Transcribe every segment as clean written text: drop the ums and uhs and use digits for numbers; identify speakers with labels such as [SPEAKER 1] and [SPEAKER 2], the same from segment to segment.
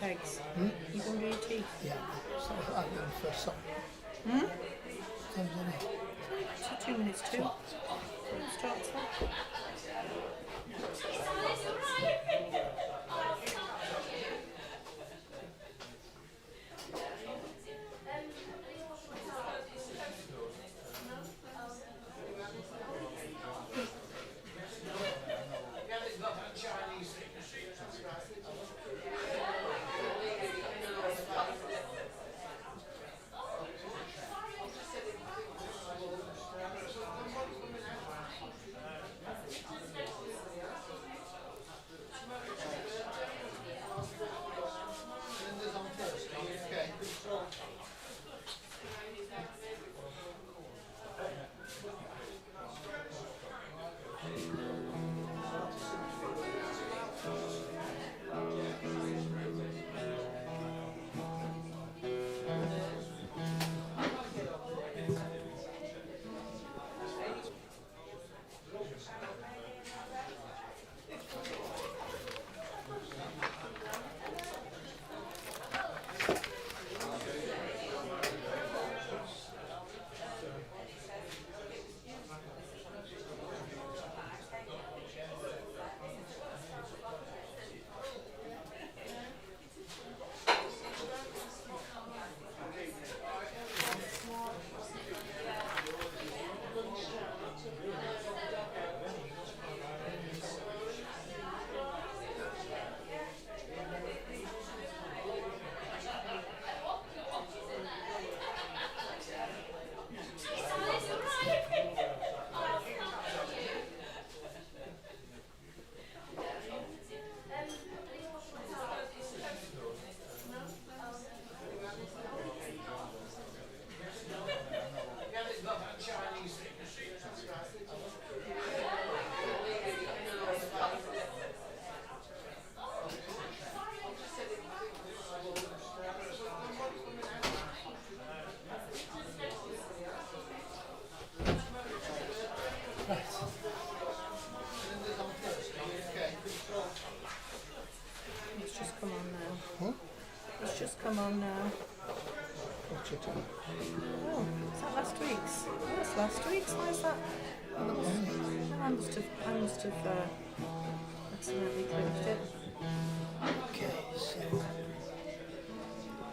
[SPEAKER 1] pegs.
[SPEAKER 2] Hmm?
[SPEAKER 1] You gonna do your teeth?
[SPEAKER 2] Yeah. So I'll go for some.
[SPEAKER 1] Hmm?
[SPEAKER 2] Comes in it.
[SPEAKER 1] So 2 minutes too. Starts off.
[SPEAKER 2] Right.
[SPEAKER 1] It's just come on now.
[SPEAKER 2] Hmm?
[SPEAKER 1] It's just come on now.
[SPEAKER 2] What's your time?
[SPEAKER 1] Oh, is that last week's? Oh, that's last week's. Why is that? I must have accidentally clicked it.
[SPEAKER 2] Okay, so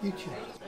[SPEAKER 2] YouTube.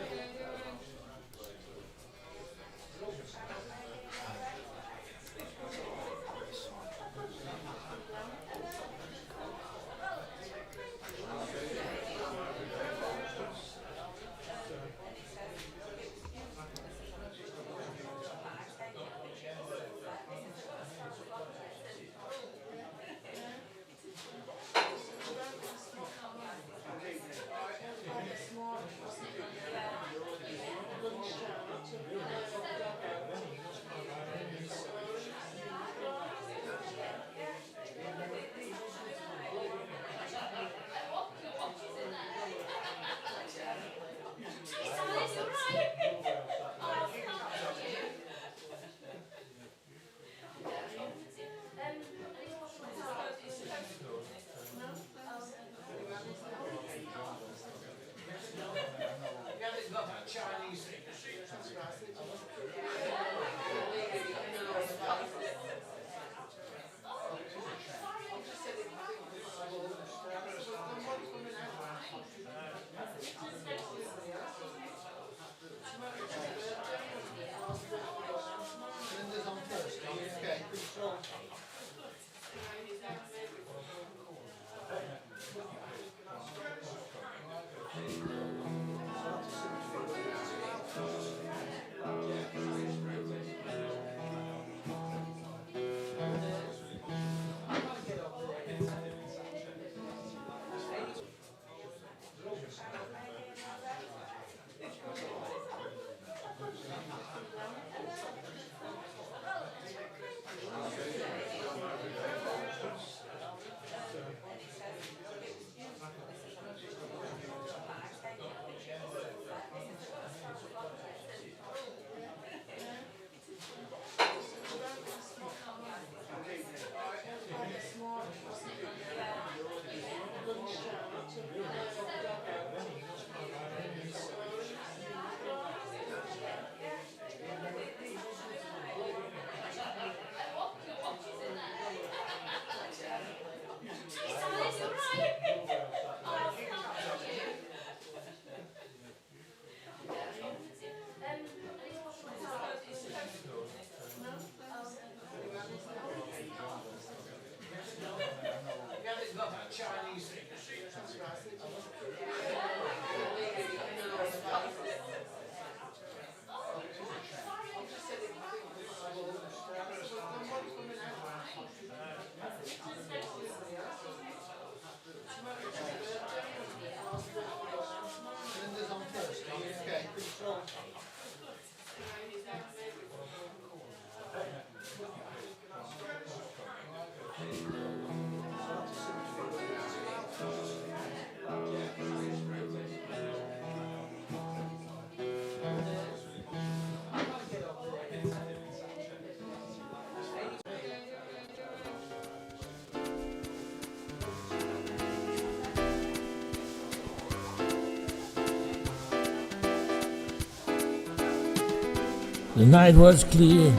[SPEAKER 3] The night was clear,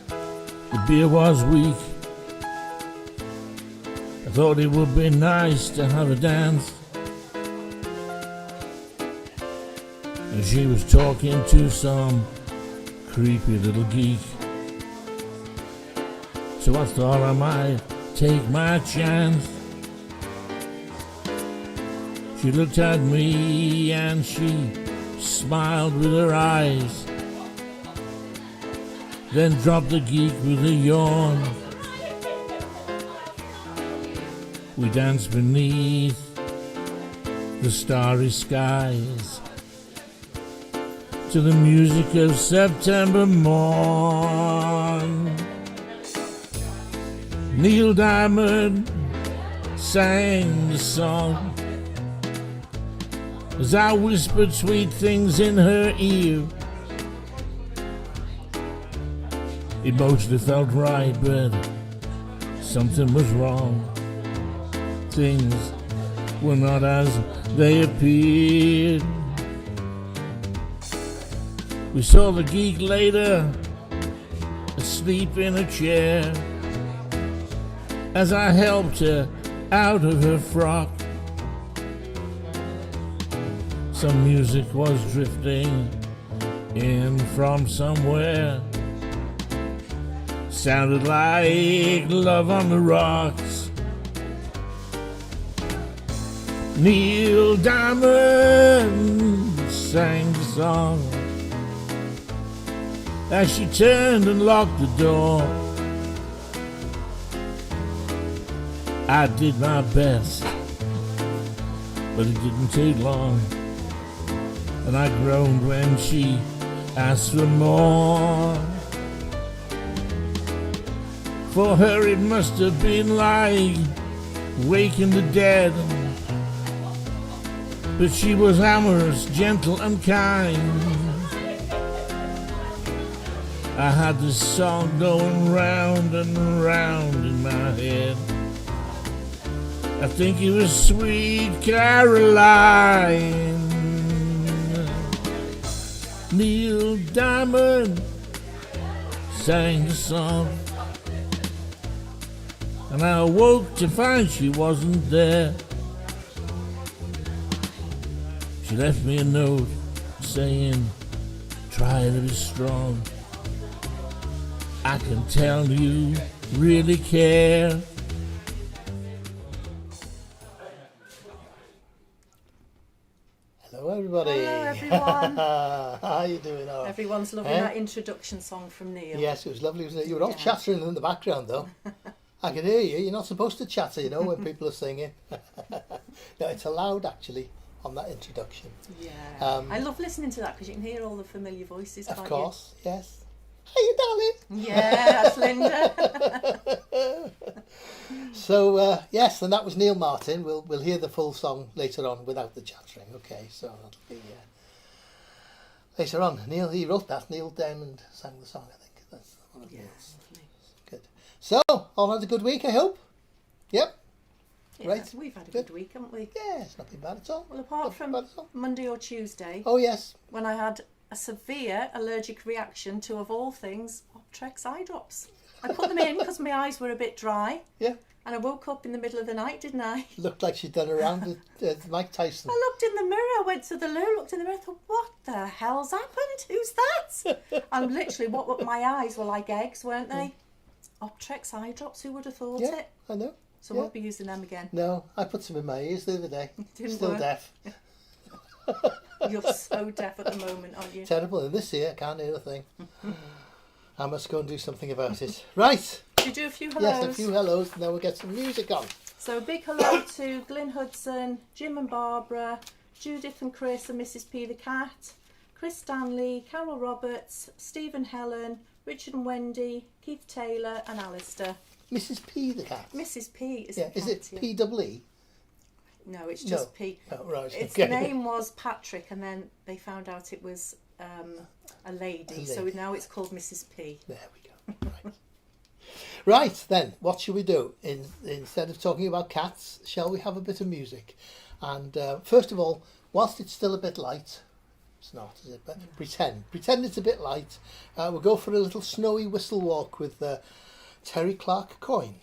[SPEAKER 3] the beer was weak. I thought it would be nice to have a dance. And she was talking to some creepy little geek. So I thought I might take my chance. She looked at me and she smiled with her eyes, then dropped the geek with a yawn. We danced beneath the starry skies to the music of September morn. Neil Diamond sang the song as I whispered sweet things in her ear. It mostly felt right, but something was wrong. Things were not as they appeared. We saw the geek later, asleep in a chair, as I helped her out of her frock. Some music was drifting in from somewhere. Sounded like Love on the Rocks. Neil Diamond sang the song as she turned and locked the door. I did my best, but it didn't take long, and I groaned when she asked for more. For her it must have been like waking the dead, but she was amorous, gentle and kind. I had this song going round and round in my head. I think it was Sweet Caroline. Neil Diamond sang the song, and I awoke to find she wasn't there. She left me a note saying, try to be strong. I can tell you really care.
[SPEAKER 2] Hello, everybody.
[SPEAKER 1] Hello, everyone.
[SPEAKER 2] How are you doing? Oh,
[SPEAKER 1] Everyone's loving
[SPEAKER 2] Eh?
[SPEAKER 1] that introduction song from Neil.
[SPEAKER 2] yes, it was lovely, wasn't it? You were all
[SPEAKER 1] Yeah.
[SPEAKER 2] chattering in the background, though. I can hear you. You're not supposed to chatter, you know, when people are singing. No, it's allowed, actually, on that introduction.
[SPEAKER 1] Yeah.
[SPEAKER 2] Um,
[SPEAKER 1] I love listening to that because you can hear all the familiar voices.
[SPEAKER 2] Of
[SPEAKER 1] can't
[SPEAKER 2] course, yes. Hey, darling.
[SPEAKER 1] You? Yeah, that's Linda.
[SPEAKER 2] So yes, and that was Neil Martin. We'll hear the full song later on without the chattering. Okay, so that'll be later on. Neil, he wrote that. Neil Diamond sang the song. I think that's one of
[SPEAKER 1] Yeah,
[SPEAKER 2] Neil's.
[SPEAKER 1] lovely.
[SPEAKER 2] Good. So all had a good week, I hope. Yep.
[SPEAKER 1] Yeah,
[SPEAKER 2] Right.
[SPEAKER 1] We've had a
[SPEAKER 2] Good.
[SPEAKER 1] good week, haven't we?
[SPEAKER 2] Yeah, it's not been bad at all.
[SPEAKER 1] Well, apart
[SPEAKER 2] Not
[SPEAKER 1] from
[SPEAKER 2] bad at all.
[SPEAKER 1] Monday or Tuesday,
[SPEAKER 2] Oh yes.
[SPEAKER 1] when I had a severe allergic reaction to, of all things, Optrex eye drops. I put them in because my eyes were a bit dry,
[SPEAKER 2] Yeah.
[SPEAKER 1] and I woke up in the middle of the night, didn't I?
[SPEAKER 2] Looked like she'd done a round at Mike Tyson.
[SPEAKER 1] I looked in the mirror, I went to the loo, looked in the mirror, thought, what the hell's happened? Who's that? And literally, my eyes were like eggs, weren't they? Optrex eye drops, who would have thought
[SPEAKER 2] Yeah,
[SPEAKER 1] it?
[SPEAKER 2] I know.
[SPEAKER 1] So
[SPEAKER 2] yeah.
[SPEAKER 1] I won't be using them again.
[SPEAKER 2] No, I put some in my ears the other day.
[SPEAKER 1] Didn't
[SPEAKER 2] Still
[SPEAKER 1] work.
[SPEAKER 2] deaf.
[SPEAKER 1] You're so deaf at the moment, aren't you?
[SPEAKER 2] Terrible. And this year, I can't hear a thing. I must go and do something about it. Right.
[SPEAKER 1] Should we do a few hellos?
[SPEAKER 2] Yes, a few hellos, and then we'll get some music on.
[SPEAKER 1] So a big hello to Glyn Hudson, Jim and Barbara, Judith and Chris and Mrs. P the cat, Chris Stanley, Carol Roberts, Steve and Helen, Richard and Wendy, Keith Taylor and Alistair.
[SPEAKER 2] Mrs. P the cat.
[SPEAKER 1] Mrs. P is
[SPEAKER 2] Yeah,
[SPEAKER 1] the
[SPEAKER 2] is
[SPEAKER 1] cat,
[SPEAKER 2] it
[SPEAKER 1] yeah.
[SPEAKER 2] P-double-E?
[SPEAKER 1] No, it's
[SPEAKER 2] No.
[SPEAKER 1] just P.
[SPEAKER 2] Oh, right,
[SPEAKER 1] Its
[SPEAKER 2] okay.
[SPEAKER 1] name was Patrick, and then they found out it was a lady, so
[SPEAKER 2] lady.
[SPEAKER 1] now it's called Mrs. P.
[SPEAKER 2] There we go. Right. Right, then, what shall we do? Instead of talking about cats, shall we have a bit of music? And first of all, whilst it's still a bit light, It's not, is it? But pretend it's a bit light. We'll go for a little snowy whistle walk with Terry Clark Coyne.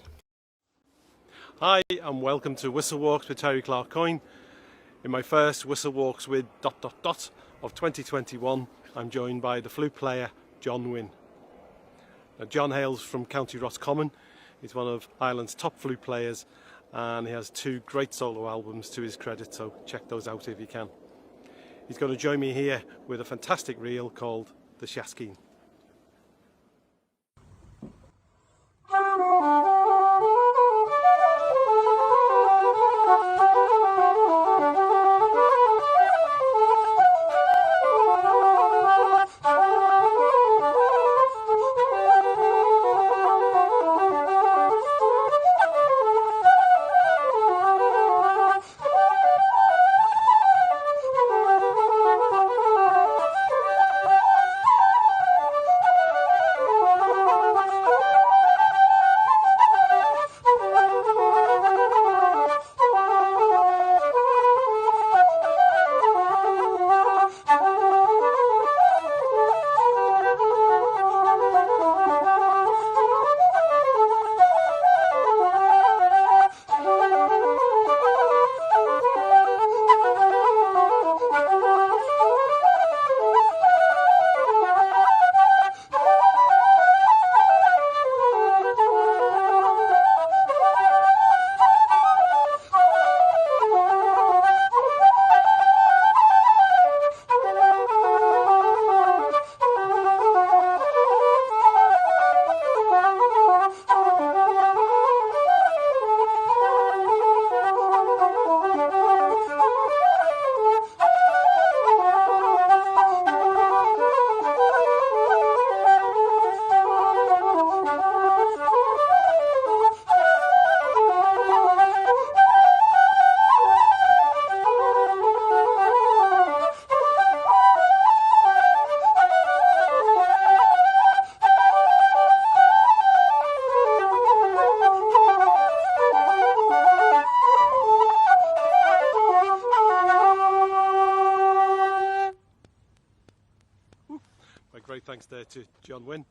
[SPEAKER 4] Hi and welcome to Whistle Walks with Terry Clark Coyne. In my first Whistle Walks with ... of 2021, I'm joined by the flute player John Wynne. Now, John hails from County Roscommon. He's one of Ireland's top flute players and he has 2 great solo albums to his credit, so check those out if you can. He's going to join me here with a fantastic reel called The Shaskeen. Great thanks there to John Wynne.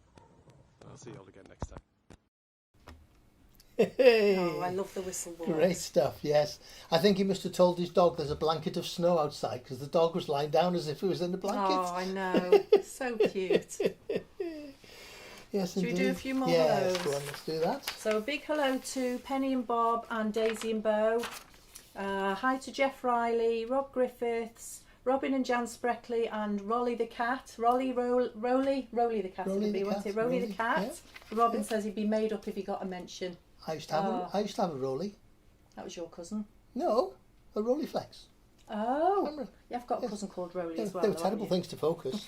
[SPEAKER 4] I'll see you all again next time.
[SPEAKER 1] Oh, I love the whistle walks.
[SPEAKER 2] Great stuff, yes. I think he must have told his dog there's a blanket of snow outside because the dog was lying down as if he was in the blanket.
[SPEAKER 1] Oh, I know. So cute.
[SPEAKER 2] Yes,
[SPEAKER 1] Should
[SPEAKER 2] indeed.
[SPEAKER 1] we do a few more
[SPEAKER 2] yes,
[SPEAKER 1] hellos?
[SPEAKER 2] go on, let's do that.
[SPEAKER 1] So a big hello to Penny and Bob and Daisy and Bo. Hi to Jeff Riley, Rob Griffiths, Robin and Jan Spreckley and Rolly the cat. Rolly the cat.
[SPEAKER 2] Rolly
[SPEAKER 1] It'll be,
[SPEAKER 2] the
[SPEAKER 1] won't
[SPEAKER 2] cat,
[SPEAKER 1] it? Rolly the
[SPEAKER 2] Rolly,
[SPEAKER 1] cat. Robin says he'd be made up if he got a mention.
[SPEAKER 2] I used to have a Rolly.
[SPEAKER 1] That was your cousin.
[SPEAKER 2] No, a Rolly Flex.
[SPEAKER 1] Oh,
[SPEAKER 2] Remember?
[SPEAKER 1] yeah, I've got a cousin called Rolly as well.
[SPEAKER 2] They were
[SPEAKER 1] though,
[SPEAKER 2] terrible
[SPEAKER 1] haven't you?
[SPEAKER 2] things to focus.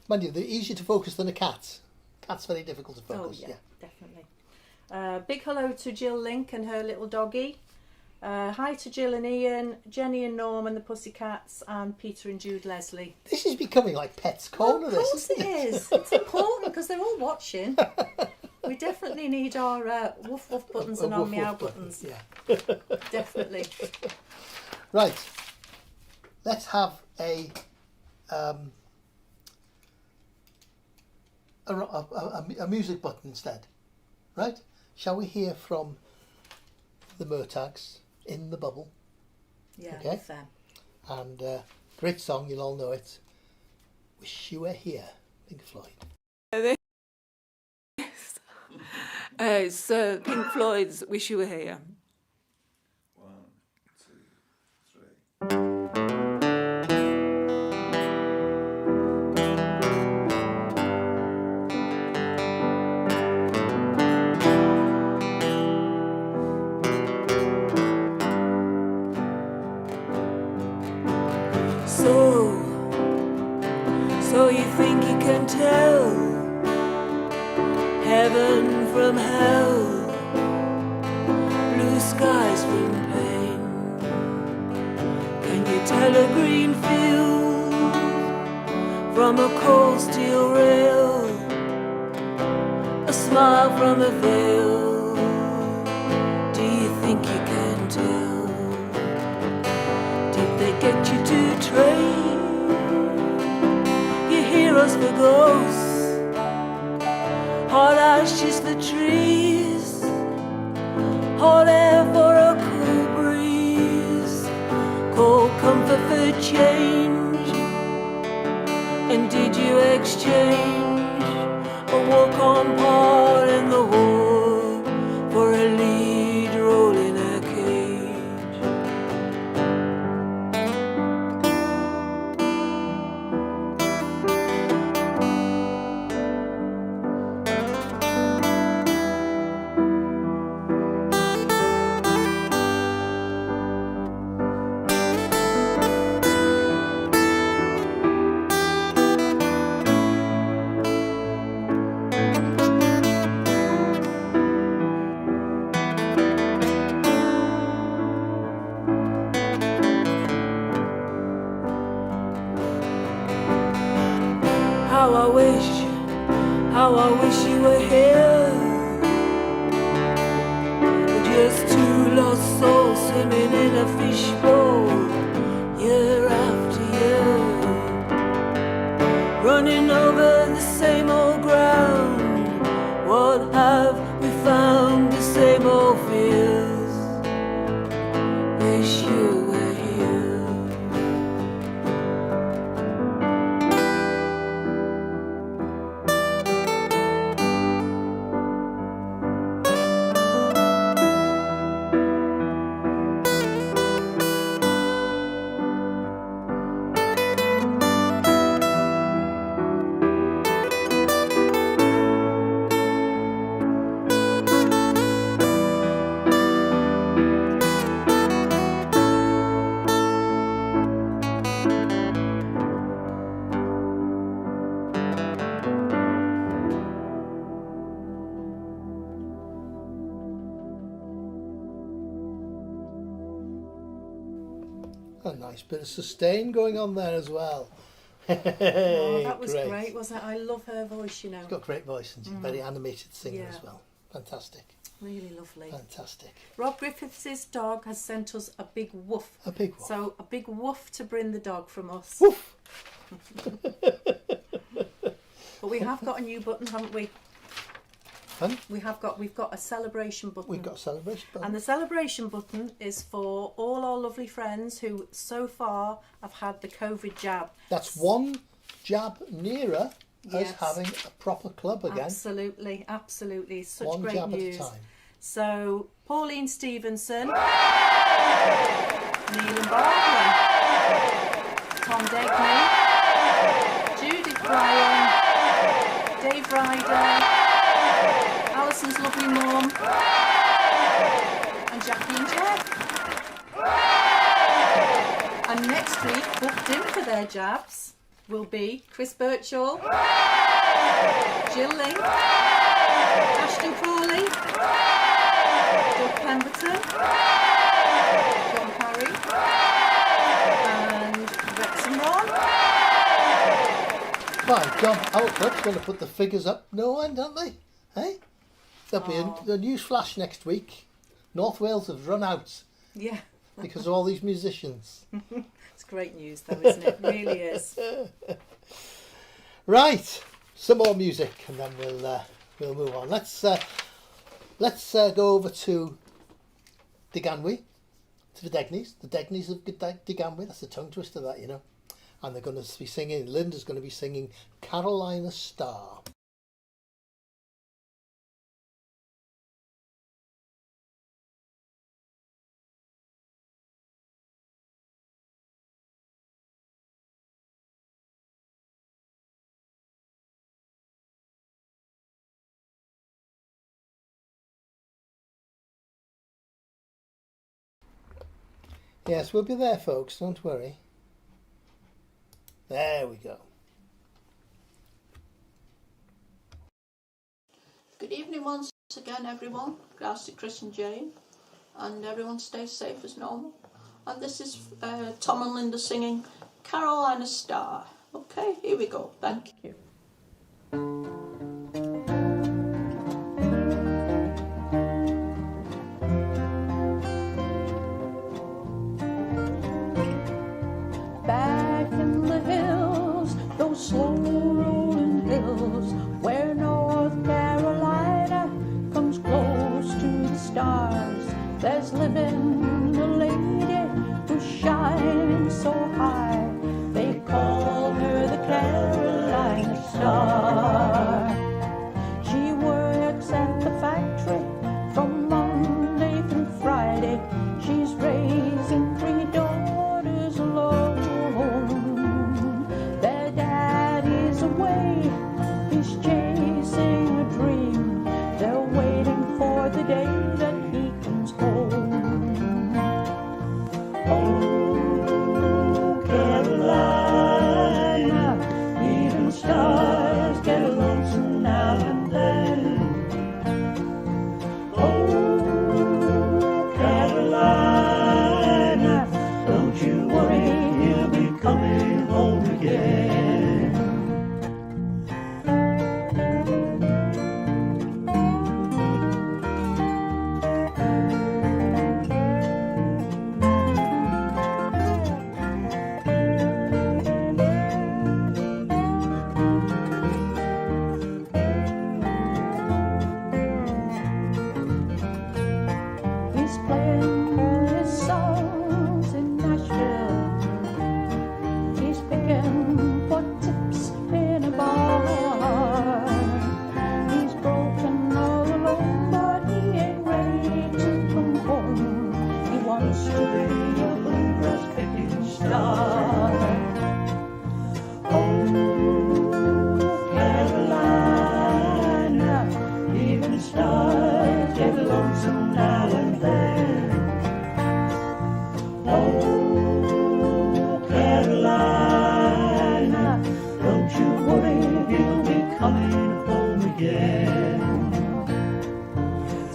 [SPEAKER 2] Mind you, they're easier to focus than a cat. Cat's very difficult to focus.
[SPEAKER 1] Oh yeah, definitely. Big hello to Jill Link and her little doggy. Hi to Jill and Ian, Jenny and Norm and the Pussycats, and Peter and Jude Leslie.
[SPEAKER 2] This is becoming like Pet's Corner.
[SPEAKER 1] Of course it is. It's important because they're all watching. We definitely need our woof woof buttons and our
[SPEAKER 2] woof
[SPEAKER 1] meow
[SPEAKER 2] woof
[SPEAKER 1] buttons.
[SPEAKER 2] Yeah.
[SPEAKER 1] Definitely.
[SPEAKER 2] Right. Let's have a music button instead. Right? Shall we hear from the Murtags in the Bubble?
[SPEAKER 1] Yeah,
[SPEAKER 2] Okay.
[SPEAKER 1] love them.
[SPEAKER 2] And great song, you'll all know it. Wish You Were Here, Pink Floyd.
[SPEAKER 5] It's Pink Floyd's Wish You Were Here.
[SPEAKER 6] 1, 2, 3.
[SPEAKER 5] So you think you can tell heaven from hell, blue skies from pain? Can you tell a green field from a cold steel rail, a smile from a veil? Do you think you can tell? Did they get you to trade for ghosts, hot ashes for trees, hot air for a cool breeze, cold comfort for change. And did you exchange a walk-on part in the war for a lead role in a cage? How I wish you were here. Just two lost souls swimming in a fishbowl, year after year, running over the same old ground. What have we found? The same old fears. Wish you were here.
[SPEAKER 2] A nice bit of sustain going on there as well.
[SPEAKER 1] Oh, that was great, wasn't it? I love her voice, you know.
[SPEAKER 2] She's got a great voice and she's very animated singer as well. Fantastic.
[SPEAKER 1] Really lovely.
[SPEAKER 2] Fantastic.
[SPEAKER 1] Rob Griffiths' dog has sent us a big woof.
[SPEAKER 2] A big woof.
[SPEAKER 1] So a big woof to bring the dog from us.
[SPEAKER 2] Woof!
[SPEAKER 1] But we have got a new button, haven't we?
[SPEAKER 2] Huh?
[SPEAKER 1] We've got a celebration button.
[SPEAKER 2] We've got a celebration button.
[SPEAKER 1] And the celebration button is for all our lovely friends who so far have had the COVID jab.
[SPEAKER 2] That's one jab nearer us
[SPEAKER 1] Yes.
[SPEAKER 2] having a proper club again.
[SPEAKER 1] Absolutely, absolutely. Such
[SPEAKER 2] One
[SPEAKER 1] great
[SPEAKER 2] jab
[SPEAKER 1] news.
[SPEAKER 2] at a time.
[SPEAKER 1] So, Pauline Stevenson, Neil and Barbara, Tom Degney, Judith Bryan, Dave Ryder, Alison's lovely mum, and Jackie and Jeff. And next week, booked in for their jabs, will be Chris Birchall, Jill Ling, Ashton Crawley, Doug Pemberton, John Parry, and Wrexham Ron.
[SPEAKER 2] By God, our club's going to put the figures up no end, aren't they? Hey? There'll be a news flash next week. North Wales have run out
[SPEAKER 1] Yeah,
[SPEAKER 2] because of all these musicians.
[SPEAKER 1] it's great news though, isn't it? It really is.
[SPEAKER 2] Right, some more music and then we'll move on. Let's go over to Deganwy, to the Degneys of Deganwy. That's a tongue twister, that, you know. And they're going to be singing. Linda's going to be singing Carolina Star. Yes, we'll be there, folks. Don't worry. There we go.
[SPEAKER 7] Good evening once again, everyone. Grassy, Chris and Jane. And everyone stay safe as normal. And this is Tom and Linda singing Carolina Star. Okay, here we go. Thank you.
[SPEAKER 8] Back in the hills, those slow rolling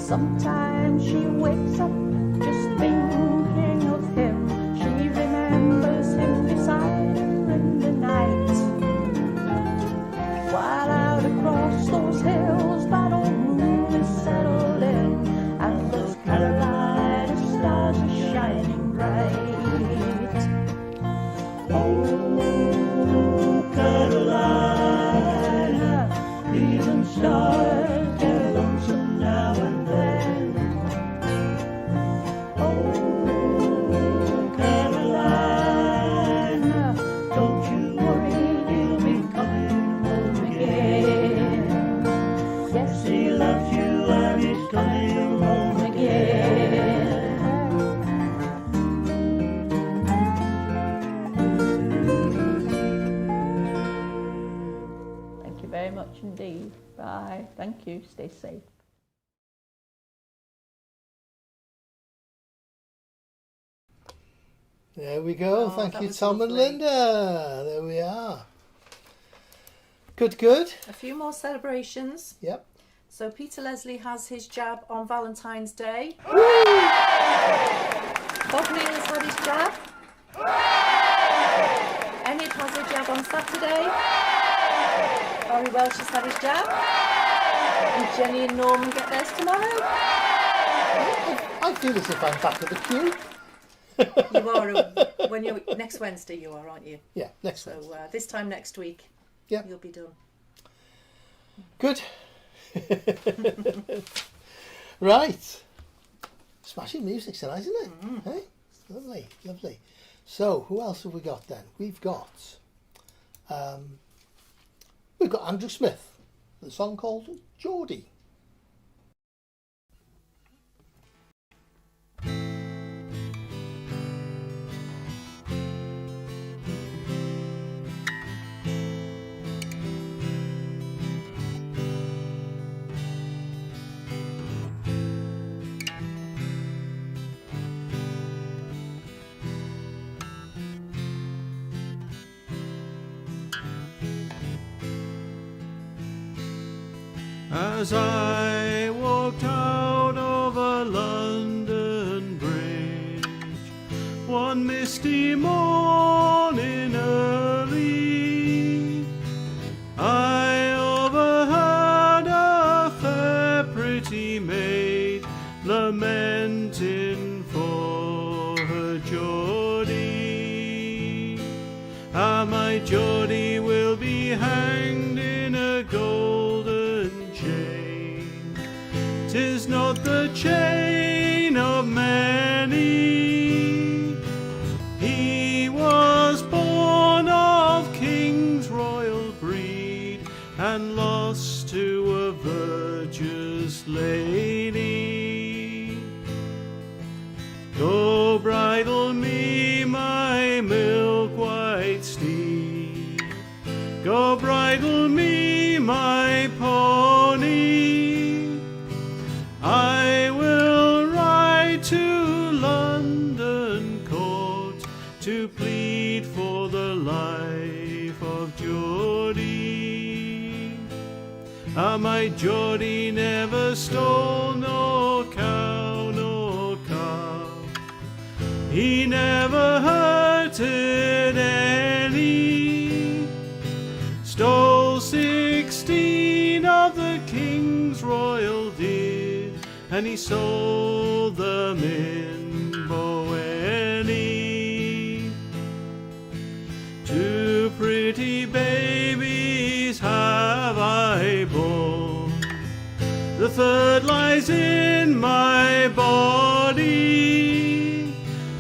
[SPEAKER 8] Sometimes she wakes up just thinking of him. She remembers him beside her in the night. While out across those hills that old moon is settled in, and those Carolina stars are shining bright. Oh, Carolina, even stars get lonesome now and then. Oh, Carolina, don't you worry, he'll be coming home again. Yes, he loves you and he's coming home again. Thank you very much indeed. Bye. Thank you. Stay safe.
[SPEAKER 2] There we go.
[SPEAKER 1] Oh,
[SPEAKER 2] Thank
[SPEAKER 1] that
[SPEAKER 2] you,
[SPEAKER 1] was
[SPEAKER 2] Tom and
[SPEAKER 1] lovely.
[SPEAKER 2] Linda. There we are. Good, good.
[SPEAKER 1] A few more celebrations.
[SPEAKER 2] Yep.
[SPEAKER 1] So Peter Leslie has his jab on Valentine's Day. Bob Neal's had his jab. Enid has her jab on Saturday. Barry Welsh has had his jab. And Jenny and Norman get theirs tomorrow.
[SPEAKER 2] I feel as if I'm back at the queue.
[SPEAKER 1] You are, when you're, next Wednesday you are, aren't you?
[SPEAKER 2] Yeah, next
[SPEAKER 1] So
[SPEAKER 2] one.
[SPEAKER 1] this time next week,
[SPEAKER 2] Yeah.
[SPEAKER 1] you'll be done.
[SPEAKER 2] Good. Right. Smashing music tonight, isn't it? Hey? Lovely, lovely. So, who else have we got then? We've got Andrew Smith, the song called Geordie.
[SPEAKER 6] As I walked out over London Bridge one misty morning early, I overheard a fair pretty maid lamenting for her Geordie. Ah, my Geordie will be hanged in a golden chain. 'Tis not the chain of many. He was born of king's royal breed and lost to a virtuous lady. Go bridle me, my milk-white steed. Go bridle me, my pony. I will ride to London Court to plead for the life of Geordie. Ah, my Geordie never stole nor cow nor calf. He never hurted any. Stole 16 of the king's royal deer, and he sold them in Boweni. 2 pretty babies have I borne, the third lies in my body.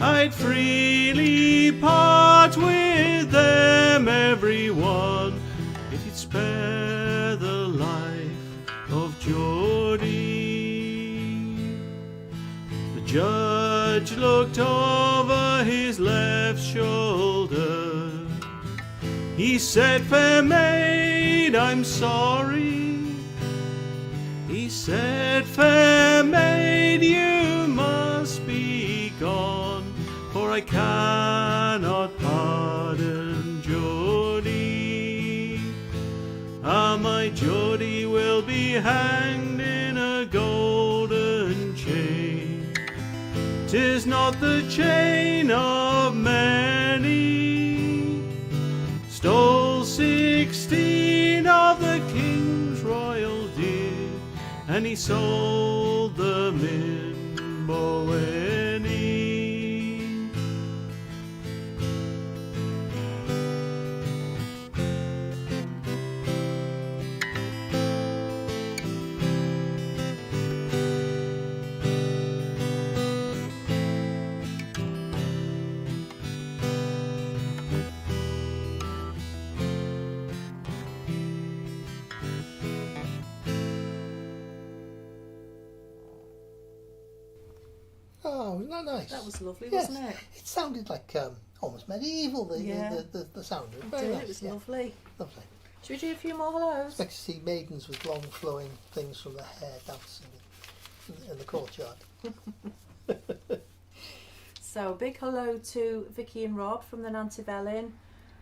[SPEAKER 6] I'd freely part with them, every one, if you'd spare the life of Geordie. The judge looked over his left shoulder. He said, fair maid, I'm sorry. He said, fair maid, you must be gone, for I cannot pardon Geordie. Ah, my Geordie will be hanged in a golden 'tis not the chain of many. Stole 16 of the king's royal deer, and he sold them in Boweni.
[SPEAKER 2] Oh, wasn't that nice?
[SPEAKER 1] That was lovely,
[SPEAKER 2] Yes.
[SPEAKER 1] wasn't it?
[SPEAKER 2] It sounded like almost medieval,
[SPEAKER 1] Yeah.
[SPEAKER 2] the sound. It was
[SPEAKER 1] It
[SPEAKER 2] very
[SPEAKER 1] did,
[SPEAKER 2] nice.
[SPEAKER 1] it was
[SPEAKER 2] yeah.
[SPEAKER 1] lovely.
[SPEAKER 2] Lovely.
[SPEAKER 1] Should we do a few more hellos?
[SPEAKER 2] Expect to see maidens with long flowing things from their hair dancing in the courtyard.
[SPEAKER 1] So, big hello to Vicky and Rob from the Nantyfelin.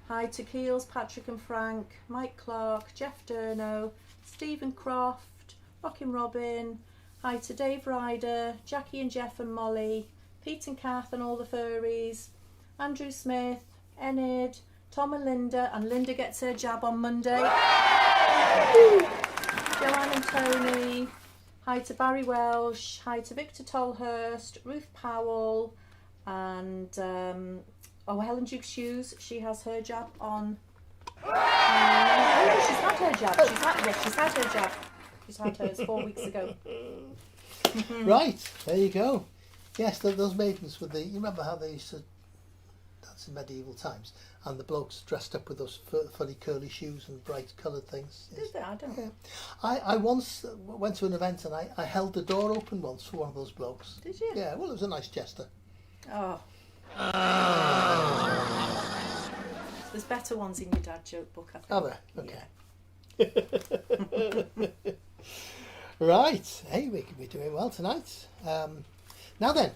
[SPEAKER 1] Hi to Keels, Patrick and Frank, Mike Clark, Jeff Durno, Stephen Croft, Rockin' Robin. Hi to Dave Ryder, Jackie and Jeff and Molly, Pete and Kath and all the furries, Andrew Smith, Enid, Tom and Linda gets her jab on Monday. Joanne and Tony. Hi to Barry Welsh, hi to Victor Tolhurst, Ruth Powell, and Helen Duke's Shoes. She has her jab on. She's had her jab. She's had her jab. She's had hers 4 weeks ago.
[SPEAKER 2] Right, there you go. Yes, those maidens with you remember how they used to dance in medieval times, and the blokes dressed up with those funny curly shoes and bright coloured things. Yes.
[SPEAKER 1] Did they? I don't know.
[SPEAKER 2] Yeah. I once went to an event and I held the door open once for one of those blokes.
[SPEAKER 1] Did you?
[SPEAKER 2] Yeah, well, it was a nice jester.
[SPEAKER 1] Oh. There's better ones in your dad joke book, I think.
[SPEAKER 2] Are there? Okay. Right. Hey, we could be doing well tonight. Now then,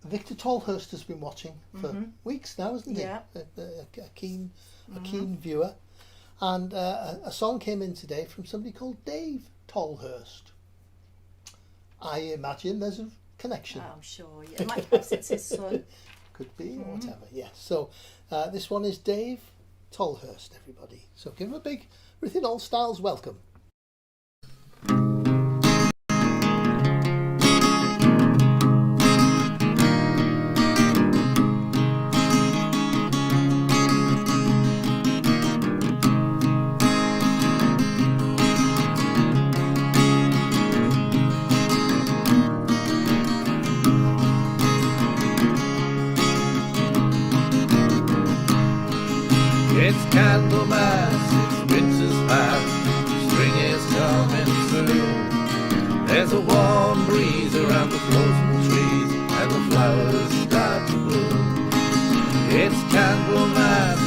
[SPEAKER 2] Victor Tolhurst has been watching for weeks now, hasn't he?
[SPEAKER 1] Yeah.
[SPEAKER 2] A keen viewer. And a song came in today from somebody called Dave Tolhurst. I imagine there's a connection.
[SPEAKER 1] I'm sure. Yeah. Perhaps it's his son.
[SPEAKER 2] Could be, or whatever. Yes. So this one is Dave Tolhurst, everybody. So give him a big Within All Styles welcome.
[SPEAKER 3] It's Candlemas, it's winter's past, spring is coming through. There's a warm breeze around the frozen trees, and the flowers start to bloom. It's Candlemas,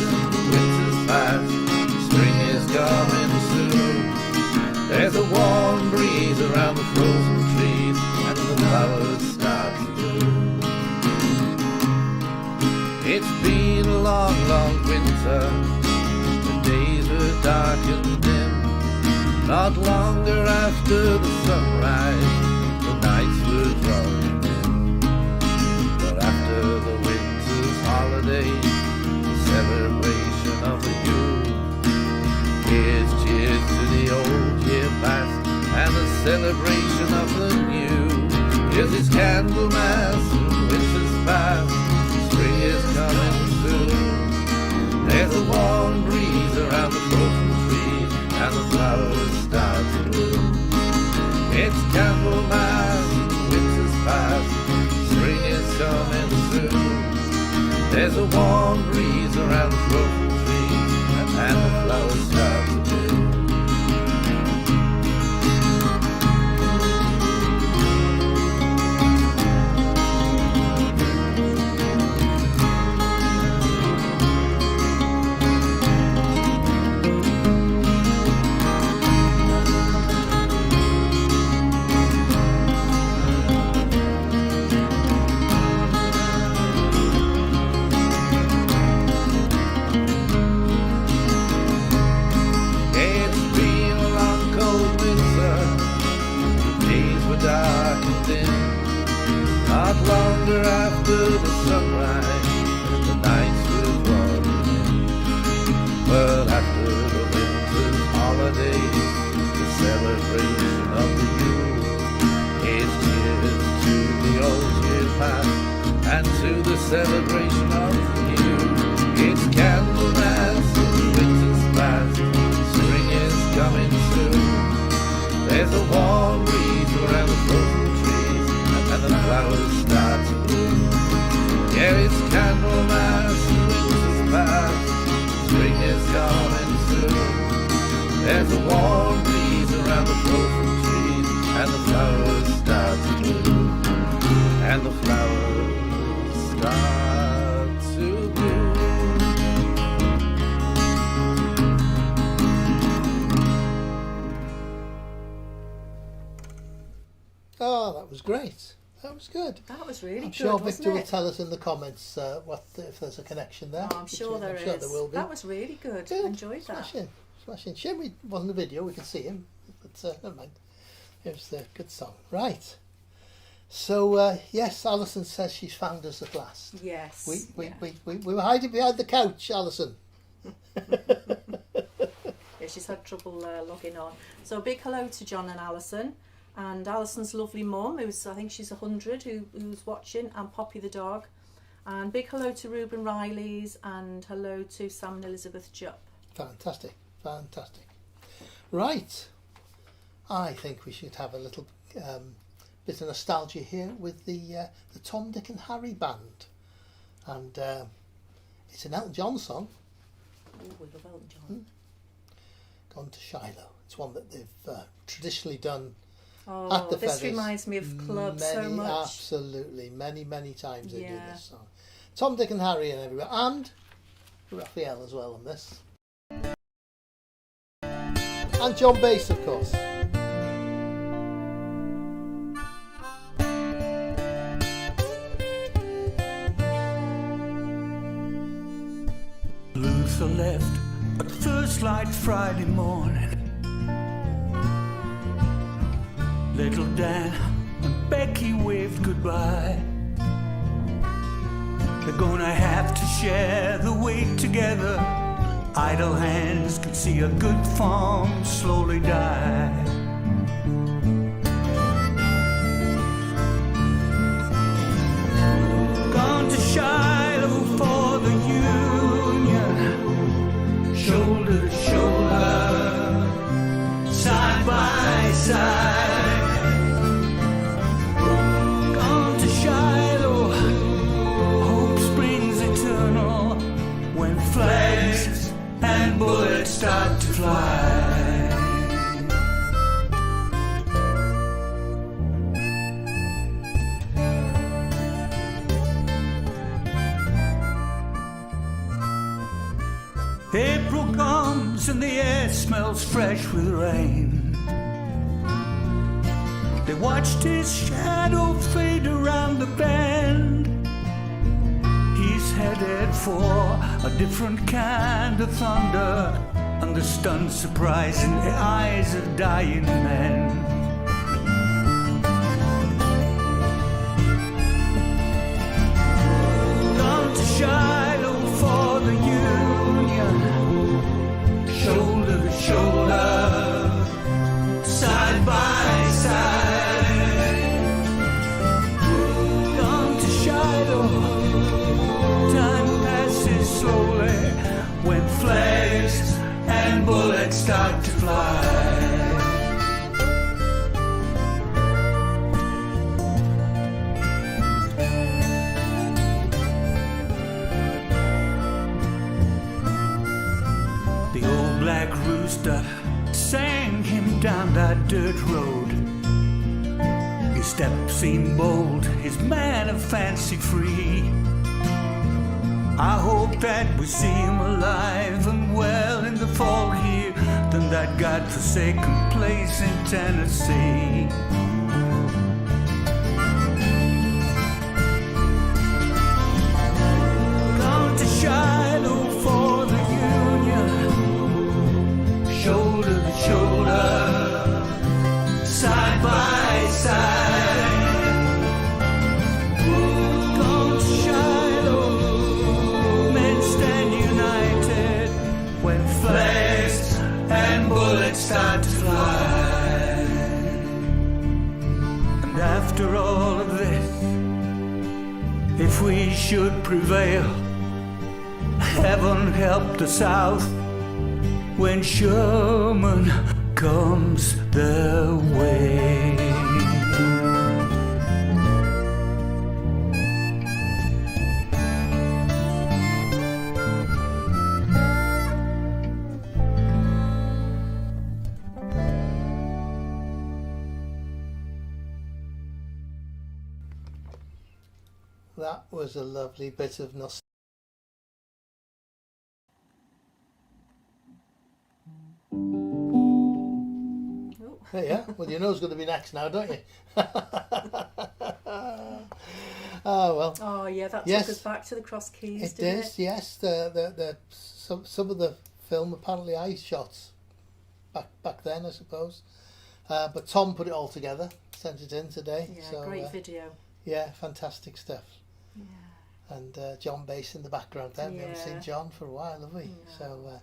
[SPEAKER 3] winter's past, spring is coming soon. There's a warm breeze around the frozen trees, and the flowers start to bloom. It's been a long, long winter. The days were dark and dim. Not longer after the sunrise, the nights were drawing in. But after the winter's holidays, the celebration of the Yule. Here's cheers to the old year past and the celebration of the new. Here's this Candlemas and winter's past. Spring is coming soon. There's a warm breeze around the frozen trees, and the flowers start to bloom. It's Candlemas, winter's past, spring is coming soon. There's a warm breeze around the frozen trees, and the flowers start to bloom. not longer after the sunrise and the nights will roll in, but after the winter's holidays, the celebration of the Yule is cheers to the old year past and to the celebration of the new. It's Candlemas and winter's past, spring is coming soon. There's a warm breeze around the frozen trees and the flowers start to bloom. Yeah, it's Candlemas and winter's past, spring is coming soon. There's a warm breeze around the frozen trees and the flowers start to bloom. And the flowers start to bloom.
[SPEAKER 2] Oh, that was great. That was good.
[SPEAKER 1] That was really
[SPEAKER 2] I'm
[SPEAKER 1] good,
[SPEAKER 2] sure
[SPEAKER 1] wasn't
[SPEAKER 2] Victor will
[SPEAKER 1] it?
[SPEAKER 2] tell us in the comments what if there's a connection there.
[SPEAKER 1] Oh, I'm sure there is.
[SPEAKER 2] Sure there will be.
[SPEAKER 1] That was really good.
[SPEAKER 2] Good.
[SPEAKER 1] Enjoyed that.
[SPEAKER 2] Smashing. Smashing. Shame it wasn't a video, we could see him. But never mind. It was a good song. Right. So, yes, Alison says she's found us at last.
[SPEAKER 1] Yes.
[SPEAKER 2] We were hiding behind the couch, Alison.
[SPEAKER 1] Yeah, she's had trouble logging on. So a big hello to John and Alison, and Alison's lovely mum, who's, I think she's 100, who's watching, and Poppy the dog. And big hello to Reuben Riley's, and hello to Sam and Elizabeth Jupp.
[SPEAKER 2] Fantastic. Fantastic. Right. I think we should have a little bit of nostalgia here with the Tom, Dick and Harry band. And it's an Elton John song,
[SPEAKER 1] Oh, we love Elton John.
[SPEAKER 2] Gone to Shiloh. It's one that they've traditionally done
[SPEAKER 1] Oh,
[SPEAKER 2] at the
[SPEAKER 1] this
[SPEAKER 2] Feathers.
[SPEAKER 1] reminds me of club so
[SPEAKER 2] Many,
[SPEAKER 1] much.
[SPEAKER 2] absolutely. Many times they do
[SPEAKER 1] Yeah.
[SPEAKER 2] this song. Tom, Dick and Harry and everywhere. And Raphael as well on this. And John Bass, of course.
[SPEAKER 9] Luther left at first light Friday morning. Little Dan and Becky waved goodbye. They're gonna have to share the weight together. Idle hands can see a good farm slowly die. Gone to Shiloh for the union, shoulder to shoulder, side by side. Gone to Shiloh, hope springs eternal when flags and bullets start to fly. April comes and the air smells fresh with rain. They watched his shadow fade around the bend. He's headed for a different kind of thunder, and the stunned surprise in the eyes of dying men. Gone to Shiloh for the union, shoulder to shoulder, side by side. Gone to Shiloh, time passes slowly when flags and bullets start to fly. The old black rooster sang him down that dirt road. His step seemed bold, his manner fancy free. I hope that we see him alive and well in the fall here than that godforsaken place in Tennessee. Gone to Shiloh for the union, shoulder to shoulder, side by side. after all of this, if we should prevail, heaven help the South when Sherman comes their way.
[SPEAKER 2] That was a lovely bit of nostalgia. Yeah, well, you know who's going to be next now, don't you? Oh, well.
[SPEAKER 1] Oh, yeah, that
[SPEAKER 2] Yes.
[SPEAKER 1] took us back to the Cross Keys,
[SPEAKER 2] It
[SPEAKER 1] didn't
[SPEAKER 2] is, yes. Some of the film apparently I shot back then, I suppose. But Tom put it all together, sent it in today.
[SPEAKER 1] Yeah,
[SPEAKER 2] so,
[SPEAKER 1] great video.
[SPEAKER 2] Yeah, fantastic stuff.
[SPEAKER 1] Yeah.
[SPEAKER 2] And John Bass in the background there. We haven't
[SPEAKER 1] Yeah.
[SPEAKER 2] seen John for a while, have we?
[SPEAKER 1] No.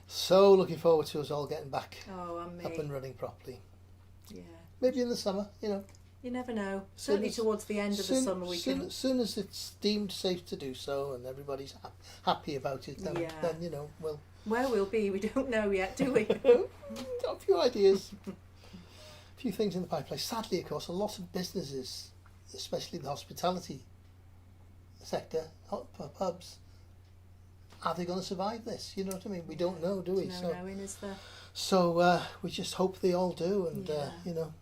[SPEAKER 2] So looking forward to us all getting back
[SPEAKER 1] Oh, and me.
[SPEAKER 2] up and running properly.
[SPEAKER 1] Yeah.
[SPEAKER 2] Maybe in the summer, you know.
[SPEAKER 1] You never know.
[SPEAKER 2] Soon
[SPEAKER 1] Certainly
[SPEAKER 2] as-
[SPEAKER 1] towards the end of the summer we can...
[SPEAKER 2] Soon as it's deemed safe to do so and everybody's happy about it, then,
[SPEAKER 1] Yeah.
[SPEAKER 2] then you know, we'll...
[SPEAKER 1] Where we'll be, we don't know yet, do we?
[SPEAKER 2] Got a few ideas, a few things in the pipeline. Sadly, of course, a lot of businesses, especially the hospitality sector, pubs, are they going to survive this? You know what I mean? We don't know, do we?
[SPEAKER 1] No
[SPEAKER 2] So,
[SPEAKER 1] knowing, is there?
[SPEAKER 2] so we just hope they all do, and
[SPEAKER 1] Yeah.
[SPEAKER 2] you know,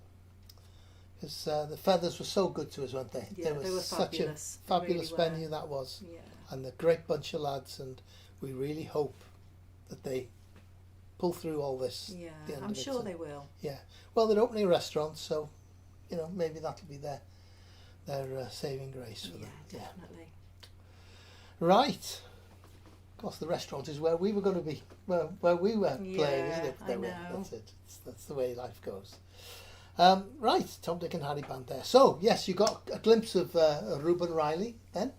[SPEAKER 2] because the Feathers were so good to us, weren't they?
[SPEAKER 1] Yeah, they were
[SPEAKER 2] such
[SPEAKER 1] fabulous.
[SPEAKER 2] a fabulous
[SPEAKER 1] They really were.
[SPEAKER 2] venue that was,
[SPEAKER 1] Yeah.
[SPEAKER 2] and a great bunch of lads, and we really hope that they pull through all this.
[SPEAKER 1] Yeah,
[SPEAKER 2] the end
[SPEAKER 1] I'm
[SPEAKER 2] of it,
[SPEAKER 1] sure
[SPEAKER 2] so-
[SPEAKER 1] they will.
[SPEAKER 2] Yeah, well, they're opening a restaurant, so you know maybe that'll be their saving grace for
[SPEAKER 1] Yeah,
[SPEAKER 2] them. Yeah.
[SPEAKER 1] definitely.
[SPEAKER 2] Right. Of course, the restaurant is where we were going to be, where we were playing,
[SPEAKER 1] Yeah,
[SPEAKER 2] isn't it?
[SPEAKER 1] I
[SPEAKER 2] There we are.
[SPEAKER 1] know.
[SPEAKER 2] That's it. That's the way life goes. Right, Tom, Dick and Harry band there. So, yes, you got a glimpse of Reuben Riley then.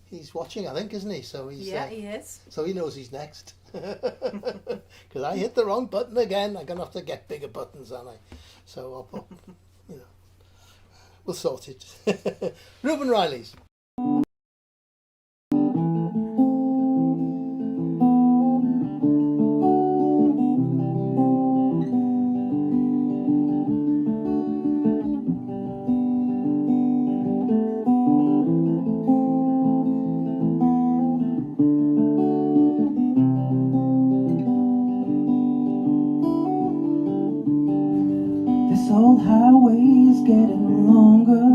[SPEAKER 2] He's watching, I think, isn't he? So he's
[SPEAKER 1] Yeah, he is.
[SPEAKER 2] so he knows he's next. Because I hit the wrong button again. I'm going to have to get bigger buttons, aren't I? So I'll put, you know, we'll sort it. Reuben Riley's.
[SPEAKER 10] This old highway's getting longer.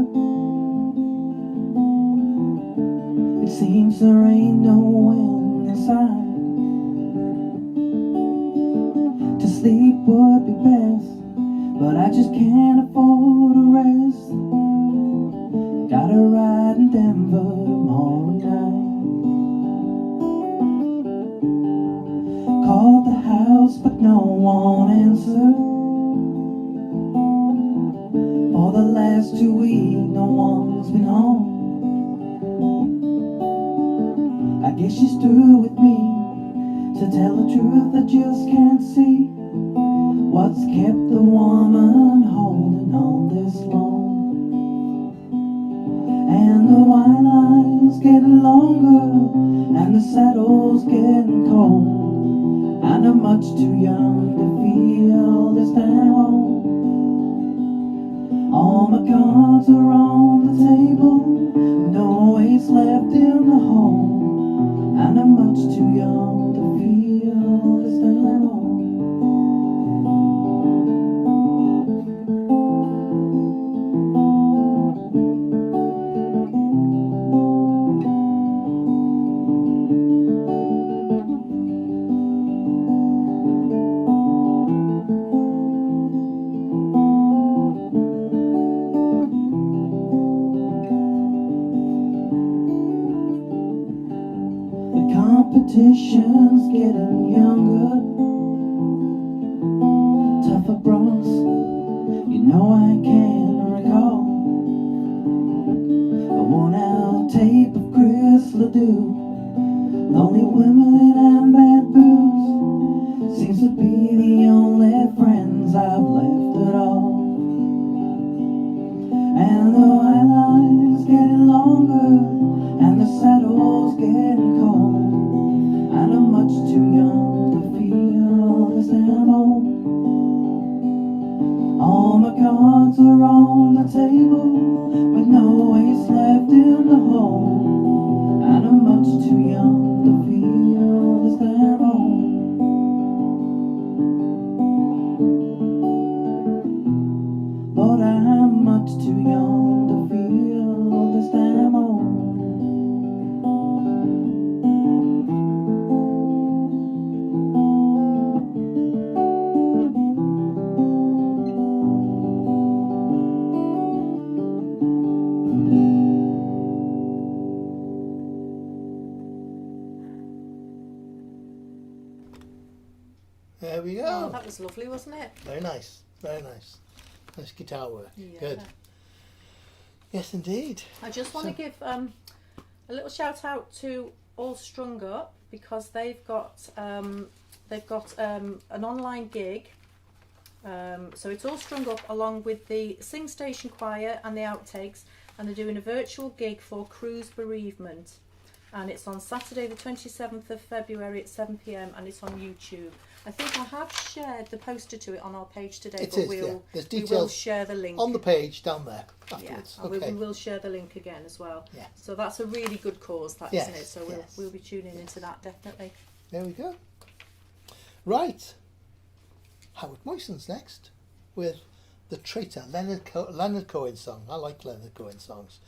[SPEAKER 10] It seems there ain't no end in sight. To sleep would be best, but I just can't afford a rest. Gotta ride in Denver tomorrow night. Called the house, but no one answered. For the last 2 weeks, no one's been home. I guess she's through with me. To tell the truth, I just can't see what's kept the woman holding on this long. And the white line's getting longer, and the saddle's getting cold. And I'm much too young to feel this time home. All my cards are on the table, no ace left in the hole. And I'm much too young to feel this time home. The competition's getting younger. Tougher broncs, you know I can recall. A worn-out tape of Chris Ledoux. Lonely women and bad booze seems to be the only friends I've left at all. cards are on the table, with no ace left in the hole, and I'm much too young to feel this their own. Lord, I'm much too young to feel this damn old.
[SPEAKER 2] There we
[SPEAKER 1] Oh,
[SPEAKER 2] go.
[SPEAKER 1] that was lovely, wasn't it?
[SPEAKER 2] Very nice. Very nice. Nice guitar work.
[SPEAKER 1] Yeah.
[SPEAKER 2] Good. Yes, indeed.
[SPEAKER 1] I just want to give a little shout out to All Strung Up, because they've got an online gig. So it's All Strung Up along with the Sing Station Choir and the Outtakes, and they're doing a virtual gig for Cruise Bereavement, and it's on Saturday the 27th of February at 7 p.m. and it's on YouTube. I think I have shared the poster to it on our page today,
[SPEAKER 2] It
[SPEAKER 1] but
[SPEAKER 2] is,
[SPEAKER 1] we'll,
[SPEAKER 2] yeah. There's
[SPEAKER 1] we will
[SPEAKER 2] details
[SPEAKER 1] share the link.
[SPEAKER 2] on the page down there
[SPEAKER 1] Yeah,
[SPEAKER 2] afterwards.
[SPEAKER 1] and
[SPEAKER 2] Okay.
[SPEAKER 1] we will share the link again as well.
[SPEAKER 2] Yeah.
[SPEAKER 1] So that's a really good cause, that,
[SPEAKER 2] Yes,
[SPEAKER 1] isn't it? So
[SPEAKER 2] yes.
[SPEAKER 1] we'll be tuning into that, definitely.
[SPEAKER 2] There we go. Right. Howard Moison's next with The Traitor, Leonard Cohen song. I like Leonard Cohen songs.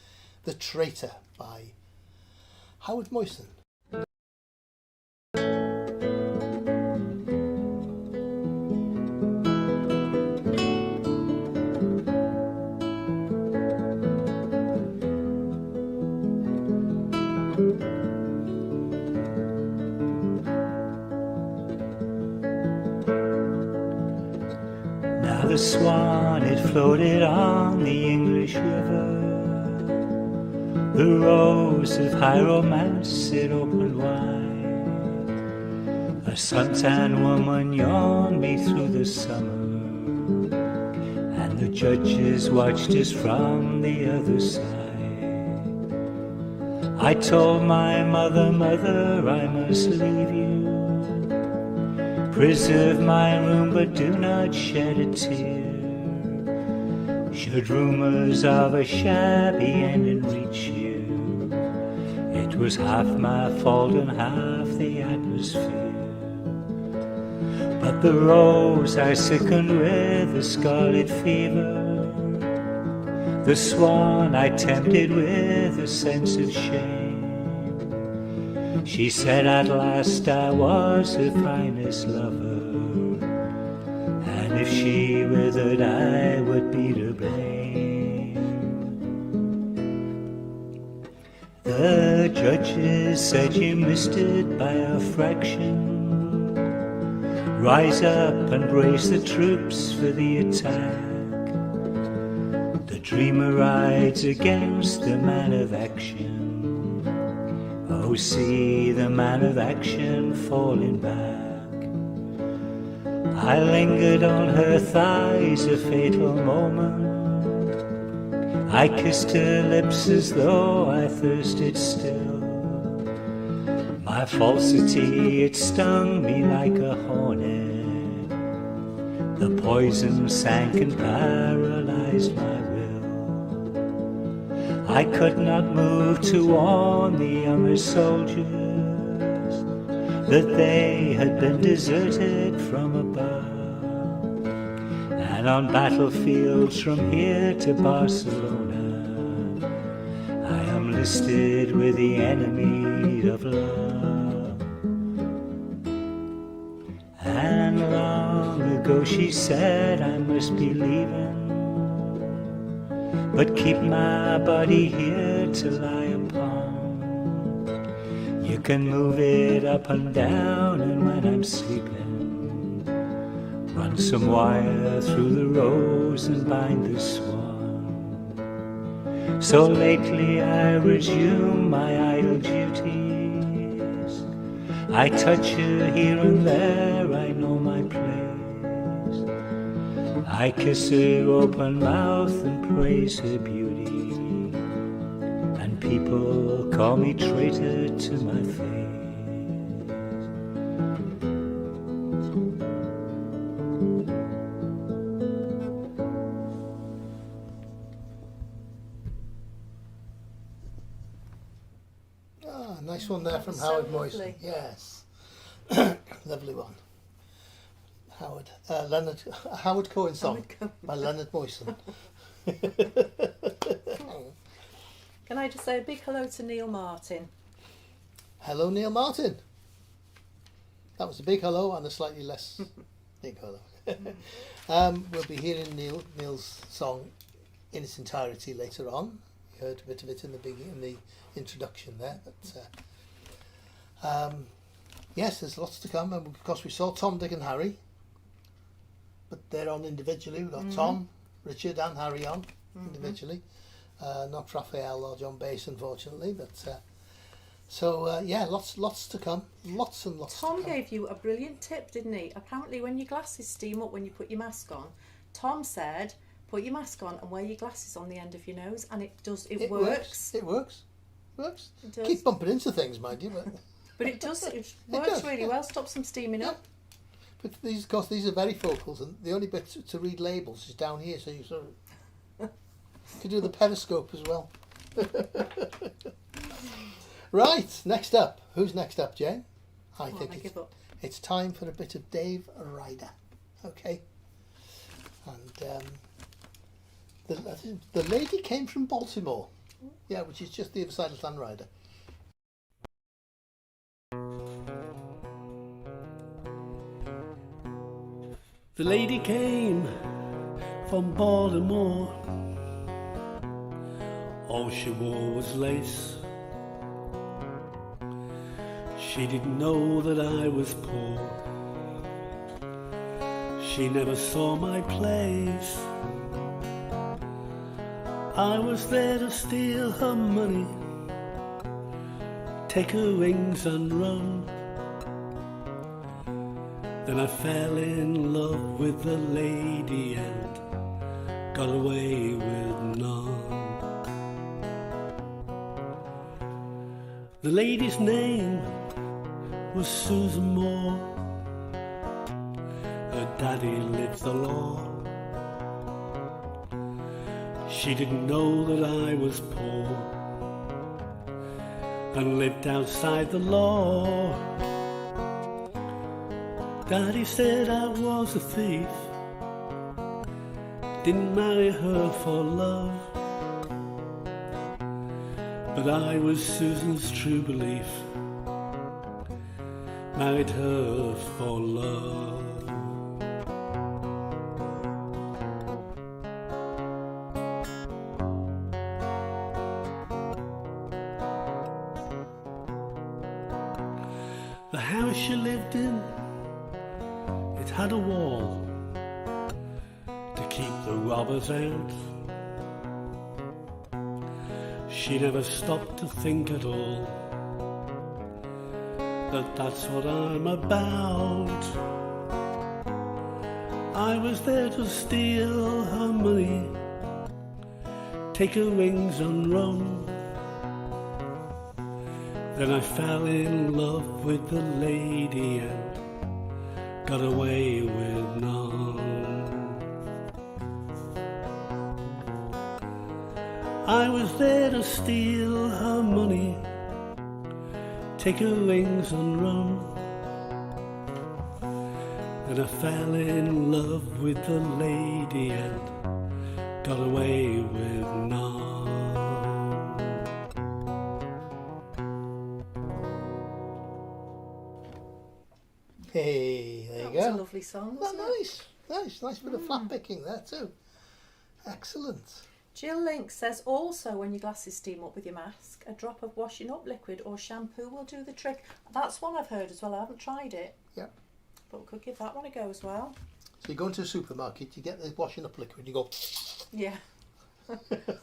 [SPEAKER 2] The Traitor by Howard Moison.
[SPEAKER 9] Now the swan, it floated on the English River. The rose of high romance, it opened wide. A suntan woman yawned me through the summer, and the judges watched us from the other side. I told my mother, mother, I must leave you. Preserve my room, but do not shed a tear. Should rumors of a shabby ending reach you, it was half my fault and half the atmosphere. But the rose I sickened with the scarlet fever. The swan I tempted with a sense of shame. She said at last I was her finest lover, and if she withered I would be to blame. The judges said you missed it by a fraction. Rise up and brace the troops for the attack. The dreamer rides against the man of action. Oh, see the man of action falling back. I lingered on her thighs a fatal moment. I kissed her lips as though I thirsted still. My falsity, it stung me like a hornet. The poison sank and paralyzed my will. I could not move to warn the younger soldiers that they had been deserted from above. And on battlefields from here to Barcelona, I am listed with the enemy of love. And long ago she said I must be leaving, but keep my body here to lie upon. You can move it up and down, and when I'm sleeping, run some wire through the rose and bind the swan. So lately I resume my idle duties. I touch her here and there, I know my place. I kiss her open mouth and praise her beauty, and people call me traitor to my face.
[SPEAKER 2] Nice one there
[SPEAKER 1] That
[SPEAKER 2] from
[SPEAKER 1] was
[SPEAKER 2] Howard
[SPEAKER 1] so
[SPEAKER 2] Moyson.
[SPEAKER 1] lovely.
[SPEAKER 2] Yes. Lovely one. Howard Cohen song by Leonard Moyson.
[SPEAKER 1] Can I just say a big hello to Neil Martin?
[SPEAKER 2] Hello, Neil Martin. That was a big hello and a slightly less big hello. We'll be hearing Neil's song in its entirety later on. You heard a bit of it in the introduction there. But yes, there's lots to come. And of course, we saw Tom, Dick, and Harry, but they're on individually. We've got Tom, Richard, and Harry on individually. Not Raphael or John Bass, unfortunately, but yeah, lots to come. Lots and lots
[SPEAKER 1] Tom
[SPEAKER 2] to come.
[SPEAKER 1] gave you a brilliant tip, didn't he? Apparently when your glasses steam up when you put your mask on, Tom said put your mask on and wear your glasses on the end of your nose, and it works.
[SPEAKER 2] It works.
[SPEAKER 1] It does.
[SPEAKER 2] Keep bumping into things, mind you,
[SPEAKER 1] But it works really well. Stops them steaming up.
[SPEAKER 2] But these, of course, these are varifocals, and the only bit to read labels is down here, so you sort of can do the periscope as well. Right, next up. Who's next up, Jane? I think it's time for a bit of Dave Ryder. Okay. And the lady came from Baltimore. Yeah, which is just the other side of Land Ryder.
[SPEAKER 6] The lady came from Baltimore. All she wore was lace. She didn't know that I was poor. She never saw my place. I was there to steal her money, take her wings and run. Then I fell in love with the lady and got away with none. The lady's name was Susan Moore. Her daddy lived the law. She didn't know that I was poor and lived outside the law. Daddy said I was a thief, didn't marry her for love, but I was Susan's true belief, married her for love. The house she lived in, it had a wall to keep the robbers out. She never stopped to think at all that that's what I'm about. I was there to steal her money, take her wings and run. Then I fell in love with the lady and got away with none. I was there to steal her money, take her wings and run. Then I fell in love with the lady and got away with none.
[SPEAKER 2] Hey, there you go.
[SPEAKER 1] That was a lovely song, wasn't it?
[SPEAKER 2] Nice bit of flat picking there too. Excellent.
[SPEAKER 1] Jill Link says also when your glasses steam up with your mask, a drop of washing up liquid or shampoo will do the trick. That's one I've heard as well. I haven't tried it.
[SPEAKER 2] Yeah.
[SPEAKER 1] But we could give that one a go as well.
[SPEAKER 2] So you go into a supermarket, you get the washing up liquid, you go.
[SPEAKER 1] Yeah.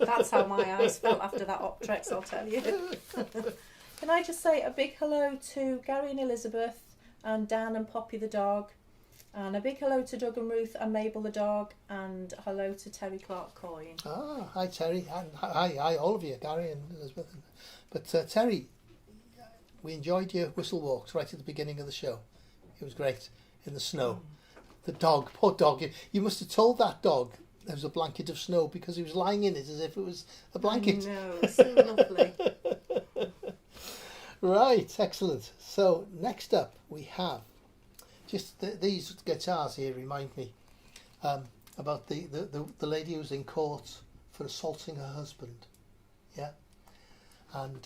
[SPEAKER 1] That's how my eyes felt after that Optrex, I'll tell you. Can I just say a big hello to Gary and Elizabeth and Dan and Poppy the dog, and a big hello to Doug and Ruth and Mabel the dog, and hello to Terry Clark Coyne.
[SPEAKER 2] Ah, hi Terry, and hi all of you, Gary and Elizabeth. But Terry, we enjoyed your whistle walks right at the beginning of the show. It was great in the snow. The dog, poor dog. You must have told that dog there was a blanket of snow because he was lying in it as if it was a blanket.
[SPEAKER 1] No, so lovely.
[SPEAKER 2] Right, excellent. So next up we have just these guitars here remind me about the lady who's in court for assaulting her husband. Yeah, and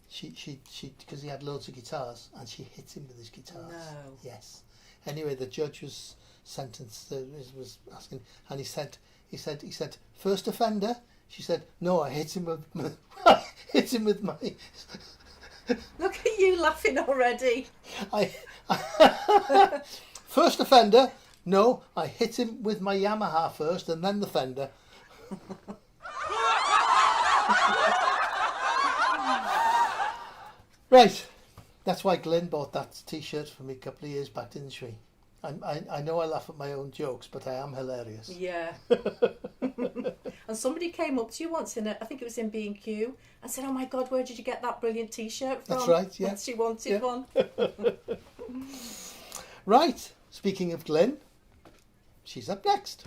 [SPEAKER 2] she because he had loads of guitars and she hit him with his guitars.
[SPEAKER 1] No.
[SPEAKER 2] Yes. Anyway, the judge was sentenced. Was asking, and he said first offender. She said no, I hit him with I hit him with my.
[SPEAKER 1] Look at you laughing already.
[SPEAKER 2] First offender. No, I hit him with my Yamaha first, and then the Fender. Right, that's why Glyn bought that T-shirt for me a couple of years back, didn't she? I know I laugh at my own jokes, but I am hilarious.
[SPEAKER 1] Yeah. And somebody came up to you once I think it was in B&Q, and said, "Oh my God, where did you get that brilliant T-shirt from?"
[SPEAKER 2] That's right, yeah.
[SPEAKER 1] And she wanted one.
[SPEAKER 2] Right, speaking of Glyn, she's up next.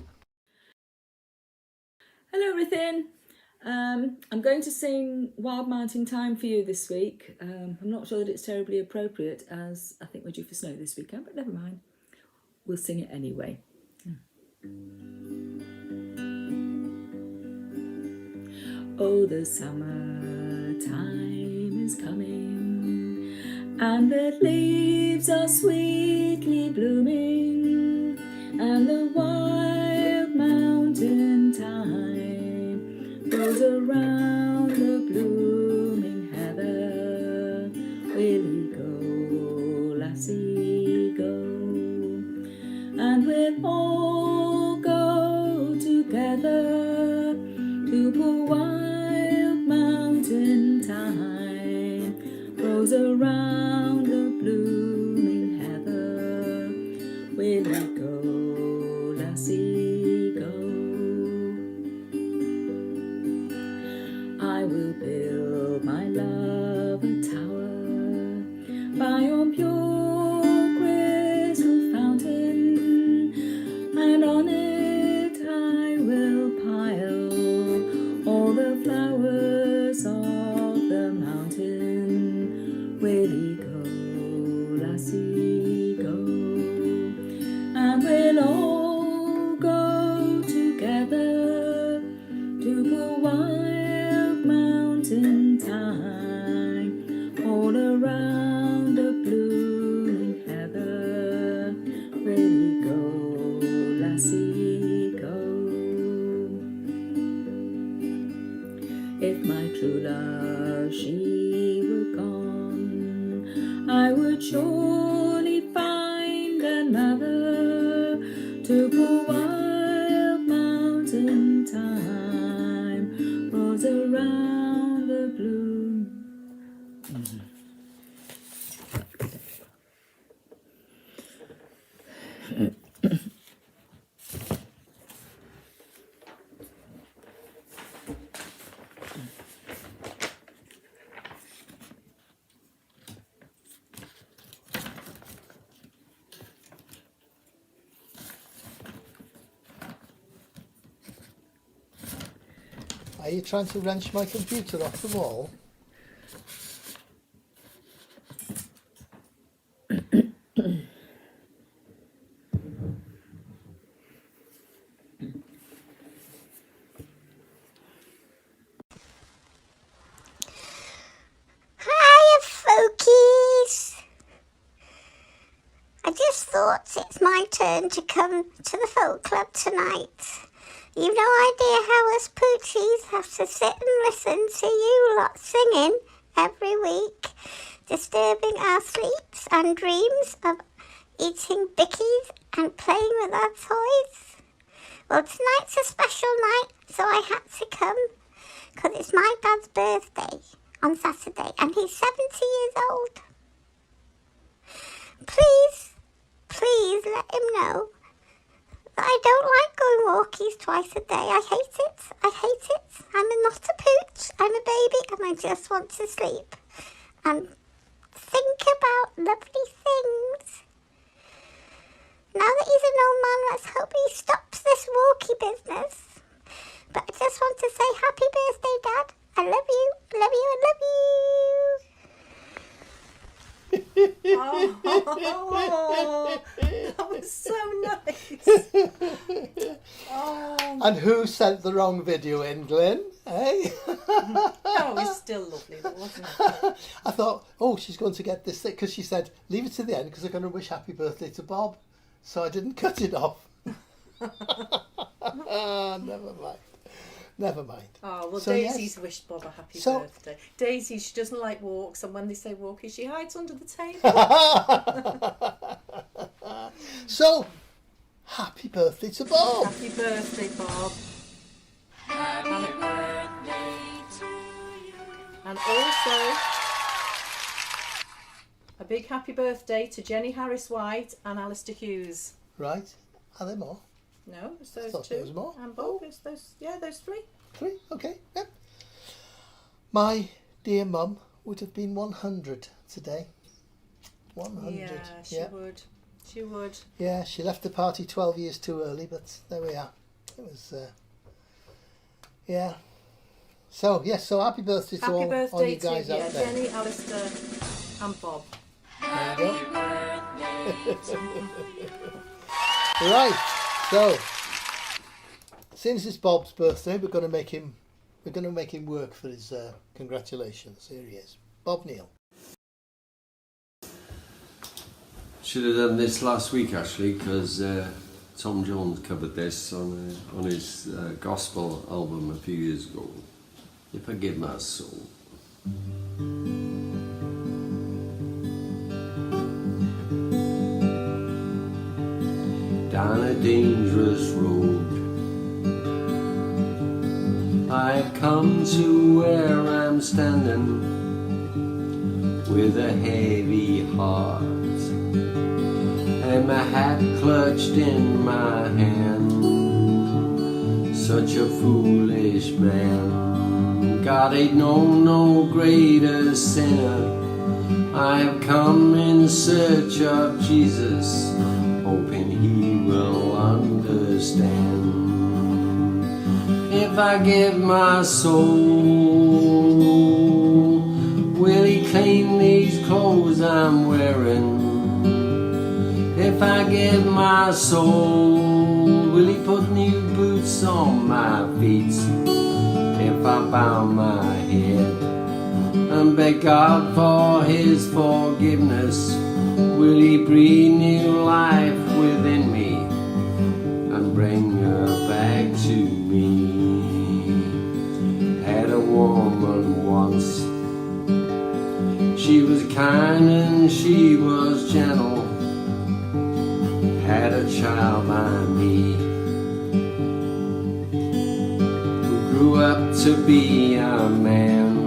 [SPEAKER 11] Hello everything. I'm going to sing Wild Mountain Thyme for you this week. I'm not sure that it's terribly appropriate as I think we're due for snow this weekend, but never mind. We'll sing it anyway. Oh, the summertime is coming, and the leaves are sweetly blooming, and the wild mountain thyme goes around the blooming heather. Willie, go, lassie, go, and we'll all go together to the wild mountain thyme grows around the blooming heather. Willie, go, lassie, go. I will build my love a tower by yon pure crystal fountain, and on it I will pile all the flowers of the mountain. Willie, go, lassie, go, and we'll all go together to the wild mountain thyme all around the blooming heather. Willie, go, lassie, go. If my true love she were gone, I would surely find another to the wild mountain thyme rolls around the bloom.
[SPEAKER 2] Are you trying to wrench my computer off the wall?
[SPEAKER 12] Hiya, folkies! I just thought it's my turn to come to the folk club tonight. You've no idea how us poochies have to sit and listen to you lot singing every week, disturbing our sleeps and dreams of eating bickies and playing with our toys. Well, tonight's a special night, so I had to come, because it's my dad's birthday on Saturday, and he's 70 years old. Please let him know that I don't like going walkies twice a day. I hate it. I'm not a pooch. I'm a baby, and I just want to sleep and think about lovely things. Now that he's an old man, let's hope he stops this walkie business. But I just want to say happy birthday, Dad. I love you, I love you, I love you.
[SPEAKER 1] Oh, that was so nice. Oh.
[SPEAKER 2] And who sent the wrong video in, Glyn? Eh?
[SPEAKER 1] Oh, it's still lovely, though, wasn't it?
[SPEAKER 2] I thought, oh, she's going to get this thing, because she said, leave it to the end because I'm going to wish happy birthday to Bob. So I didn't cut it off. Never mind.
[SPEAKER 1] Oh, well,
[SPEAKER 2] So,
[SPEAKER 1] Daisy's
[SPEAKER 2] yes.
[SPEAKER 1] wished Bob a happy
[SPEAKER 2] So-
[SPEAKER 1] birthday. Daisy, she doesn't like walks, and when they say walkie, she hides under the table.
[SPEAKER 2] So, happy birthday to Bob.
[SPEAKER 1] Happy birthday, Bob. And also, a big happy birthday to Jenny Harris White and Alistair Hughes.
[SPEAKER 2] Right. Are there more?
[SPEAKER 1] No, it's
[SPEAKER 2] I
[SPEAKER 1] those
[SPEAKER 2] thought
[SPEAKER 1] two.
[SPEAKER 2] there was more.
[SPEAKER 1] And Bob, it's those, those three.
[SPEAKER 2] 3, okay. Yep. My dear mum would have been 100 today. 100.
[SPEAKER 1] Yeah, she would. She would.
[SPEAKER 2] Yeah, she left the party 12 years too early, but there we are. It was, yeah. So, yes, so happy birthday to
[SPEAKER 1] Happy
[SPEAKER 2] all
[SPEAKER 1] birthday
[SPEAKER 2] you guys
[SPEAKER 1] to
[SPEAKER 2] out there.
[SPEAKER 1] Jenny, Alistair, and Bob.
[SPEAKER 2] There you go. Right, so since it's Bob's birthday, we're going to make him work for his congratulations. Here he is, Bob Neal.
[SPEAKER 13] Should have done this last week actually, because Tom Jones covered this on his gospel album a few years ago. If I Give My Soul. Down a dangerous road, I've come to where I'm standing with a heavy heart and my hat clutched in my hand. Such a foolish man, God ain't known no greater sinner. I have come in search of Jesus, hoping he will understand. If I give my soul, will he clean these clothes I'm wearing? If I give my soul, will he put new boots on my feet? If I bow my head and beg God for his forgiveness, will he breathe new life within me and bring her back to me? Had a woman once, she was kind and she was gentle, had a child by me who grew up to be a man.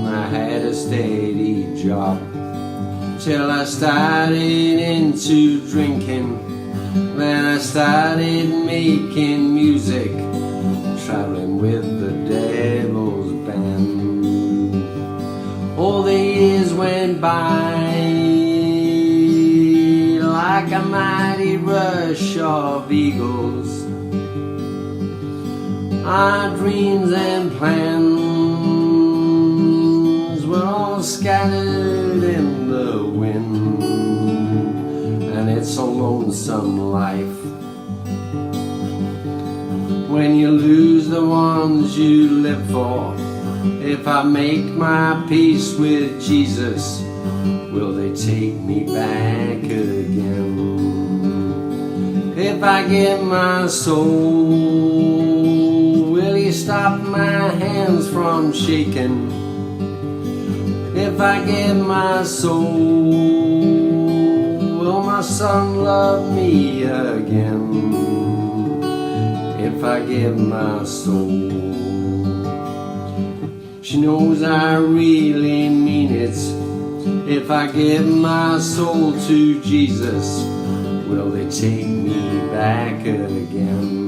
[SPEAKER 13] I had a steady job till I started into drinking. Then I started making music, traveling with the devil's band. All the years went by like a mighty rush of eagles. Our dreams and plans were all scattered in the wind, and it's a lonesome life when you lose the ones you live for. If I make my peace with Jesus, will they take me back again? If I give my soul, will he stop my hands from shaking? If I give my soul, will my son love me again? If I give my soul, she knows I really mean it. If I give my soul to Jesus, will they take me back again?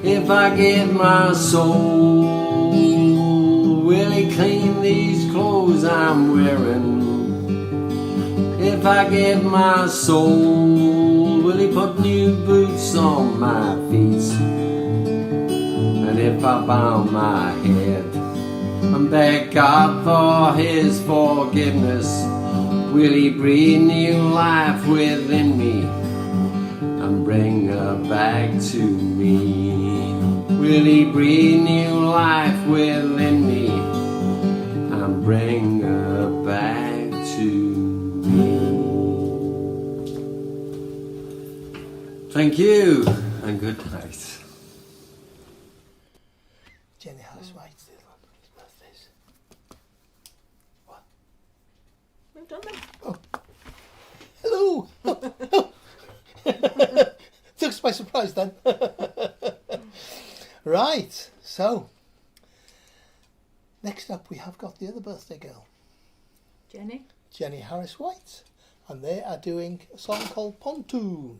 [SPEAKER 13] If I give my soul, will he clean these clothes I'm wearing? If I give my soul, will he put new boots on my feet? And if I bow my head and beg God for his forgiveness. Will he breathe new life within me and bring her back to me? Will he breathe new life within me and bring her back to me? Thank you and good night.
[SPEAKER 2] Jenny Harris White's the other one. His birthdays. What?
[SPEAKER 1] We've done them.
[SPEAKER 2] Oh. Hello. Oh. Took us by surprise then. Right, so next up we have got the other birthday girl, Jenny Harris White, and they are doing a song called Pontoon.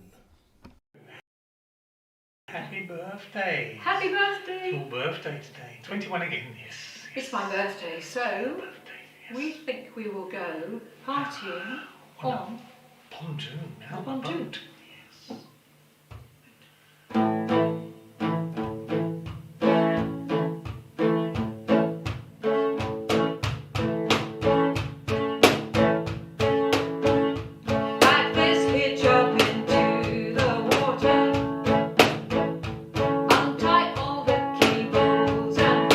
[SPEAKER 14] Happy birthday.
[SPEAKER 15] Happy birthday.
[SPEAKER 14] Your birthday today. 21 again, yes.
[SPEAKER 15] It's my birthday, so we think we will go partying on
[SPEAKER 14] Pontoon.
[SPEAKER 15] a pontoon.
[SPEAKER 14] Boat.
[SPEAKER 15] Like this, we jump into the water, untie all the cables and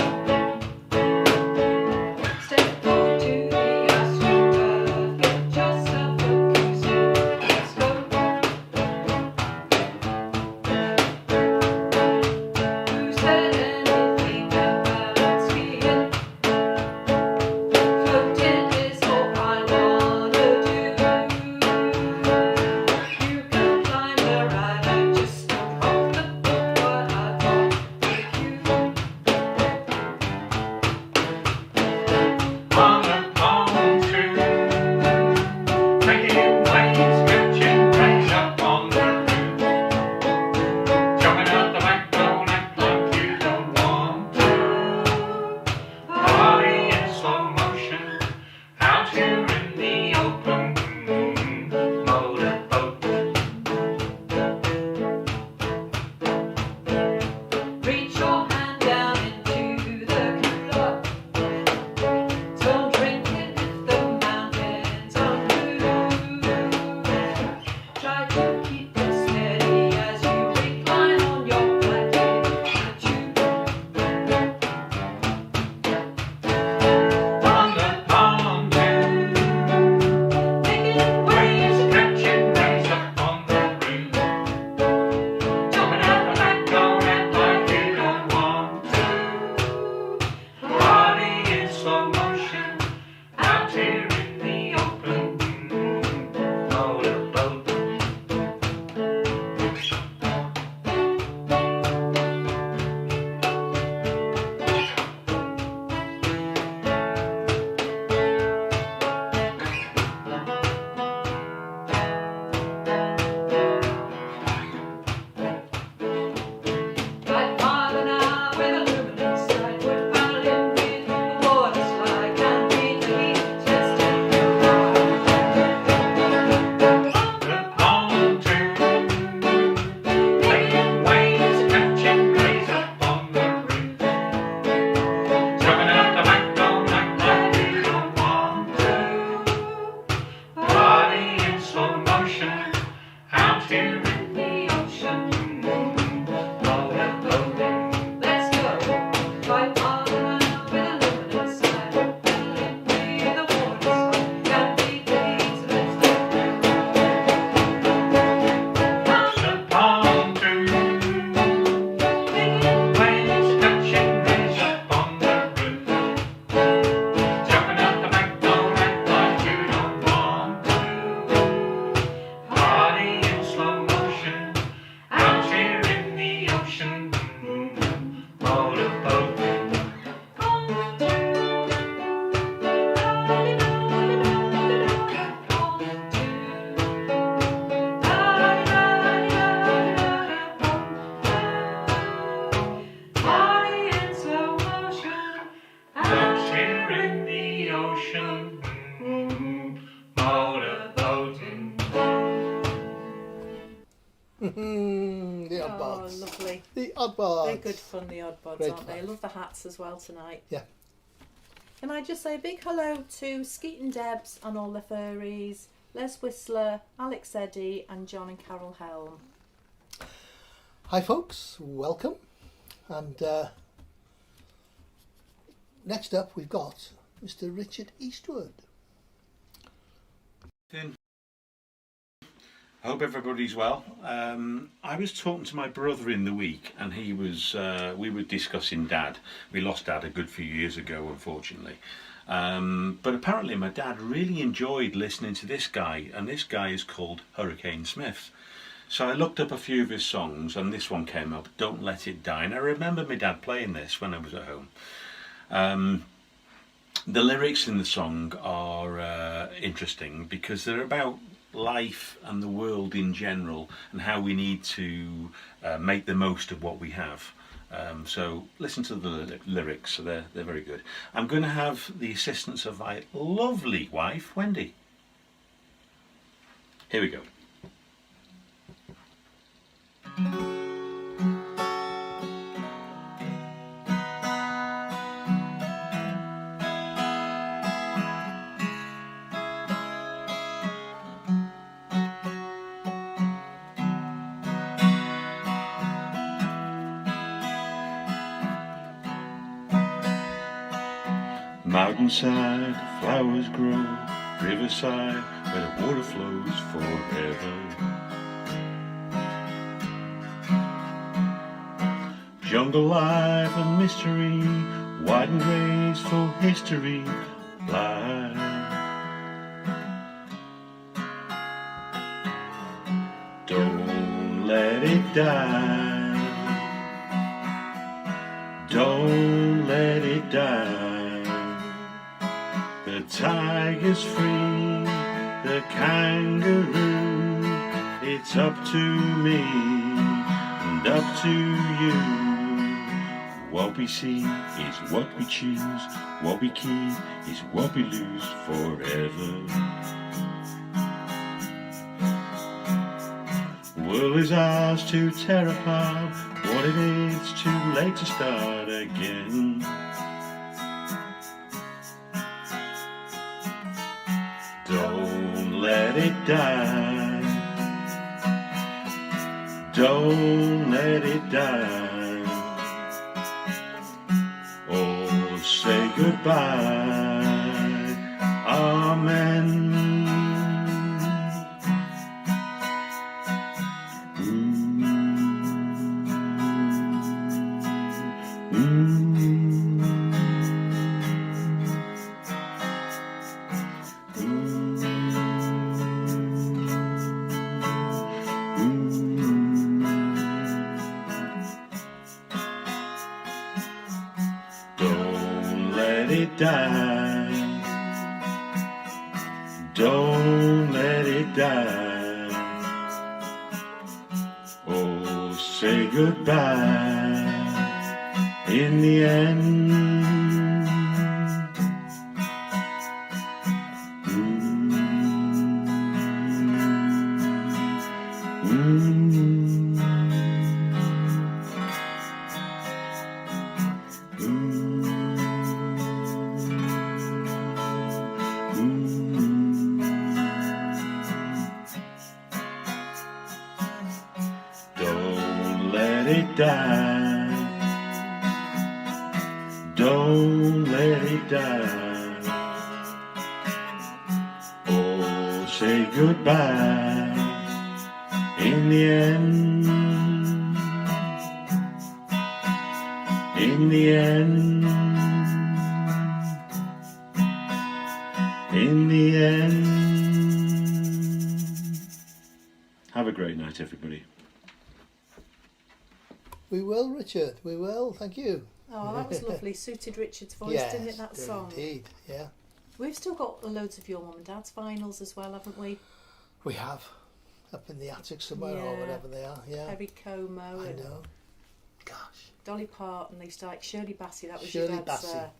[SPEAKER 15] step off to the astroturf. Get yourself a koozie. Let's go. Who said anything about skiing? Floating is all I wanna do. You can climb the ride, just don't rock the boat. What I thought with you.
[SPEAKER 14] On a pontoon, making waves, catching rays up on the roof, jumping out the back, don't act like you don't want to. Party in slow motion, out here in the open, motorboat.
[SPEAKER 15] Reach your hand down into the cooler. Don't drink it if the mountains are blue. Try to keep it steady as you recline on your blanket. But you
[SPEAKER 14] On the pontoon,
[SPEAKER 15] making
[SPEAKER 14] waves, catching rays up on the roof, jumping out the back, don't act like you don't want to. Party in slow motion, out here in the open, motorboat.
[SPEAKER 15] Like mile an hour with a luminous light would paddle in with the water slide and beat the heat just in the
[SPEAKER 14] The pontoon, making waves, catching rays up on the roof, jumping out the back, don't act like you don't want to. Party in slow motion, out here in the ocean, motorboat.
[SPEAKER 15] Let's go. Like mile an hour with a luminous light would paddle in with the water slide and beat the heat. Let's go.
[SPEAKER 14] The pontoon, making waves, catching rays up on the roof, jumping out the back, don't act like you don't want to. Party in slow motion, out here in the ocean, motorboat.
[SPEAKER 15] Party in slow motion.
[SPEAKER 14] Out here in the ocean, motorboat.
[SPEAKER 2] The
[SPEAKER 1] Oh,
[SPEAKER 2] Oddbods.
[SPEAKER 1] lovely.
[SPEAKER 2] The Oddbods.
[SPEAKER 1] They're good fun, the Oddbods,
[SPEAKER 2] Great
[SPEAKER 1] aren't they? I
[SPEAKER 2] fun.
[SPEAKER 1] love the hats as well tonight.
[SPEAKER 2] Yeah.
[SPEAKER 1] Can I just say a big hello to Skeet and Debs and all the furries, Les Whistler, Alex Eddy and John and Carol Helm.
[SPEAKER 2] Hi folks, welcome. And next up we've got Mr. Richard Eastwood.
[SPEAKER 16] I hope everybody's well. I was talking to my brother in the week, and he was. We were discussing Dad. We lost Dad a good few years ago, unfortunately. But apparently, my dad really enjoyed listening to this guy, and this guy is called Hurricane Smith. So I looked up a few of his songs, and this one came up, "Don't Let It Die." And I remember my dad playing this when I was at home. The lyrics in the song are interesting because they're about life and the world in general and how we need to make the most of what we have. So listen to the lyrics, so they're very good. I'm going to have the assistance of my lovely wife, Wendy. Here we go. Mountainside, flowers grow, riverside, where the water flows forever. Jungle life and mystery, white and graceful history, life. Don't let it die. Don't let it die. The tiger's free, the kangaroo. It's up to me and up to you. What we see is what we choose. What we keep is what we lose forever. The world is ours to tear apart. What if it's too late to start again? Don't let it die. Don't let it die. Oh, say goodbye. Amen. Don't let it die. Don't let it die. Oh, say goodbye in the end. Don't let it die. Don't let it die. Oh, say goodbye in the end. In the end. In the end. Have a great night, everybody.
[SPEAKER 2] We will, Richard, we will, thank you.
[SPEAKER 1] Oh, that was lovely. Suited Richard's voice,
[SPEAKER 2] Yes,
[SPEAKER 1] didn't it, that
[SPEAKER 2] did
[SPEAKER 1] song?
[SPEAKER 2] indeed, yeah.
[SPEAKER 1] We've still got loads of your mum and dad's vinyls as well, haven't we?
[SPEAKER 2] We have, up in the attic somewhere or
[SPEAKER 1] Yeah.
[SPEAKER 2] whatever they are, yeah.
[SPEAKER 1] Perry Como
[SPEAKER 2] I
[SPEAKER 1] and
[SPEAKER 2] know. Gosh.
[SPEAKER 1] Dolly Parton. They used to like Shirley Bassey. That was
[SPEAKER 2] Shirley
[SPEAKER 1] your dad's.
[SPEAKER 2] Bassey.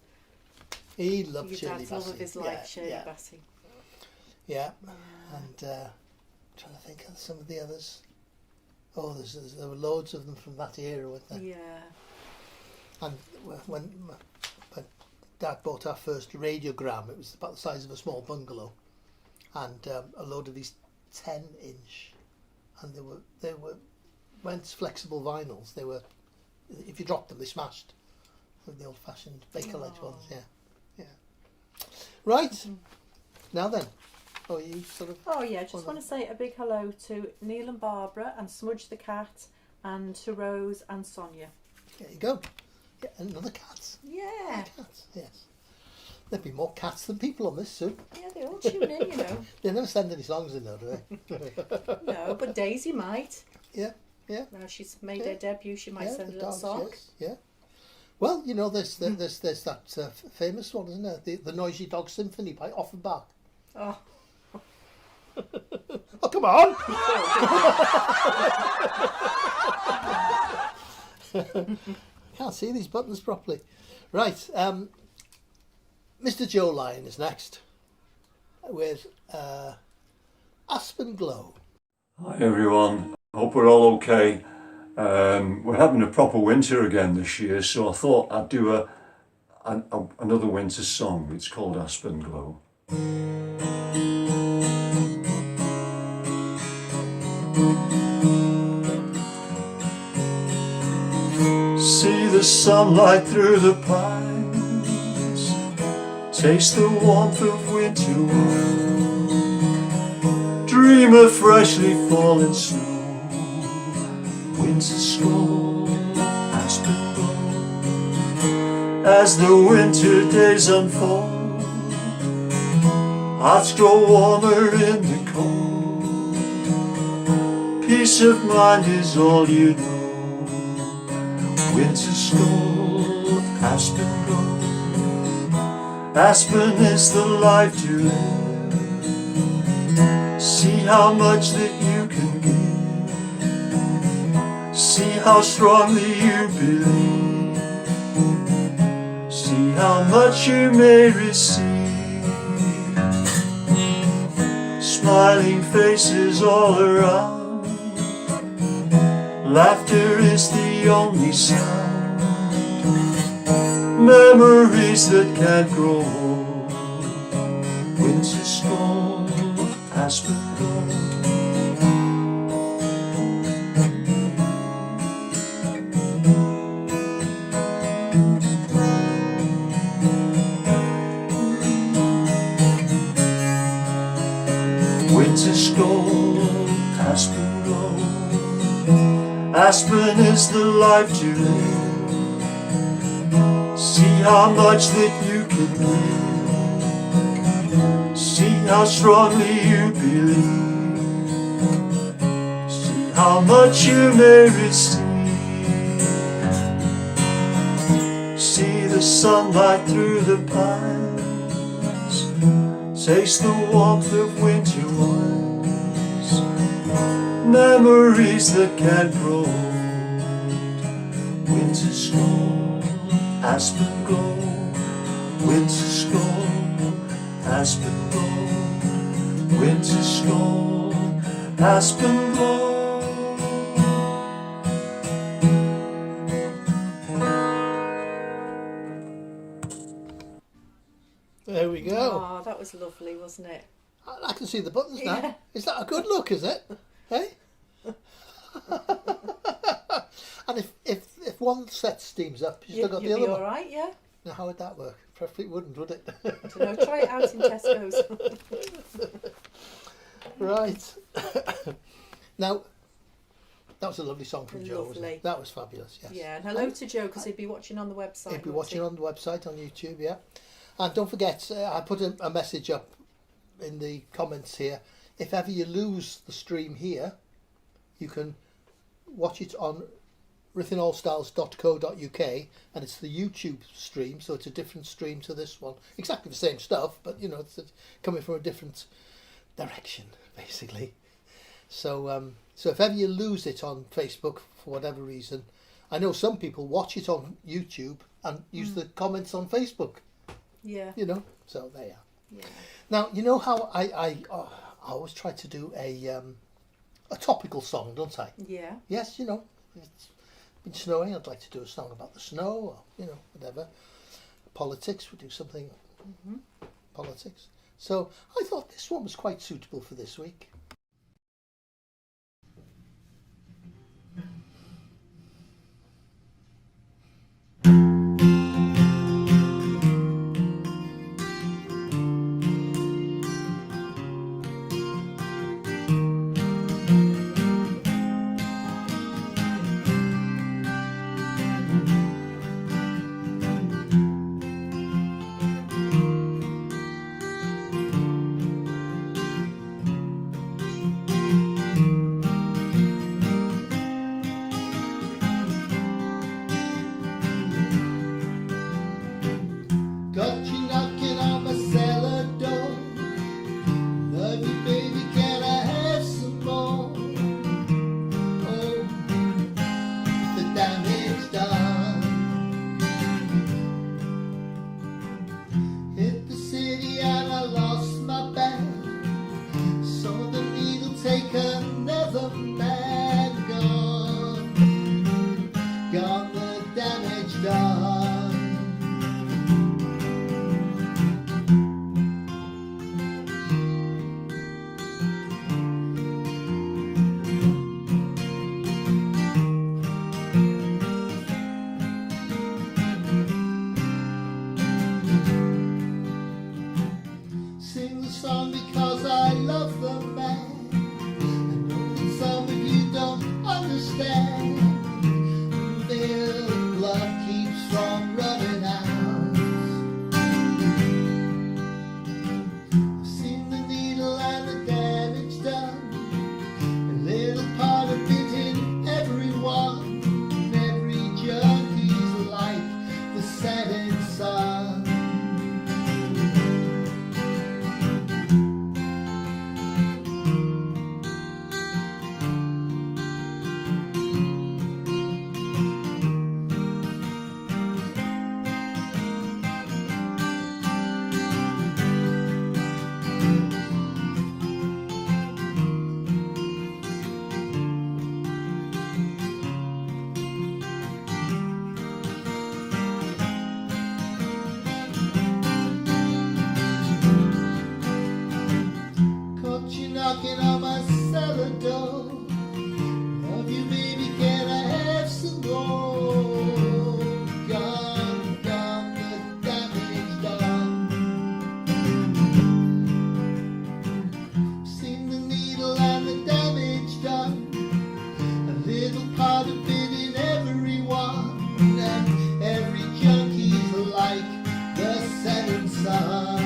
[SPEAKER 2] He loved
[SPEAKER 1] your
[SPEAKER 2] Shirley
[SPEAKER 1] dad's love of
[SPEAKER 2] Bassey.
[SPEAKER 1] his life, Shirley
[SPEAKER 2] yeah.
[SPEAKER 1] Bassey.
[SPEAKER 2] Yeah, and trying to think of some of the others. Oh, there were loads of them from that era, weren't there?
[SPEAKER 1] Yeah.
[SPEAKER 2] And when Dad bought our first radiogram. It was about the size of a small bungalow, and a load of these 10-inch, and they weren't flexible vinyls. They were, if you dropped them, they smashed. The old-fashioned Bakelite ones, yeah. Right, now then. Oh, you sort of.
[SPEAKER 1] Oh yeah, just want to say a big hello to Neil and Barbara and Smudge the cat, and to Rose and Sonia.
[SPEAKER 2] There you go. Yeah, another cat.
[SPEAKER 1] Yeah.
[SPEAKER 2] Cats, yes. There'd be more cats than people on this soon.
[SPEAKER 1] Yeah, they all tune in, you know.
[SPEAKER 2] They never send any songs in though, do they?
[SPEAKER 1] No, but Daisy might.
[SPEAKER 2] Yeah.
[SPEAKER 1] Now she's made her debut, she might send a
[SPEAKER 2] the
[SPEAKER 1] little
[SPEAKER 2] dogs,
[SPEAKER 1] song.
[SPEAKER 2] yes, yeah. Well, you know, there's that famous one, isn't there? The Noisy Dog Symphony by Offenbach.
[SPEAKER 1] Oh.
[SPEAKER 2] Oh, come on! Can't see these buttons properly. Right, Mr. Joe Lyon is next with Aspen Glow.
[SPEAKER 17] Hi everyone, hope we're all okay. We're having a proper winter again this year, so I thought I'd do another winter song. It's called Aspen Glow. See the sunlight through the pines, taste the warmth of winter wine, dream of freshly fallen snow, winter stroll, aspen glow. As the winter days unfold, hearts grow warmer in the cold, peace of mind is all you know. Winter stroll, aspen glow. Aspen is the life to live. See how much that you can give. See how strongly you believe. See how much you may receive. Smiling faces all around. Laughter is the only sound. Memories that can't grow old. Winter stroll, aspen glow. Winter stroll, aspen glow. Aspen is the life to live. See how much that you can give. See how strongly you believe. See how much you may receive. See the sunlight through the pines. Taste the warmth of winter wines. Memories that can't grow old. Winter stroll, aspen glow. Winter stroll, aspen glow. Winter stroll, aspen glow.
[SPEAKER 2] There we go.
[SPEAKER 1] Oh, that was lovely, wasn't it?
[SPEAKER 2] I can see the buttons now.
[SPEAKER 1] Yeah.
[SPEAKER 2] Is that a good look, is it? Hey? And if one set steams up, you still got the
[SPEAKER 1] You'll
[SPEAKER 2] other
[SPEAKER 1] be
[SPEAKER 2] one.
[SPEAKER 1] all right, yeah.
[SPEAKER 2] Now, how would that work? Probably wouldn't, would it?
[SPEAKER 1] Don't know, try it out in Tesco's.
[SPEAKER 2] Right. Now, that was a lovely song from Joe, wasn't
[SPEAKER 1] Lovely.
[SPEAKER 2] it? That was fabulous, yes.
[SPEAKER 1] Yeah, and hello to Joe, because he'd be watching on the website.
[SPEAKER 2] He'd be
[SPEAKER 1] wouldn't he?
[SPEAKER 2] watching on the website, on YouTube, yeah. And don't forget, I put a message up in the comments here. If ever you lose the stream here, you can watch it on rithinallstyles.co.uk, and it's the YouTube stream, so it's a different stream to this one. Exactly the same stuff, but you know, it's coming from a different direction, basically. So so if ever you lose it on Facebook for whatever reason, I know some people watch it on YouTube and use the comments on Facebook.
[SPEAKER 1] Yeah.
[SPEAKER 2] You know, so there you are.
[SPEAKER 1] Yeah.
[SPEAKER 2] Now, you know how I always try to do a topical song, don't I?
[SPEAKER 1] Yeah.
[SPEAKER 2] Yes, you know, it's been snowing, I'd like to do a song about the snow, or, you know, whatever. politics. We'll do something politics. So I thought this one was quite suitable for this week. Got you knocking on my cellar door. Love you, baby, can I have some more? Oh, the damage done. Hit the city and I lost my bag. Saw the needle take another man. Gone the damage done. Sing the song because I love the man. I know that some of you don't understand. Their blood keeps from running out. I've seen the needle and the damage done. A little part of it in everyone. Every junkie's like the setting sun. Caught you knocking on my cellar door. Love you, baby, can I have some more? Gone, the damage done. Seen the needle and the damage done. A little part of it in everyone. And every junkie's like the setting sun.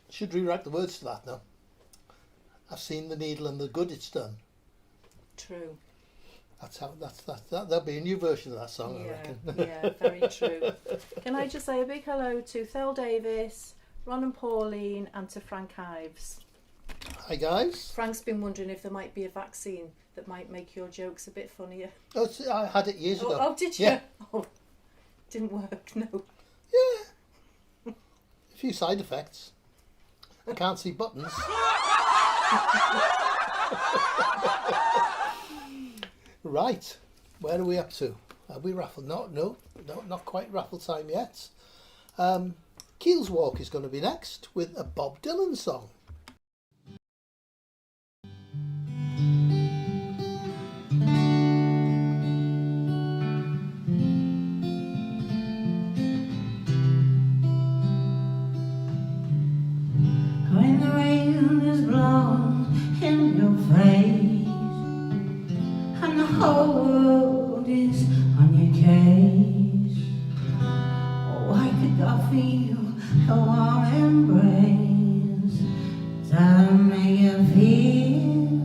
[SPEAKER 2] Should rewrite the words to that now. I've seen the needle and the good it's done.
[SPEAKER 1] True.
[SPEAKER 2] That's how. That'll be a new version of that song, I reckon.
[SPEAKER 1] Yeah, very true. Can I just say a big hello to Thel Davis, Ron and Pauline, and to Frank Ives.
[SPEAKER 2] Hi guys.
[SPEAKER 1] Frank's been wondering if there might be a vaccine that might make your jokes a bit funnier.
[SPEAKER 2] Oh, I had it years ago.
[SPEAKER 1] Oh, did you?
[SPEAKER 2] Yeah.
[SPEAKER 1] Oh, didn't work. No.
[SPEAKER 2] A few side effects. I can't see buttons. Right, where are we up to? Are we raffle? No, not quite raffle time yet. Keel's Walk is going to be next with a Bob Dylan song.
[SPEAKER 8] When the rain is blowing in your face and the whole world is on your case, oh, I could I feel a warm embrace that make you feel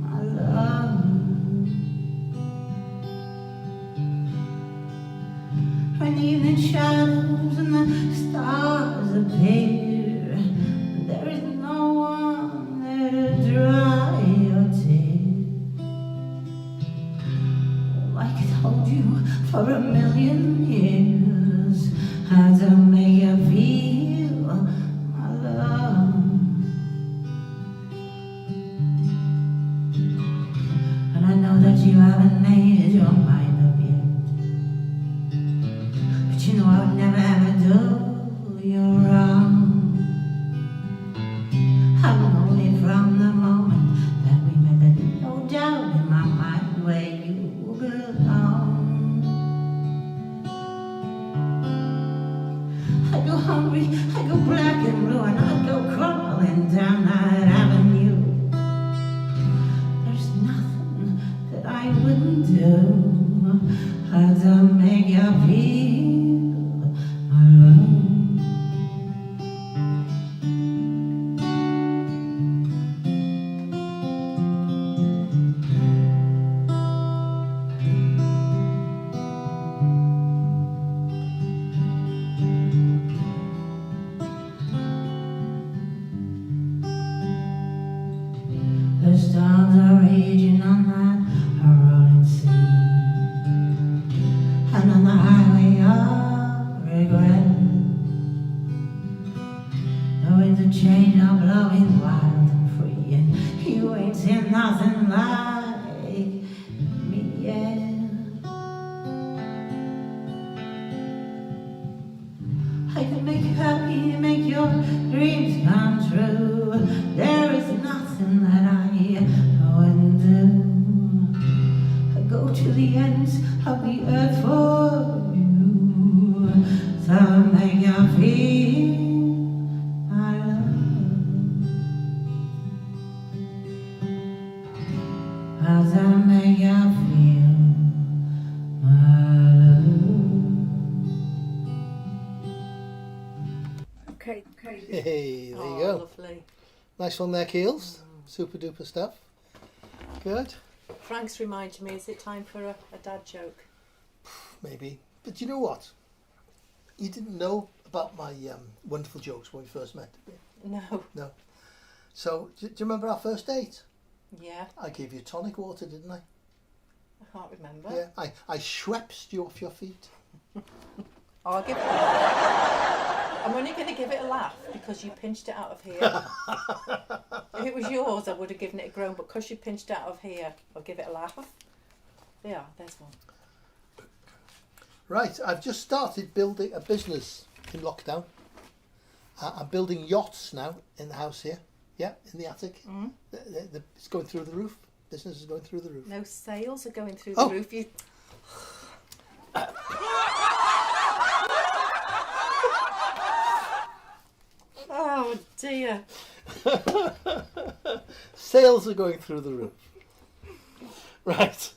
[SPEAKER 8] my love. When evening shadows and the stars appear
[SPEAKER 18] hungry, I go black and blue, and I go crawling down that avenue. There's nothing that I wouldn't do to make you feel my love. The storms are raging on that rolling sea, and on the highway of regret, the winds of change are blowing wild and free, and you ain't seen nothing like me yet. I can make you happy, make your dreams come true. There is nothing that I wouldn't do. I go to the ends of the earth for you, to make you feel my love, to make you feel my love.
[SPEAKER 11] Okay.
[SPEAKER 2] Hey, there you
[SPEAKER 1] Oh,
[SPEAKER 2] go.
[SPEAKER 1] lovely.
[SPEAKER 2] Nice one there, Keels. Super duper stuff. Good.
[SPEAKER 1] Frank's reminded me, is it time for a dad joke?
[SPEAKER 2] Maybe. But you know what? You didn't know about my wonderful jokes when we first met, did we?
[SPEAKER 1] No.
[SPEAKER 2] No. So, do you remember our first date?
[SPEAKER 1] Yeah,
[SPEAKER 2] I gave you tonic water, didn't I?
[SPEAKER 1] I can't remember.
[SPEAKER 2] Yeah. I Schwepped you off your feet.
[SPEAKER 1] Oh, I'll give it a laugh. I'm only going to give it a laugh because you pinched it out of here. If it was yours, I would have given it a groan, but because you pinched it out of here, I'll give it a laugh. There, there's one.
[SPEAKER 2] Right, I've just started building a business in lockdown. I'm building yachts now in the house here. Yeah, in the attic.
[SPEAKER 1] Mm.
[SPEAKER 2] It's going through the roof. Business is going through the roof.
[SPEAKER 1] No sales are going through the roof. You... Oh dear.
[SPEAKER 2] Sales are going through the roof. Right.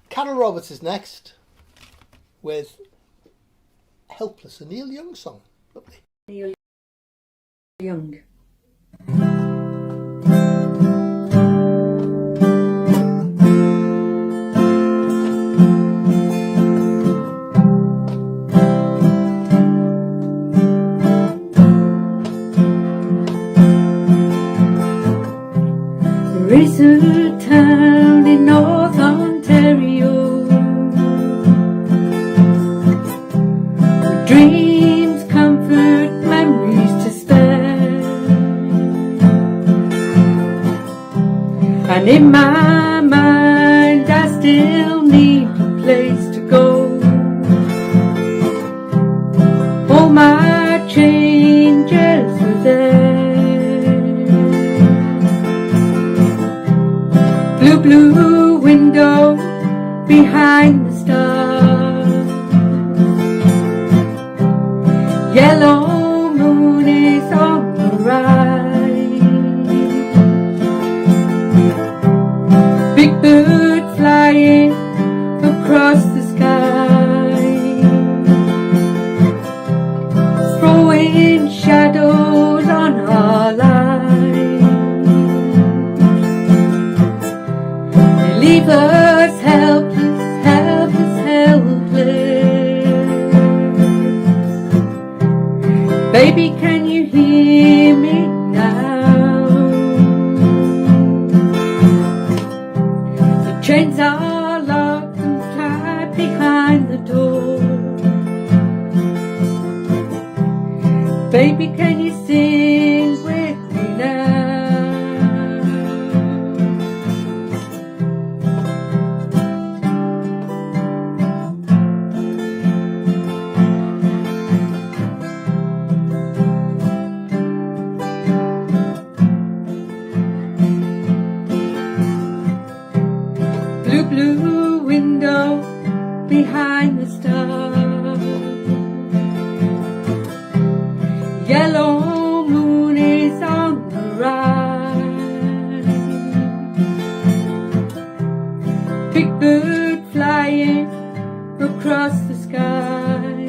[SPEAKER 2] Carol Roberts is next with Helpless, a Neil Young song. Lovely.
[SPEAKER 11] Neil Young.
[SPEAKER 5] There is a town in North Ontario where dreams, comfort, memories to spare. And in my mind I still need a place to go. All my changes were there. Blue window behind the stars. Yellow moon is on the rise. Big bird flying across the sky, throwing shadows on our lives. Leave us helpless, helpless, helpless. Baby, can you hear me now? The chains are locked and tied behind the door. Baby, can you sing with me now? Blue window behind the stars. yellow moon is on the rise. Big bird flying across the sky,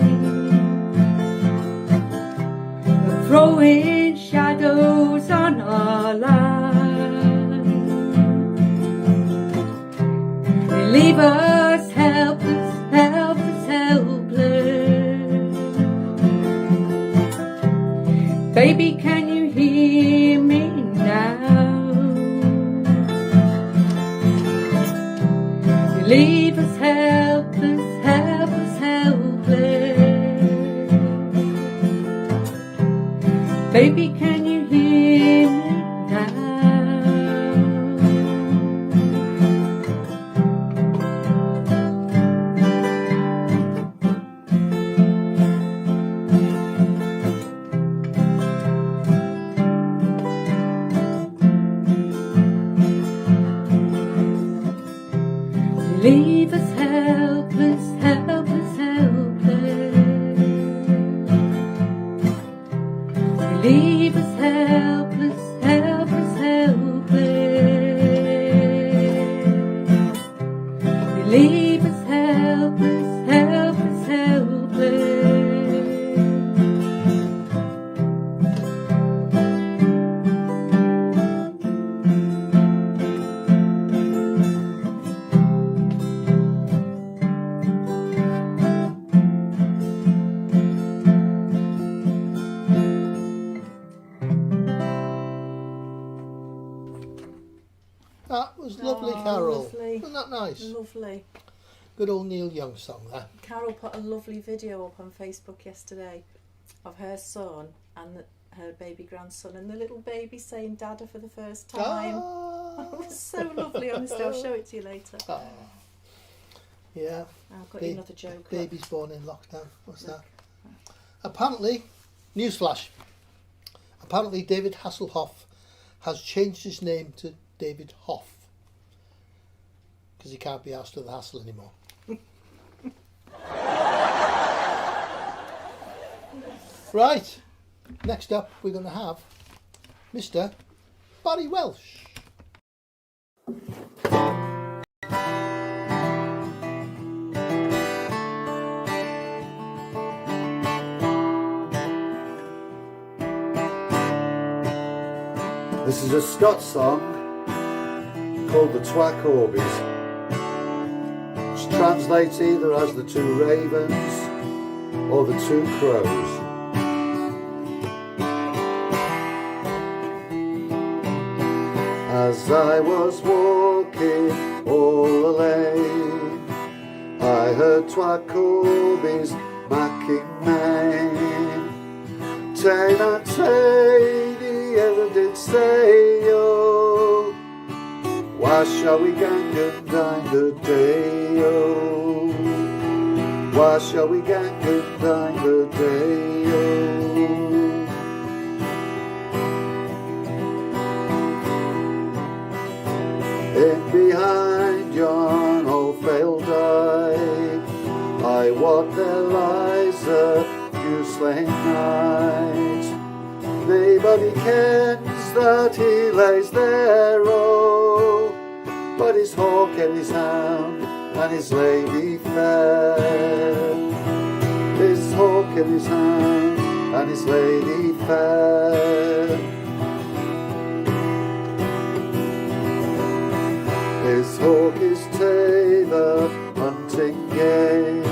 [SPEAKER 5] throwing shadows on our lives. They leave us helpless, helpless, helpless. Baby, can you hear me now? You leave us helpless, helpless, helpless. Baby, can you hear me now? Leave us helpless, helpless, helpless. Leave us helpless, helpless, helpless. Leave us helpless, helpless, helpless.
[SPEAKER 2] That was lovely, Carol.
[SPEAKER 1] Lovely.
[SPEAKER 2] Wasn't that nice?
[SPEAKER 1] Lovely.
[SPEAKER 2] Good old Neil Young song there.
[SPEAKER 1] Carol put a lovely video up on Facebook yesterday of her son and her baby grandson and the little baby saying Dada for the first time. It was so lovely, honestly. I'll show it to you later.
[SPEAKER 2] Oh. Yeah.
[SPEAKER 1] I've got you another joke.
[SPEAKER 2] Baby's born in lockdown. What's that? Apparently, newsflash. Apparently, David Hasselhoff has changed his name to David Hoff because he can't be asked with the hassle anymore. Right, next up we're going to have Mr. Barry Welsh.
[SPEAKER 19] This is a Scots song called the Twa Corbies, which translates either as the two ravens or the two crows. As I was walking all the lane, I heard Twa Corbies macking mane. Tay na tay, the ever did say, oh, why shall we gang and dine the day, oh? Why shall we gang and dine the day, oh? In behind yon old failed dyke, I wot there lies a few slain knight. Nobody kens that he lays there, oh, but his hawk and his hound and his lady fair. His hawk and his hound and his lady fair. His hawk is tailor hunting game,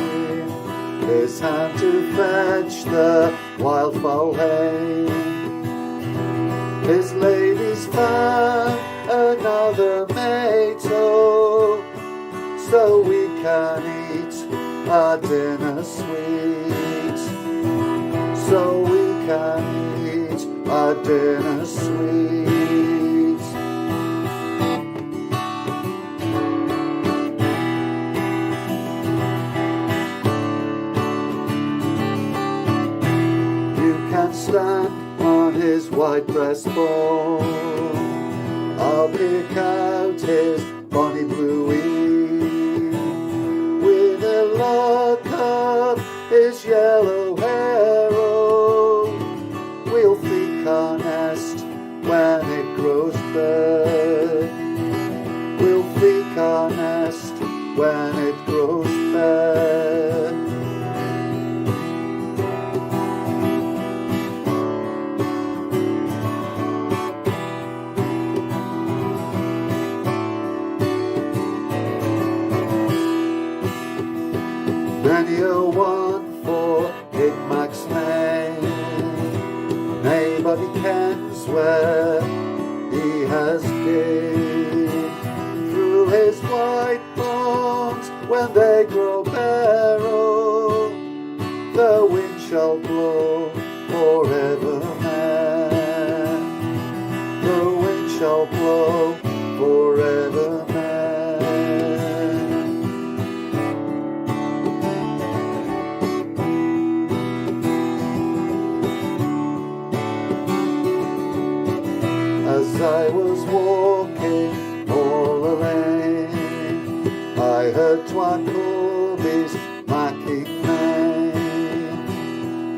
[SPEAKER 19] his hand to fetch the wildfowl hay. His lady's found another mate, oh, so we can eat our dinner sweet. So we can eat our dinner sweet. Stand on his white breastbone, I'll pick out his bonny bluey, with a lock of his yellow hair, oh, where he has gained. Through his white lawns, when they grow bare, oh, the wind shall blow forevermore. The wind shall blow forevermore. As I was walking all a lane, I heard Twacobi's Mackie name.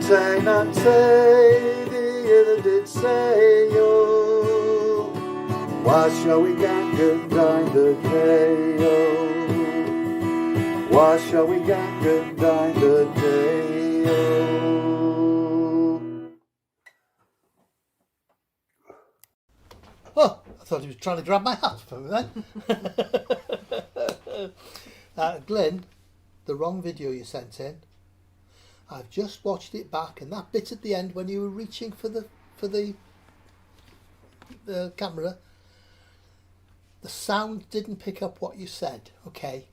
[SPEAKER 19] Tane and say, the other did say, oh, why shall we gang and dine the day, oh? Why shall we gang and dine the day, oh?
[SPEAKER 2] Oh, I thought he was trying to grab my hat from me then. Glenn, the wrong video you sent in. I've just watched it back, and that bit at the end when you were reaching for the camera, the sound didn't pick up what you said. Okay,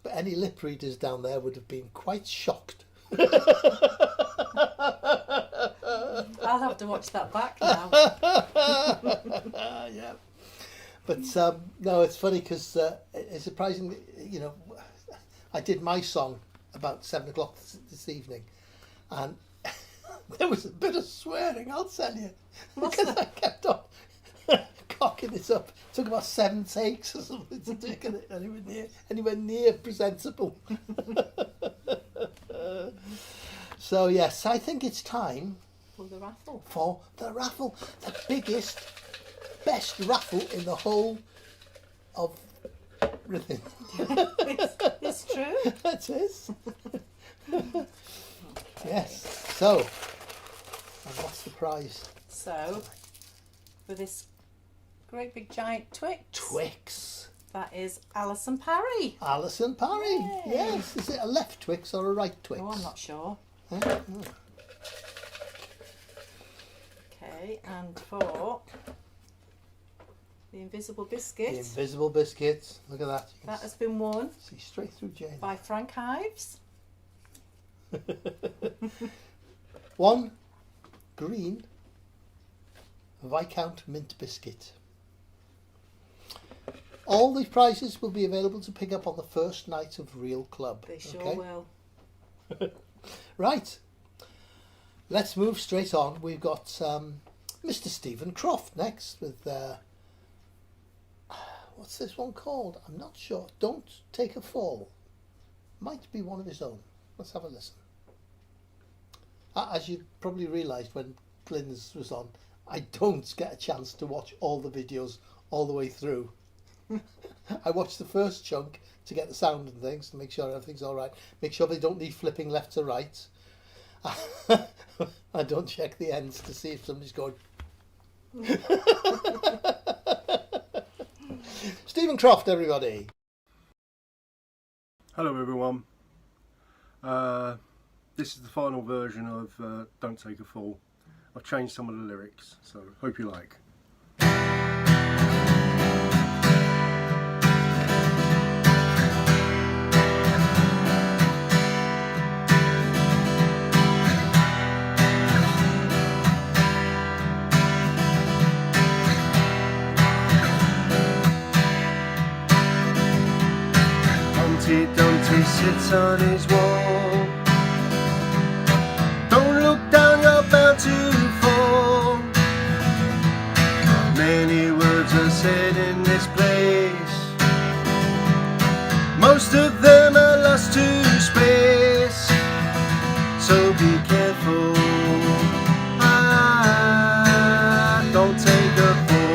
[SPEAKER 2] but any lip readers down there would have been quite shocked.
[SPEAKER 1] I'll have to watch that back now.
[SPEAKER 2] Yeah, but no, it's funny because it's surprising. You know, I did my song about 7 o'clock this evening, and there was a bit of swearing, I'll tell you, because I kept on cocking it up. It took about 7 takes or something to take it anywhere near presentable. So yes, I think it's time
[SPEAKER 1] For the raffle.
[SPEAKER 2] For the raffle, the biggest, best raffle in the whole of everything.
[SPEAKER 1] It's true.
[SPEAKER 2] It is. Yes. So, and what's the prize?
[SPEAKER 1] So, for this great big giant Twix.
[SPEAKER 2] Twix.
[SPEAKER 1] That is Alison Parry.
[SPEAKER 2] Alison Parry.
[SPEAKER 1] Yay.
[SPEAKER 2] Yes. Is it a left Twix or a right Twix?
[SPEAKER 1] Oh, I'm not sure.
[SPEAKER 2] Huh? Oh.
[SPEAKER 1] Okay, and for the invisible biscuit.
[SPEAKER 2] The invisible biscuits. Look at that. You can
[SPEAKER 1] That has been won
[SPEAKER 2] see straight through Jane.
[SPEAKER 1] by Frank Hives.
[SPEAKER 2] One green Viscount mint biscuit. All the prizes will be available to pick up on the first night of Real Club.
[SPEAKER 1] They sure
[SPEAKER 2] okay?
[SPEAKER 1] will.
[SPEAKER 2] Right. Let's move straight on. We've got Mr. Stephen Croft next with what's this one called? I'm not sure. Don't Take a Fall. Might be one of his own. Let's have a listen. As you probably realised when Glyn's was on, I don't get a chance to watch all the videos all the way through. I watch the first chunk to get the sound and things, to make sure everything's all right. Make sure they don't need flipping left to right. I don't check the ends to see if somebody's going. Stephen Croft, everybody.
[SPEAKER 4] Hello everyone. This is the final version of Don't Take a Fall. I've changed some of the lyrics, so hope you like.
[SPEAKER 13] Humpty Dumpty sits on his wall. Don't look down, you're bound to fall. Many words are said in this place. Most of them are lost to space. So be careful. Don't take a fall.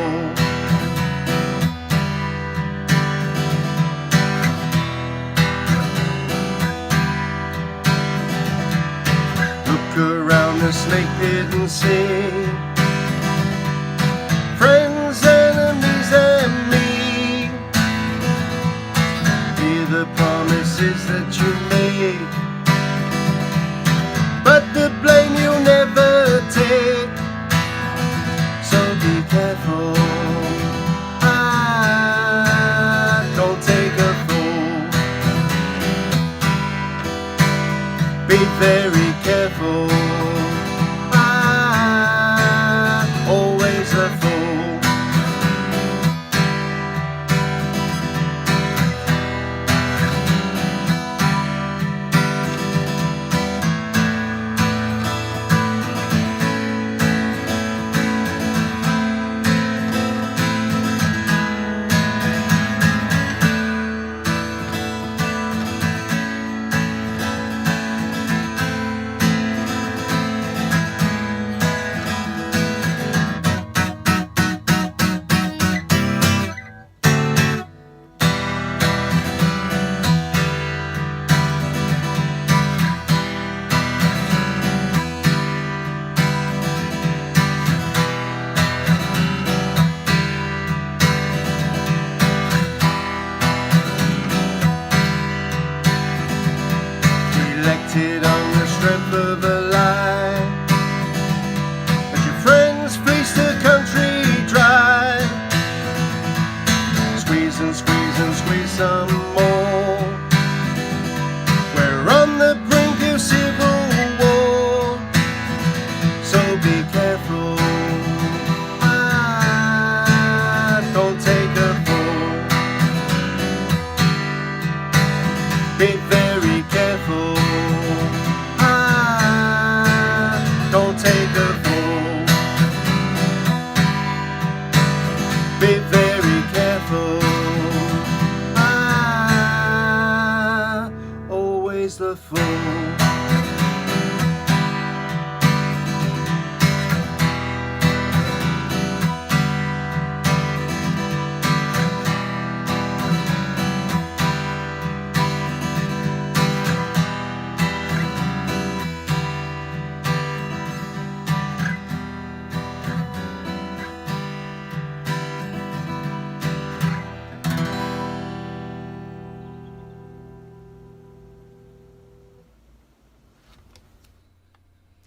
[SPEAKER 13] Look around, the snake didn't see friends, enemies and me. Hear the promises that you made, but the blame you'll never take. So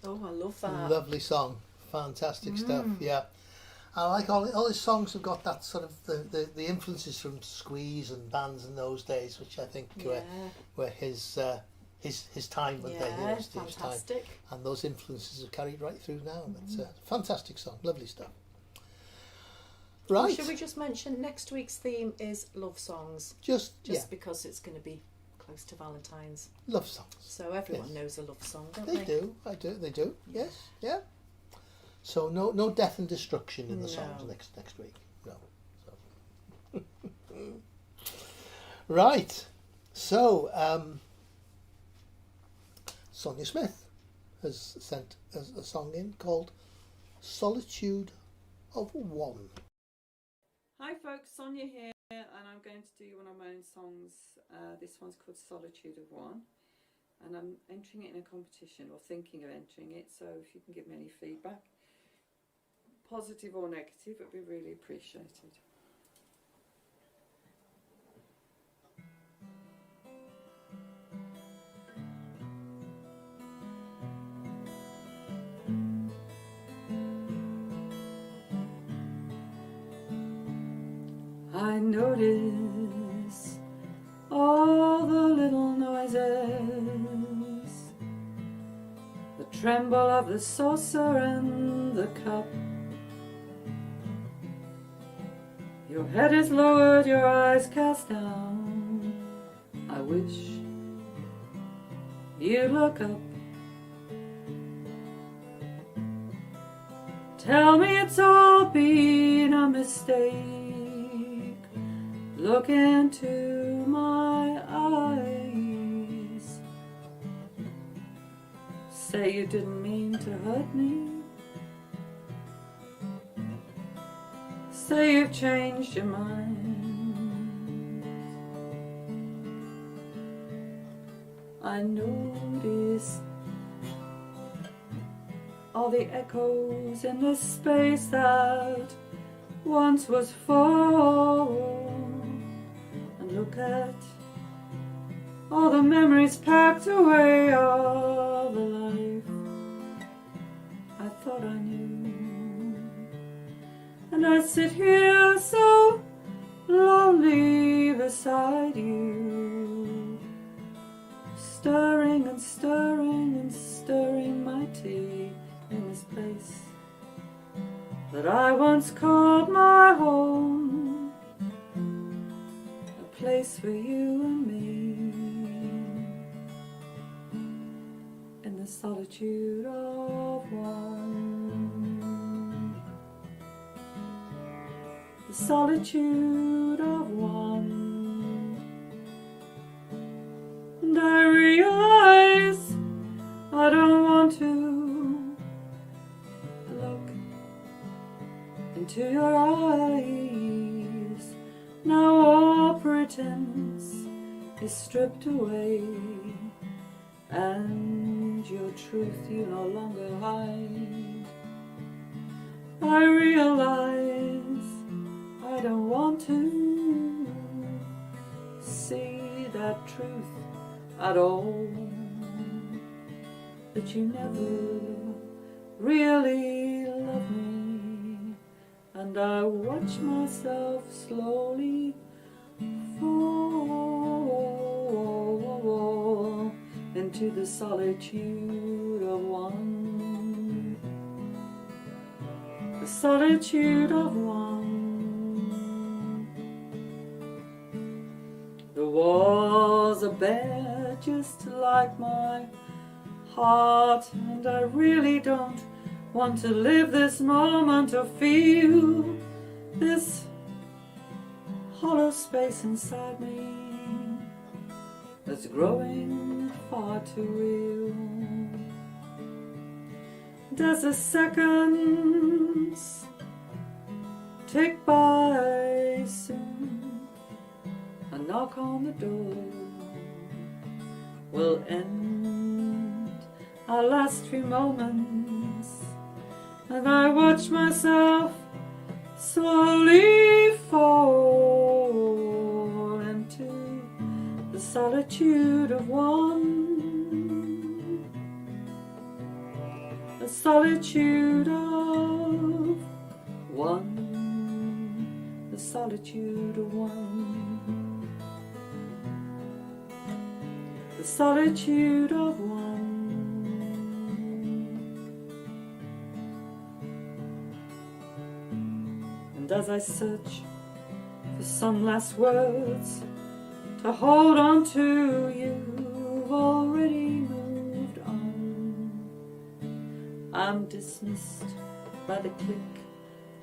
[SPEAKER 1] Oh, I love that.
[SPEAKER 2] Lovely song, fantastic stuff. Yeah, I like all his songs have got that sort of the influences from Squeeze and bands in those days, which I think were his time when they were Steve's time,
[SPEAKER 1] fantastic.
[SPEAKER 2] and those influences are carried right through now. It's a fantastic song, lovely stuff. Right.
[SPEAKER 1] Should we just mention next week's theme is love songs?
[SPEAKER 2] Just
[SPEAKER 1] because it's going to be close to Valentine's.
[SPEAKER 2] Love songs.
[SPEAKER 1] So everyone knows a love song, don't
[SPEAKER 2] They do. They do. Yes. Yeah. So no death and destruction in the songs next week. No. So. Right. So Sonia Smith has sent a song in called Solitude of One.
[SPEAKER 20] Hi folks, Sonia here, and I'm going to do one of my own songs. This one's called Solitude of One, and I'm entering it in a competition, or thinking of entering it, so if you can give me any feedback, positive or negative, it would be really appreciated. I notice all the little noises, the tremble of the saucer and the cup. Your head is lowered, your eyes cast down. I wish you'd look up. Tell me it's all been a mistake. Look into my eyes. Say you didn't mean to hurt me. Say you've changed your mind. I notice all the echoes in the space that once was full. Look at all the memories packed away of a life I thought I knew. And I sit here so lonely beside you, stirring and stirring and stirring my tea in this place that I once called my home. Place for you and me in the solitude of one. The solitude of one. And I realize I don't want to look into your eyes. Now all pretense is stripped away, and your truth you no longer hide. I realize I don't want to see that truth at all, that you never really loved me. And I watch myself slowly fall into the solitude of one. The solitude of one. The walls are bare just like my heart, and I really don't want to live this moment or feel this hollow space inside me that's growing far too real. Does the seconds tick by soon? A knock on the door will end our last few moments, and I watch myself slowly fall into the solitude of one. solitude of one, the solitude of one, the solitude of one. And as I search for some last words to hold on to, you've already moved on. I'm dismissed by the click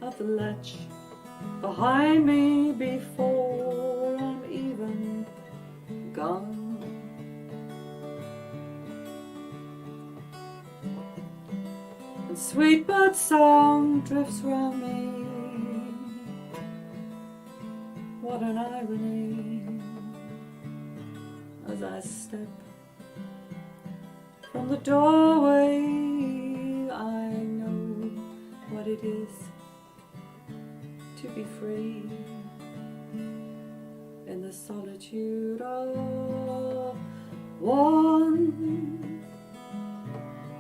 [SPEAKER 20] of the latch behind me before I'm even gone. And sweet bird song drifts round me. What an irony as I step from the doorway. I know what it is to be free in the solitude of one,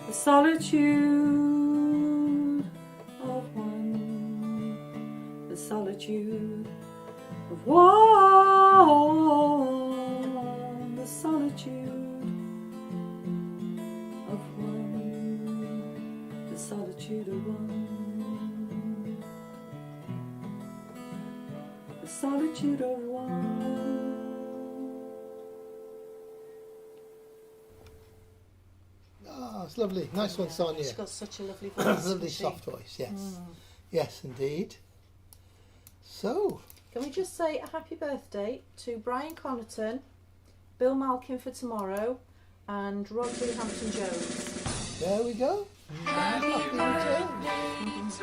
[SPEAKER 20] the solitude of one, the solitude of one, the solitude of one, the solitude of one, the solitude of one.
[SPEAKER 2] Oh, it's lovely. Nice one, Sonia.
[SPEAKER 1] She's got such a lovely voice.
[SPEAKER 2] Lovely soft voice, yes. Yes, indeed. So,
[SPEAKER 1] can we just say a happy birthday to Brian Connaughton, Bill Malkin for tomorrow, and Rodri Hampton-Jones.
[SPEAKER 2] there we go. Happy returns.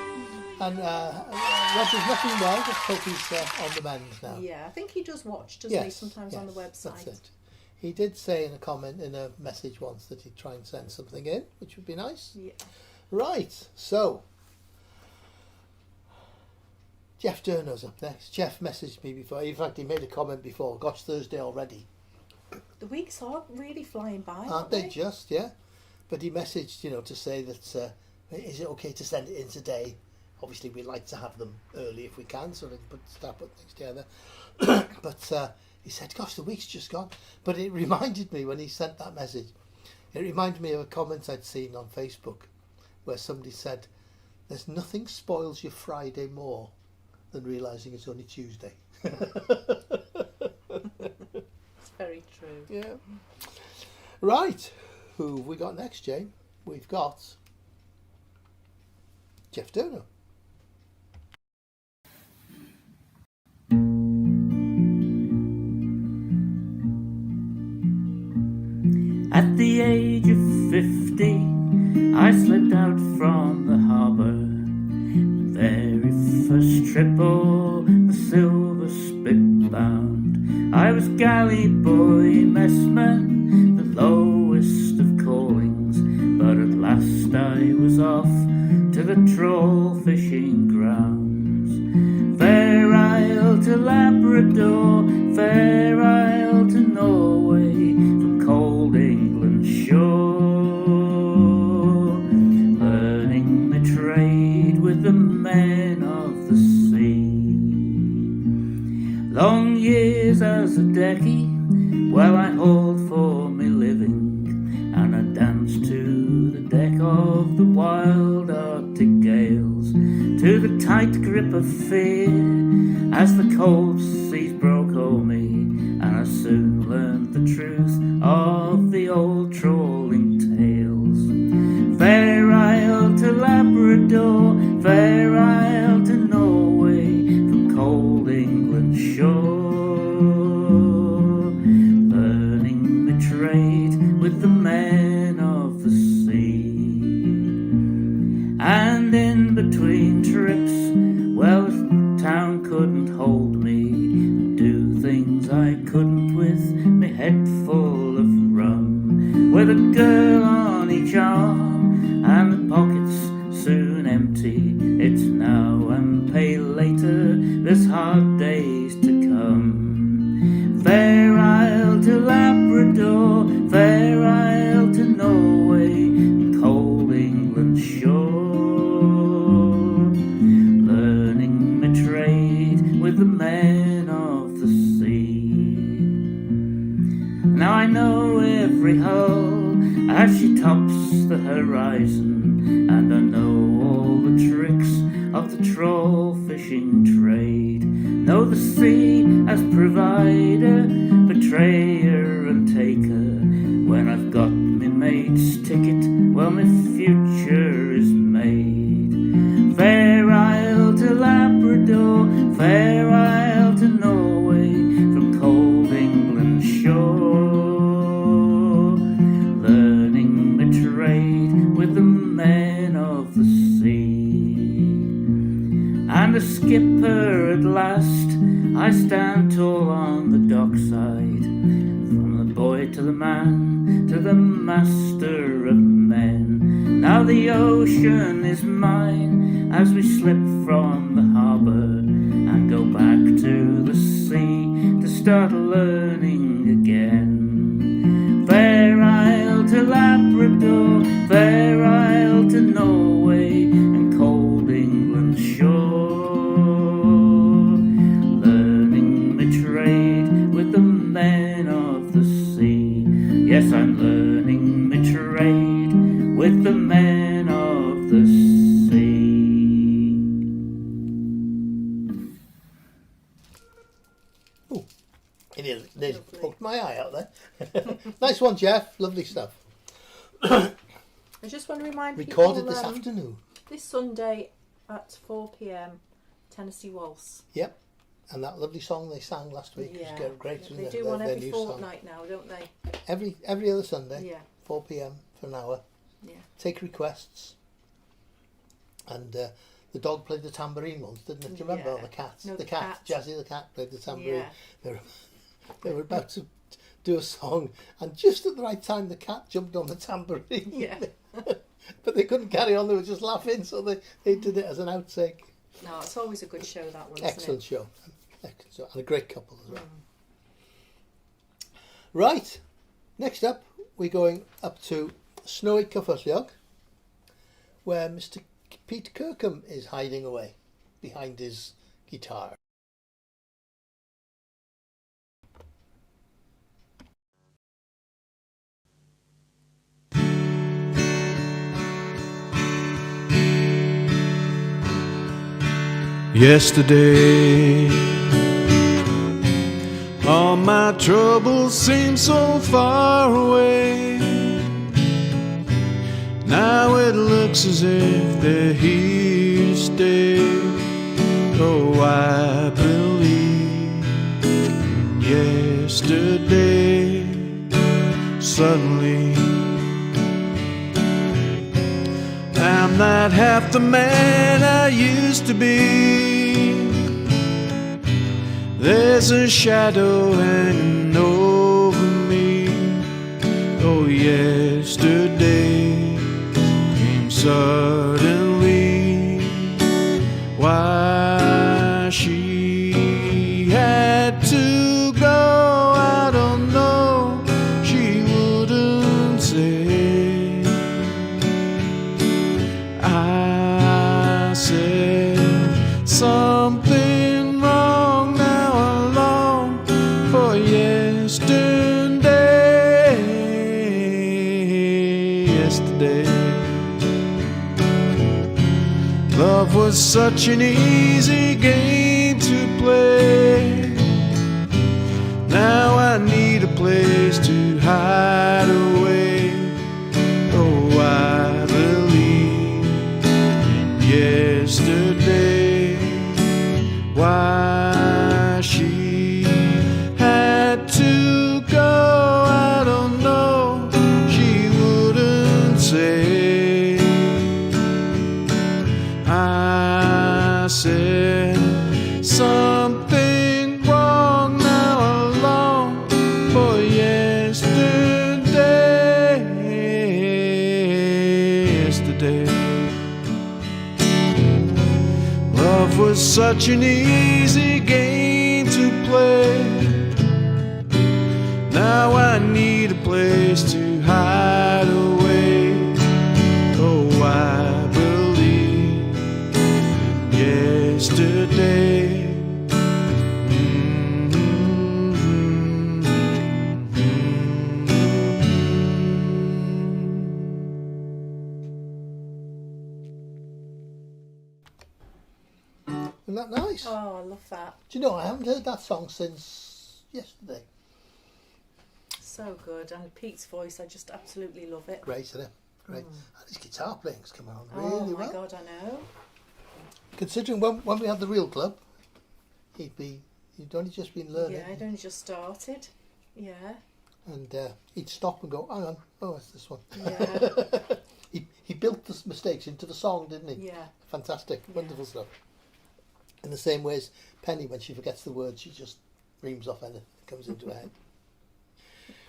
[SPEAKER 2] And Roger's nothing well, just hope he's on the mend now.
[SPEAKER 1] Yeah, I think he does watch, doesn't he, sometimes on the website.
[SPEAKER 2] That's it. He did say in a comment, in a message once, that he'd try and send something in, which would be nice.
[SPEAKER 1] Yeah.
[SPEAKER 2] Right, so Jeff Durno's up next. Jeff messaged me before. In fact, he made a comment before. Gosh, Thursday already.
[SPEAKER 1] The weeks are really flying by,
[SPEAKER 2] Aren't they just, yeah? But he messaged, to say that, is it okay to send it in today? Obviously, we like to have them early if we can, so we can start putting things together. But he said, gosh, the week's just gone. But it reminded me, when he sent that message, it reminded me of a comment I'd seen on Facebook where somebody said, there's nothing spoils your Friday more than realising it's only Tuesday.
[SPEAKER 1] It's very true.
[SPEAKER 2] Yeah. Right. Who have we got next, Jane? We've got Jeff Durno.
[SPEAKER 9] At the age of 50, I slipped out from the harbour. The very first trip o'er the silver spit bound. I was galley boy, messman, the lowest of callings. But at last I was off to the trawl fishing grounds. Fair Isle to Labrador, Fair Isle to Norway, from cold England's shore, learning the trade with the men of the sea. Long years as a decky, well I hauled for me living, and I danced to the deck of the wild Arctic gales, to the tight grip of fear as the cold seas broke o'er me, and I soon learned the truth of the old trawling tales. Fair Isle to Labrador, Fair Isle to Norway, from cold England's shore, learning the trade with the men of the sea. And in between trips, well, town couldn't hold me, do things I couldn't with me head full of rum, with a girl on each arm and the pockets soon empty. It's now and pay later, there's hard days to come. Fair Isle to Labrador, Fair Isle to Norway, cold England's shore. Know the sea as provider, betrayer and taker. When I've got me mate's ticket, well, my future is made. Fair Isle to Labrador, Fair Isle to Norway, from cold England's shore, learning the trade with the men of the sea. And a skipper at last, I stand tall on the dockside, from the boy to the man, to the master of men. Now the ocean is mine, as we slip from the harbour and go back to the sea to start learning again. Fair Isle to Labrador, Fair Isle to Norway, and cold England's shore, learning the trade with the men of the sea. Yes, I'm learning the trade with the men of the sea.
[SPEAKER 2] Oh, there's poked my eye out there. Nice one, Jeff. Lovely stuff.
[SPEAKER 1] I just want to remind
[SPEAKER 2] Recorded
[SPEAKER 1] people,
[SPEAKER 2] this afternoon.
[SPEAKER 1] This Sunday at 4 p.m, Tennessee Waltz.
[SPEAKER 2] Yep. And that lovely song they sang last week was great.
[SPEAKER 1] They do one every fortnight now, don't they?
[SPEAKER 2] Every other Sunday,
[SPEAKER 1] Yeah.
[SPEAKER 2] 4 p.m. for an hour.
[SPEAKER 1] Yeah.
[SPEAKER 2] Take requests. And the dog played the tambourine once, didn't it? Do you remember?
[SPEAKER 1] Yeah.
[SPEAKER 2] Or the cat?
[SPEAKER 1] No,
[SPEAKER 2] the
[SPEAKER 1] the
[SPEAKER 2] cat.
[SPEAKER 1] cat.
[SPEAKER 2] Jazzy the cat played the tambourine.
[SPEAKER 1] Yeah.
[SPEAKER 2] They were about to do a song, and just at the right time the cat jumped on the tambourine.
[SPEAKER 1] Yeah.
[SPEAKER 2] But they couldn't carry on, they were just laughing, so they did it as an outtake.
[SPEAKER 1] No, it's always a good show, that one,
[SPEAKER 2] Excellent
[SPEAKER 1] isn't it?
[SPEAKER 2] show. Excellent show. And a great couple as well. Right, next up we're going up to Snowy Cyffesiog, where Mr. Pete Kirkham is hiding away behind his guitar.
[SPEAKER 21] Yesterday, all my troubles seem so far away. Now it looks as if they're here to stay. Oh, I believe yesterday, suddenly I'm not half the man I used to be. There's a shadow hanging over me. Oh, yesterday came suddenly. Why she had to go, I don't know. She wouldn't say. I said something wrong, now I long for yesterday. Yesterday, love was such an easy game to play. Now I need a place to hide away. Oh, I believe in yesterday. Why she had to go, I don't know. She wouldn't say. I said something wrong, now I long for yesterday. Yesterday, love was such an easy game to play. Now I need a place to hide away. Oh, I believe in yesterday.
[SPEAKER 2] Isn't that nice?
[SPEAKER 1] Oh, I love that.
[SPEAKER 2] Do you know, I haven't heard that song since yesterday.
[SPEAKER 1] So good. And Pete's voice, I just absolutely love it.
[SPEAKER 2] Great, isn't it? Great. And his guitar playing's come on
[SPEAKER 1] Oh
[SPEAKER 2] really
[SPEAKER 1] my
[SPEAKER 2] well.
[SPEAKER 1] God, I know.
[SPEAKER 2] Considering when we had the real club, he'd only just been learning.
[SPEAKER 1] Yeah, I'd only just started. Yeah.
[SPEAKER 2] And he'd stop and go, hang on, oh, it's this one.
[SPEAKER 1] Yeah.
[SPEAKER 2] he built the mistakes into the song, didn't he?
[SPEAKER 1] Yeah.
[SPEAKER 2] Fantastic, wonderful stuff. In the same way as Penny, when she forgets the words, she just reams off anything that comes into her head.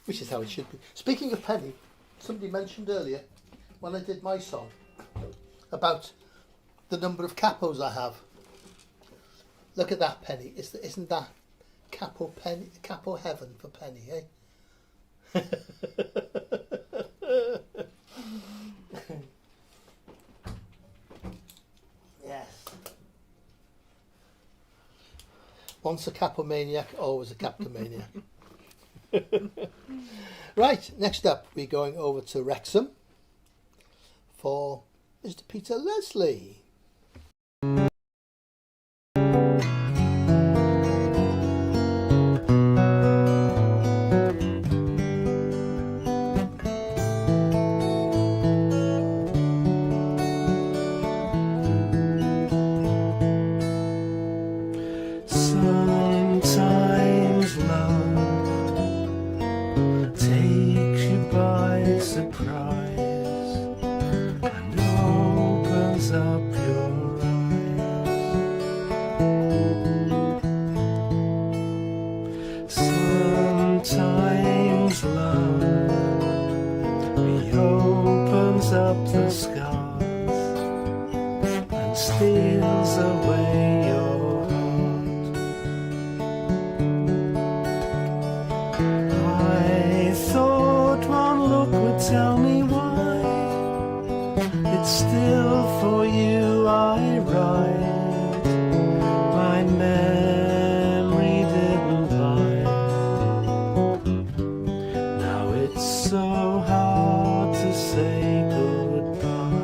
[SPEAKER 2] Which is how it should be. Speaking of Penny, somebody mentioned earlier, when I did my song, about the number of capos I have. Look at that, Penny. Isn't that capo heaven for Penny, eh? Yes. Once a capomaniac, always a captomaniac. Right, next up we're going over to Wrexham for Mr. Peter Leslie.
[SPEAKER 21] Sometimes love takes you by surprise and opens up your eyes. Sometimes love reopens up the scars and steals away your tell me why it's still for you I write. My memory didn't lie. Now it's so hard to say goodbye.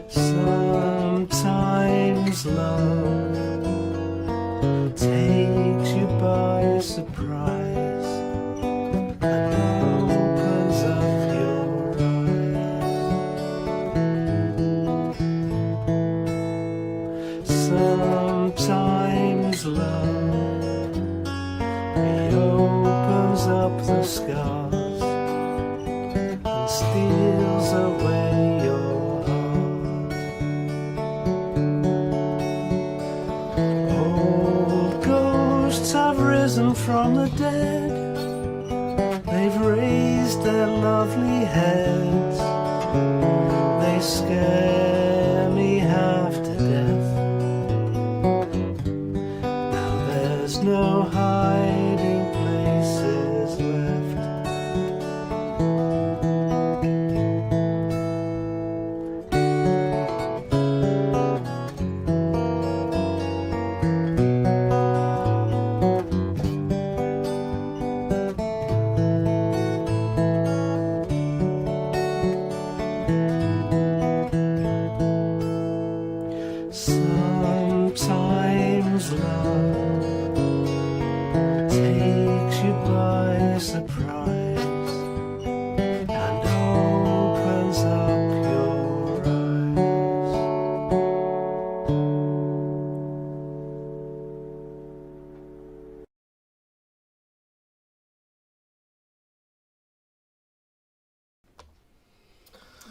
[SPEAKER 21] Sometimes love takes you by surprise and opens up your eyes. Sometimes love reopens up the scars and steals away your heart. Old ghosts have risen from the dead. They've raised their lovely heads. They scare me half to death. Now there's no hiding places left. Sometimes love takes you by surprise and opens up your eyes.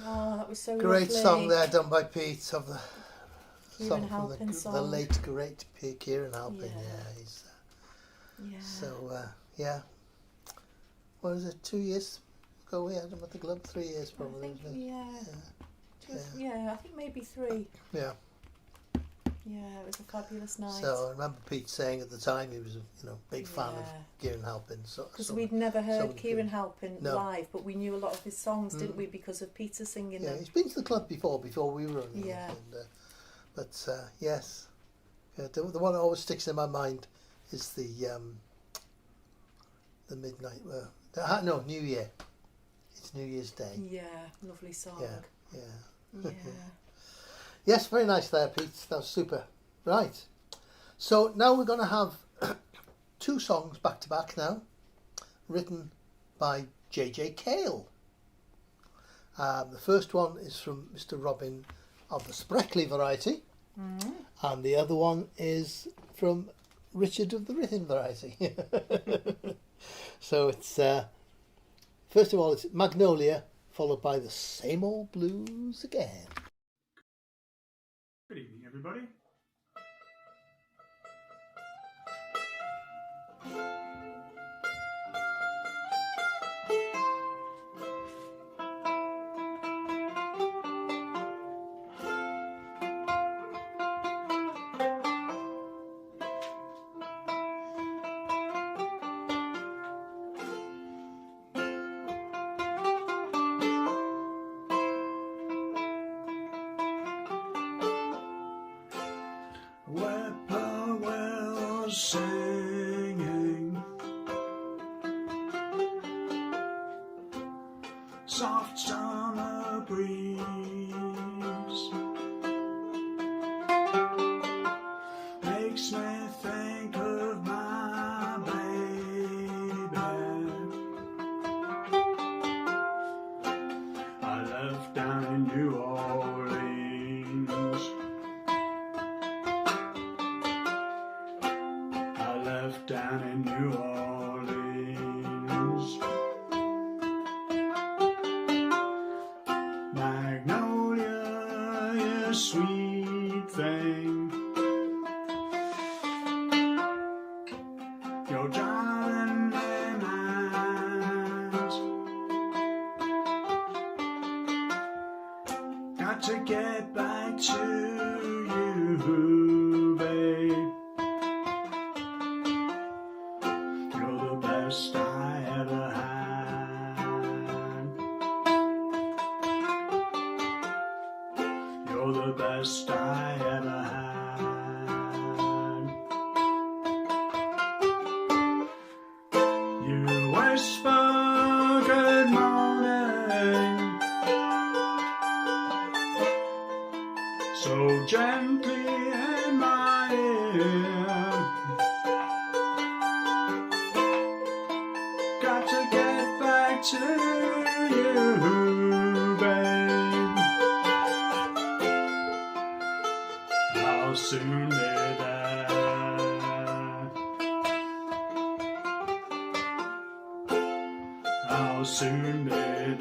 [SPEAKER 1] Oh, that was so
[SPEAKER 2] Great
[SPEAKER 1] lovely.
[SPEAKER 2] song there, done by Pete, of the
[SPEAKER 1] Kieran
[SPEAKER 2] song from
[SPEAKER 1] Halpin
[SPEAKER 2] the
[SPEAKER 1] song.
[SPEAKER 2] late great Kieran Halpin.
[SPEAKER 1] Yeah.
[SPEAKER 2] Yeah, he's
[SPEAKER 1] Yeah.
[SPEAKER 2] so yeah. What was it? 2 years ago we had him at the club. 3 years probably.
[SPEAKER 1] I think,
[SPEAKER 2] wasn't it?
[SPEAKER 1] yeah, I think maybe 3.
[SPEAKER 2] Yeah.
[SPEAKER 1] Yeah, it was a fabulous night.
[SPEAKER 2] So I remember Pete saying at the time he was a big fan of Kieran Halpin.
[SPEAKER 1] Because we'd never heard Kieran Halpin
[SPEAKER 2] No.
[SPEAKER 1] live, but we knew a lot of his songs, didn't we, because of Peter singing
[SPEAKER 2] Yeah,
[SPEAKER 1] them.
[SPEAKER 2] he's been to the club before we were on.
[SPEAKER 1] Yeah.
[SPEAKER 2] But yes, the one that always sticks in my mind is the midnight. No, New Year. It's New Year's Day.
[SPEAKER 1] Yeah, lovely song.
[SPEAKER 2] Yeah, yeah. Yes, very nice there, Pete. That was super. Right. So now we're going to have 2 songs back to back now, written by J.J. Cale. The first one is from Mr. Robin of the Spreckley variety, and the other one is from Richard of the Rithin variety. So it's, first of all, it's Magnolia, followed by The Same Old Blues Again.
[SPEAKER 7] Good evening, everybody. Whippoorwill singing, soft summer breeze makes me think of my baby. I left down in New Orleans. Down in New Orleans, Magnolia, you sweet thing, you're driving me mad. Got to get back to you, babe. Best I ever had. You're the best I ever had. You whisper good morning so gently in my ear. Got to get back to you, babe. How soon be there? How soon be there?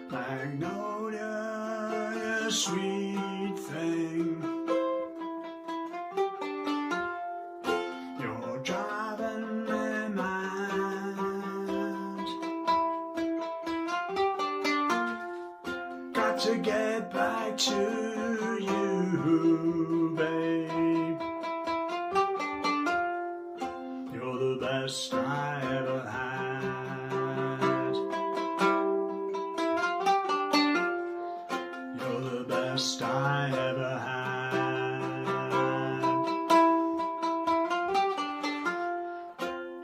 [SPEAKER 7] Magnolia, you sweet thing, you're driving me mad. Got to get back to you, babe. You're the best I ever had. Best I ever had.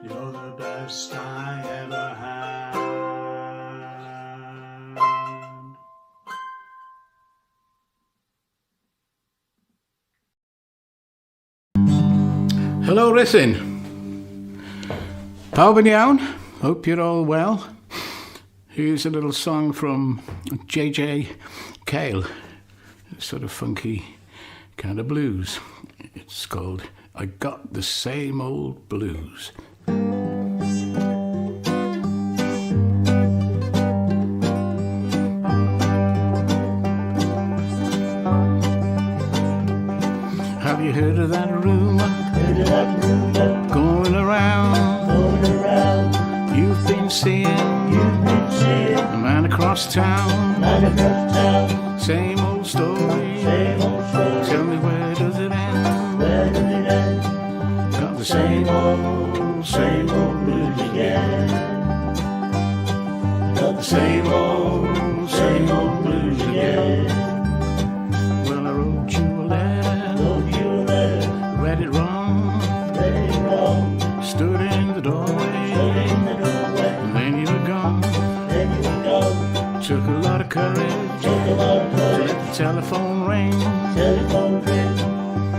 [SPEAKER 7] You're the best I ever had.
[SPEAKER 6] Hello, Rithin. Pawb yn iawn? Hope you're all well. Here's a little song from J.J. Cale. Sort of funky kind of blues. It's called I Got the Same Old Blues. of that rumor going around. You've been seeing the man across town. Same old story. Tell me, where does it end? Got the same old blues again. Got the same old blues again. Well, I wrote you a letter, read it wrong, stood in the doorway, and then you were gone. Took a lot of courage to let the telephone ring.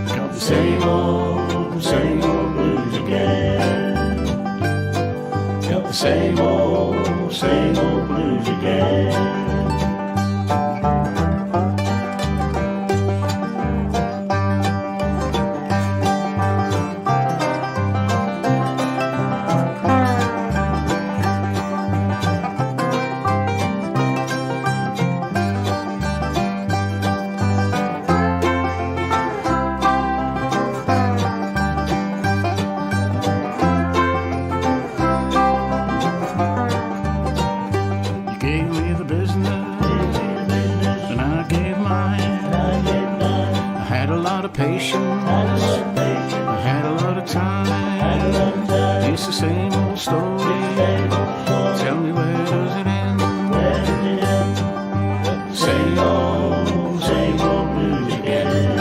[SPEAKER 6] Got the same old blues again. Got the same old blues again. Patience, I had a lot of time. It's the same old story. Tell me, where does it end? Same old blues again.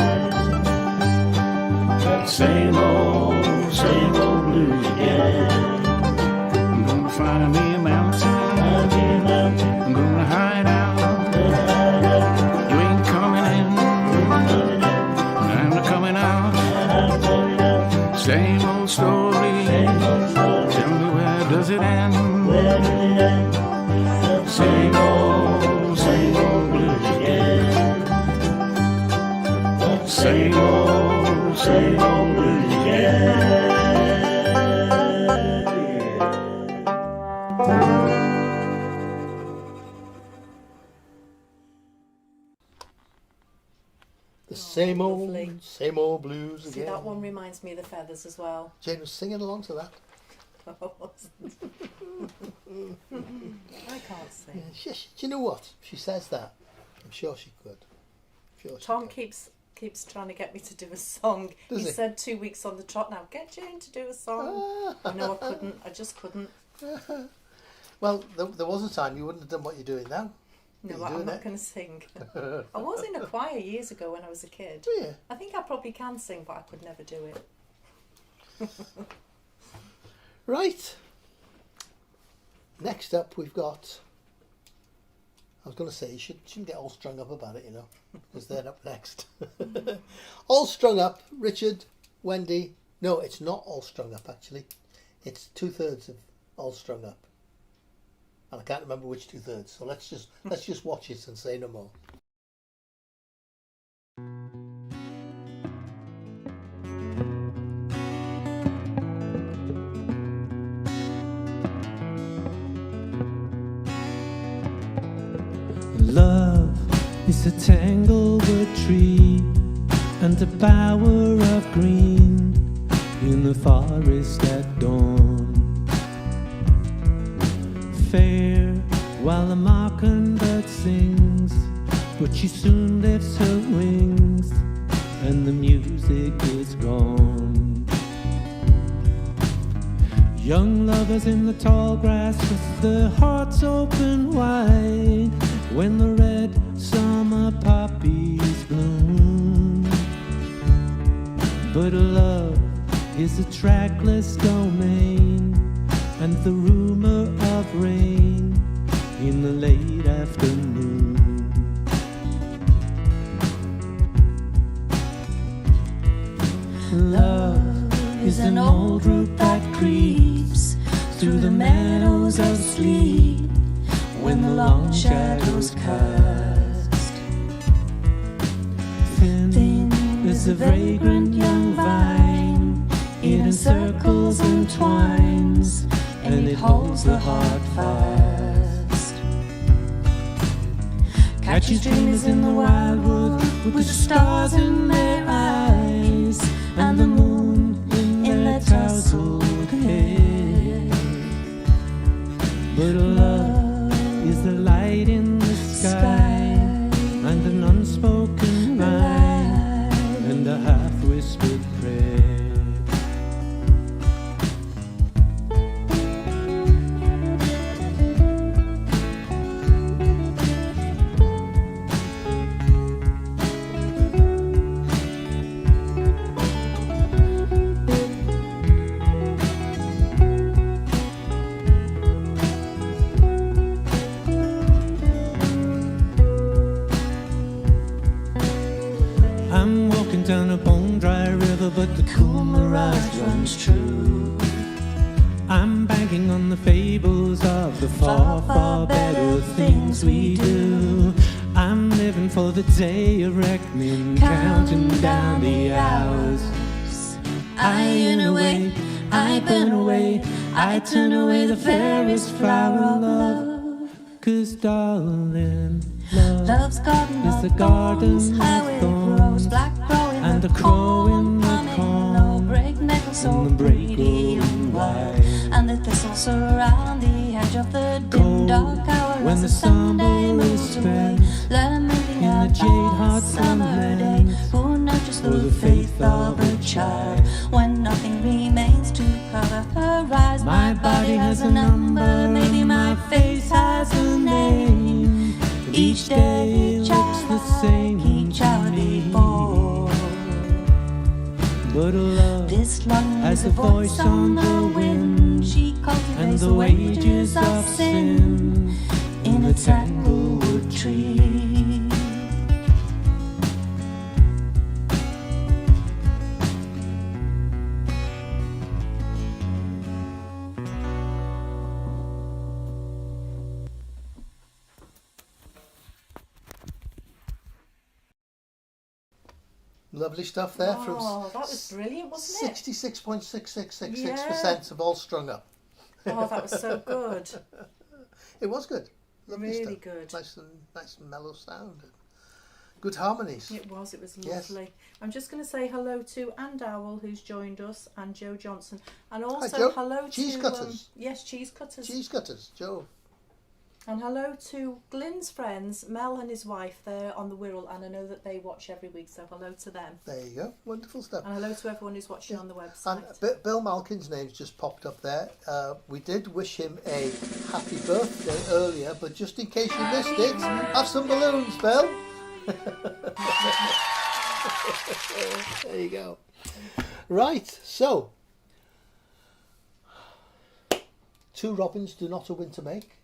[SPEAKER 6] Same old blues again. I'm gonna find me a mountain. I'm gonna hide out. You ain't coming in. Coming out, same old story. Tell me, where does it end? Same old blues again. Same old blues again.
[SPEAKER 2] Same old blues again.
[SPEAKER 1] See, that one reminds me of the Feathers as well.
[SPEAKER 2] Jane was singing along to that.
[SPEAKER 1] I wasn't. I can't sing.
[SPEAKER 2] Yeah, do you know what? She says that. I'm sure she could.
[SPEAKER 1] Tom keeps trying to get me to do a song.
[SPEAKER 2] Does
[SPEAKER 1] he
[SPEAKER 2] he?
[SPEAKER 1] said 2 weeks on the trot now, get Jane to do a song. No, I couldn't. I just couldn't.
[SPEAKER 2] Well, there was a time you wouldn't have done what you're doing now.
[SPEAKER 1] No, I'm not going to sing. I was in a choir years ago when I was a kid.
[SPEAKER 2] Yeah.
[SPEAKER 1] I think I probably can sing, but I could never do it.
[SPEAKER 2] Right. Next up, we've got. I was going to say, you shouldn't get all strung up about it, you know, because they're up next. All strung up, Richard, Wendy. No, it's not all strung up, actually. It's 2/3 of all strung up. And I can't remember which 2/3, so let's just watch it and say no more.
[SPEAKER 10] Love is a tanglewood tree and a bower of green in the forest at dawn. Fair while the mockingbird sings, but she soon lifts her wings and the music is gone. Young lovers in the tall grass with their hearts open wide when the red summer poppies bloom. But love is a trackless domain, and the rumor of rain in the late afternoon. Love is an old root that creeps through the meadows of sleep when the long shadows cast. Thin is the vagrant young vine, it encircles and twines, and it holds the heart fast. Catches dreamers in the wildwood with the stars in their eyes,
[SPEAKER 5] and the moon in their tousled hair. But love is the light in the sky, and an unspoken rhyme, and a half-whispered prayer. I'm walking down a bone-dry river, but the cool mirage runs true. I'm banking on the fables of the far, far better things we do. I'm living for the day of reckoning, counting down the hours. I yearn away, I burn away, I turn away the fairest flower of love. 'Cause darling, love's garden is the garden of thorns, black growing and the crow in the corn, no breakneck so pretty and wide, and the thistles surround the edge of the dim dark hour when the Sunday moves away, lamenting in the jade hot summer day. Who knows just the faith of a child when nothing remains to cover her eyes? My body has a number, maybe my face has a name. Each day looks the same each hour before. But love has a voice on the wind. She cultivates the wages of sin in a tanglewood tree.
[SPEAKER 2] Lovely stuff there from
[SPEAKER 1] Oh, that was brilliant, wasn't it?
[SPEAKER 2] 66.6666% of all strung up.
[SPEAKER 1] Oh, that was so good.
[SPEAKER 2] It was good. Lovely
[SPEAKER 1] Really
[SPEAKER 2] stuff.
[SPEAKER 1] good.
[SPEAKER 2] Nice and mellow sound. Good harmonies.
[SPEAKER 1] It was
[SPEAKER 2] Yes.
[SPEAKER 1] lovely. I'm just going to say hello to Anne Dowell, who's joined us, and Joe Johnson. And also
[SPEAKER 2] Joe.
[SPEAKER 1] hello
[SPEAKER 2] Cheese
[SPEAKER 1] to...
[SPEAKER 2] cutters.
[SPEAKER 1] Yes, cheese cutters.
[SPEAKER 2] Cheese cutters, Joe.
[SPEAKER 1] And hello to Glyn's friends, Mel and his wife. They're on the Wirral, and I know that they watch every week, so hello to them.
[SPEAKER 2] There you go. Wonderful stuff.
[SPEAKER 1] And hello to everyone who's watching on the website.
[SPEAKER 2] And Bill Malkin's name's just popped up there. We did wish him a happy birthday earlier, but just in case you missed it, have some balloons, Bill. There you go. Right, so 2 robins do not a winter make.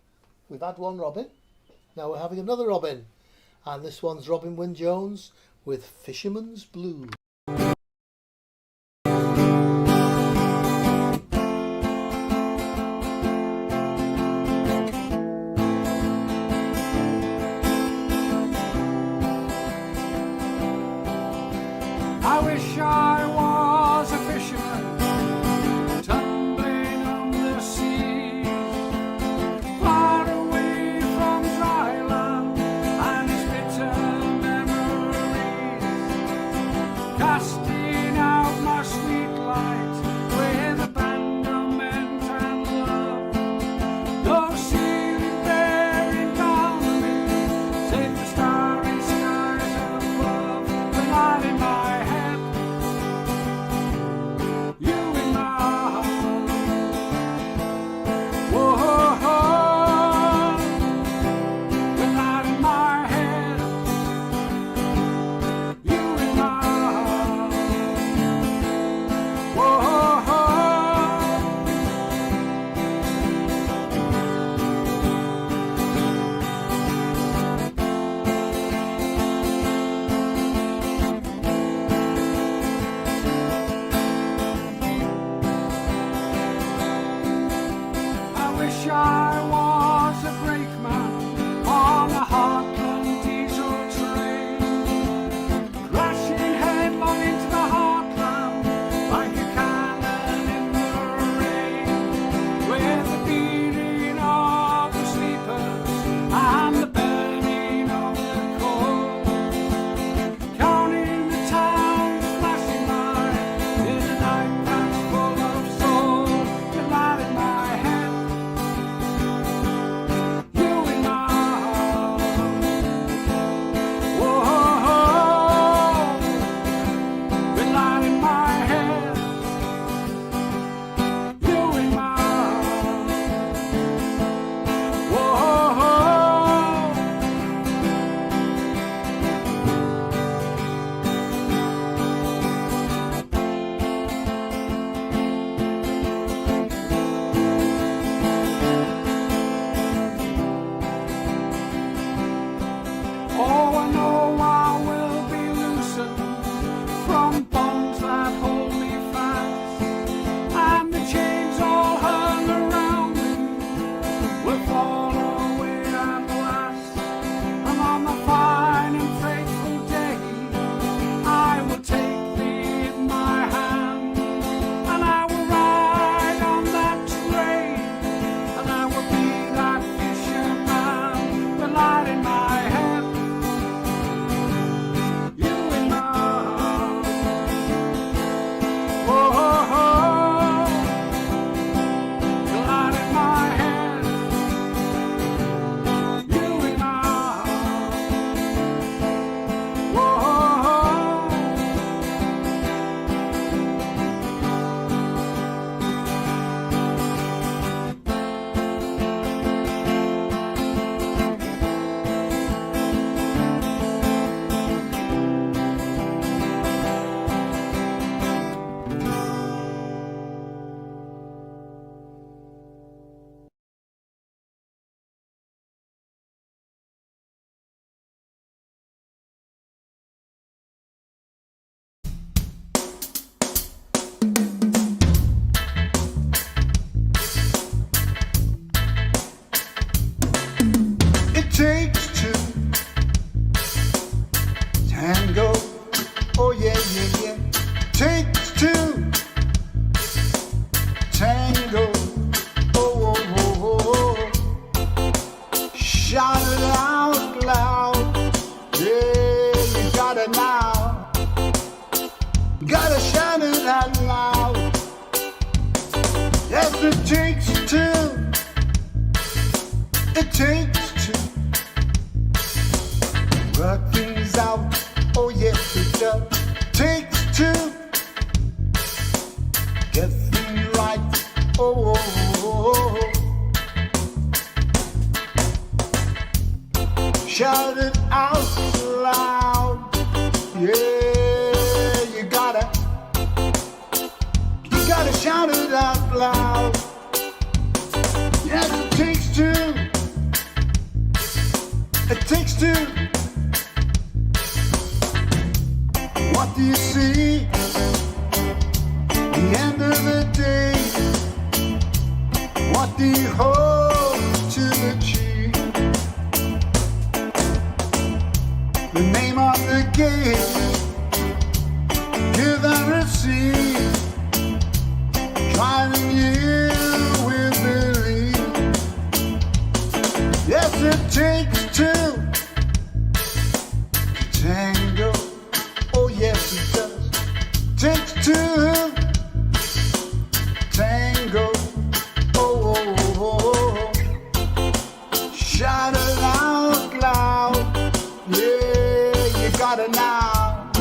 [SPEAKER 2] We've had 1 robin, now we're having another robin, and this one's Robin Wynne-Jones with Fisherman's Blues.
[SPEAKER 9] I wish I was a fisherman, tumbling on the sea, far away from dry land and its bitter memories, casting out my sweet light with abandonment and love. No ceiling bearing down on me, save the starry skies above, the light in my you in my heart, whoa, the light in my head, you in my heart, whoa.
[SPEAKER 6] Yes, it takes two. It takes two. Work things out. Oh yes, it does. Takes two. Get things right. Oh, oh, oh, oh. Shout it out loud. Yeah, you gotta shout it out loud. Yes, it takes two. It takes two. What do you see? The end of the day. What do you hope to achieve? The name of the game. Give and receive. Trying you will believe. Yes, it takes two to tango. Oh yes, it does. Takes two tango. Oh, oh, oh, oh. Shout it out loud. Yeah, you gotta now.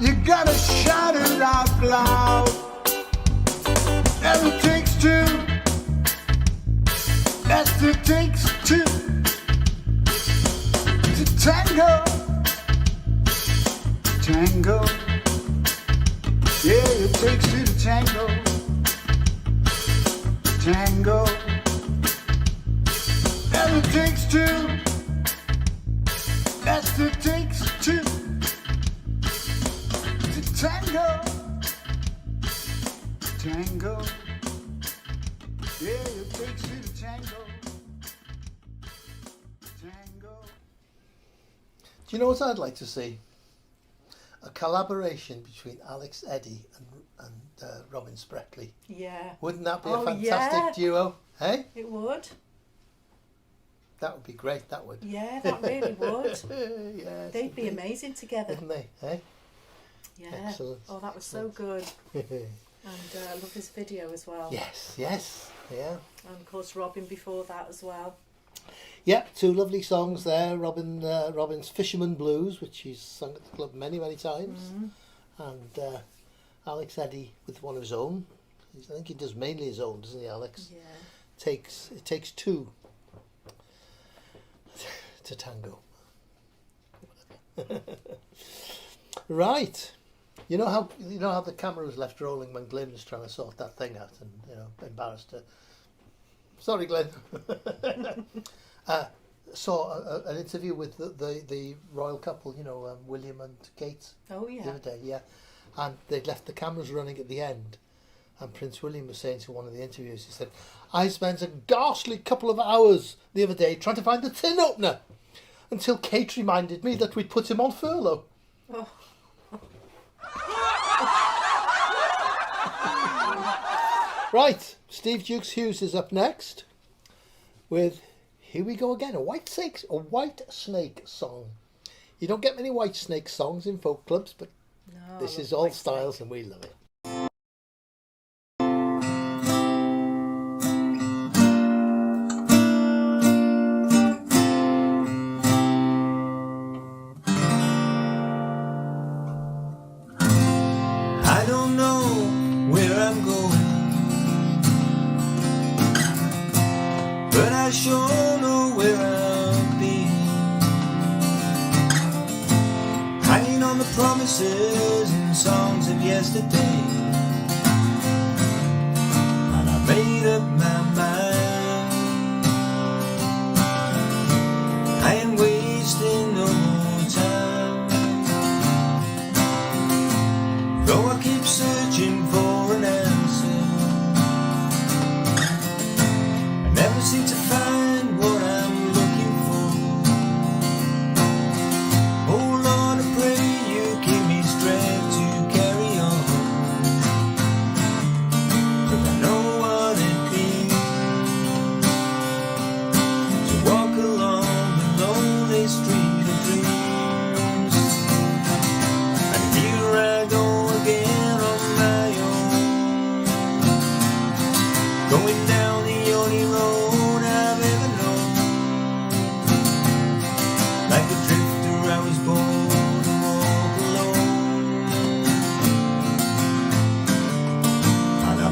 [SPEAKER 6] You gotta shout it out loud. Yes, it takes two. Yes, it takes two to tango. Tango. Yeah, it takes two to tango. Tango. Yes, it takes two. Yes, it takes two to tango. Tango. Yeah, it takes you to tango. Tango.
[SPEAKER 2] Do you know what I'd like to see? A collaboration between Alex Eddy and Robin Spreckley.
[SPEAKER 1] Yeah.
[SPEAKER 2] Wouldn't that be
[SPEAKER 1] Oh,
[SPEAKER 2] a fantastic
[SPEAKER 1] yeah.
[SPEAKER 2] duo? Hey?
[SPEAKER 1] It would.
[SPEAKER 2] That would be great, that would.
[SPEAKER 1] Yeah, that really would.
[SPEAKER 2] Yes,
[SPEAKER 1] They'd be amazing together.
[SPEAKER 2] Wouldn't they? Hey?
[SPEAKER 1] Yeah.
[SPEAKER 2] Excellent.
[SPEAKER 1] Oh, that was so good. And I love his video as well.
[SPEAKER 2] Yes, yes, yeah.
[SPEAKER 1] And of course Robin before that as well.
[SPEAKER 2] Yeah, two lovely songs there. Robin's Fisherman Blues, which he's sung at the club many, many times. And Alex Eddy with one of his own. I think he does mainly his own, doesn't he, Alex?
[SPEAKER 1] Yeah.
[SPEAKER 2] It takes two to tango. Right. You know how the camera was left rolling when Glyn was trying to sort that thing out, and embarrassed her. Sorry, Glyn. Saw an interview with the royal couple, William and Kate.
[SPEAKER 1] Oh yeah.
[SPEAKER 2] The other day, yeah, and they'd left the cameras running at the end, and Prince William was saying to one of the interviews, he said, "I spent a ghastly couple of hours the other day trying to find the tin opener, until Kate reminded me that we'd put him on furlough."
[SPEAKER 1] Oh.
[SPEAKER 2] Right, Steve Dukes Hughes is up next with Here We Go Again, a White Snake song. You don't get many White Snake songs in folk clubs, but
[SPEAKER 1] no,
[SPEAKER 2] this is all styles and we love it.
[SPEAKER 9] I don't know where I'm going, but I sure know where I've been. Hanging on the promises and songs of yesterday, and I made up my mind. I ain't wasting no more time, though I keep searching for an answer. I never seem to find what I'm looking for. Oh Lord, I pray you give me strength to carry on.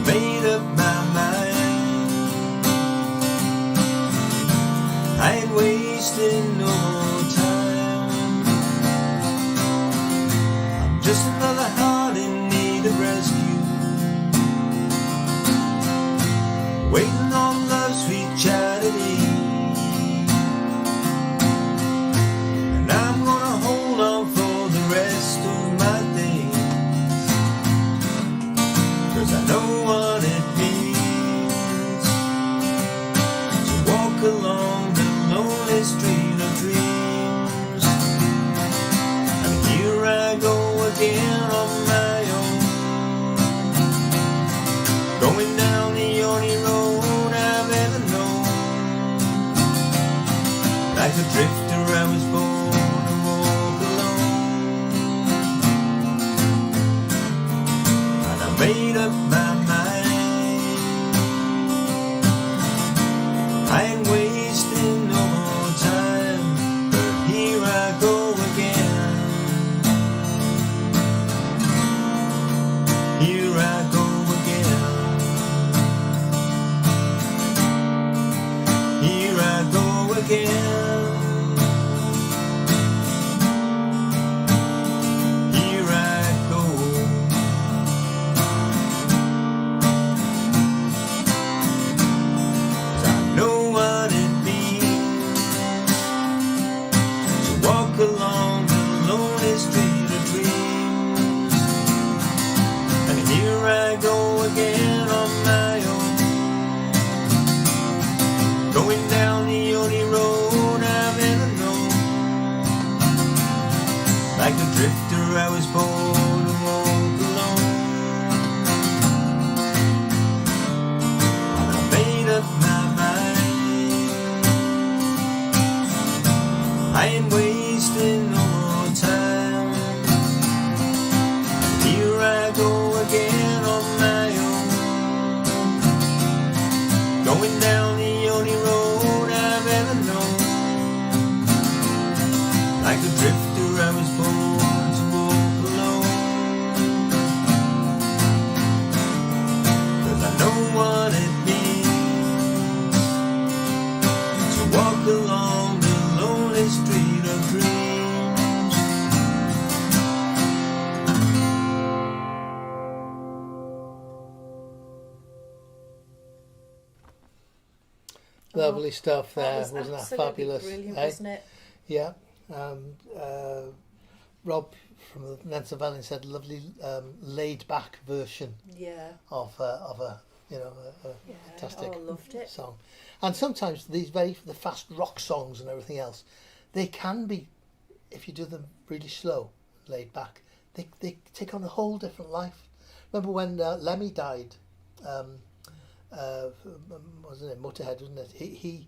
[SPEAKER 21] made up my mind. I ain't wasting no more time. I'm just another heart in need of rescue, waiting on love's sweet charity. And I'm gonna hold on for the rest of my days, 'cause I know what it means to walk along the lonely street of dreams. And here I go again on my own, going down the only road I've ever known. Like a drifter I was born to walk alone, and I made up my mind. I ain't wasting no more time, but here I go again. Here I go again. Here I go again. Here I go. 'Cause I know what it means to walk along the lonely street of dreams. And here I go again on my own, going down the only road I've ever known. Like a drifter I was born to walk alone, and I made up my mind. I ain't wasting no more time. Here I go again on my own, going down the only road I've ever known. Like a drifter I was born to walk alone, 'cause I know what it means to walk along the lonely street of dreams.
[SPEAKER 2] Lovely stuff
[SPEAKER 1] That
[SPEAKER 2] there,
[SPEAKER 1] was
[SPEAKER 2] wasn't that
[SPEAKER 1] absolutely
[SPEAKER 2] fabulous?
[SPEAKER 1] brilliant,
[SPEAKER 2] eh?
[SPEAKER 1] wasn't it?
[SPEAKER 2] Yeah. Rob from the Nancy Valley said lovely laid back version
[SPEAKER 1] Yeah.
[SPEAKER 2] of a
[SPEAKER 1] Yeah,
[SPEAKER 2] fantastic
[SPEAKER 1] oh, loved it.
[SPEAKER 2] song. And sometimes the fast rock songs and everything else, they can be, if you do them really slow, laid back, they take on a whole different life. Remember when Lemmy died? Wasn't it Motorhead? Wasn't it?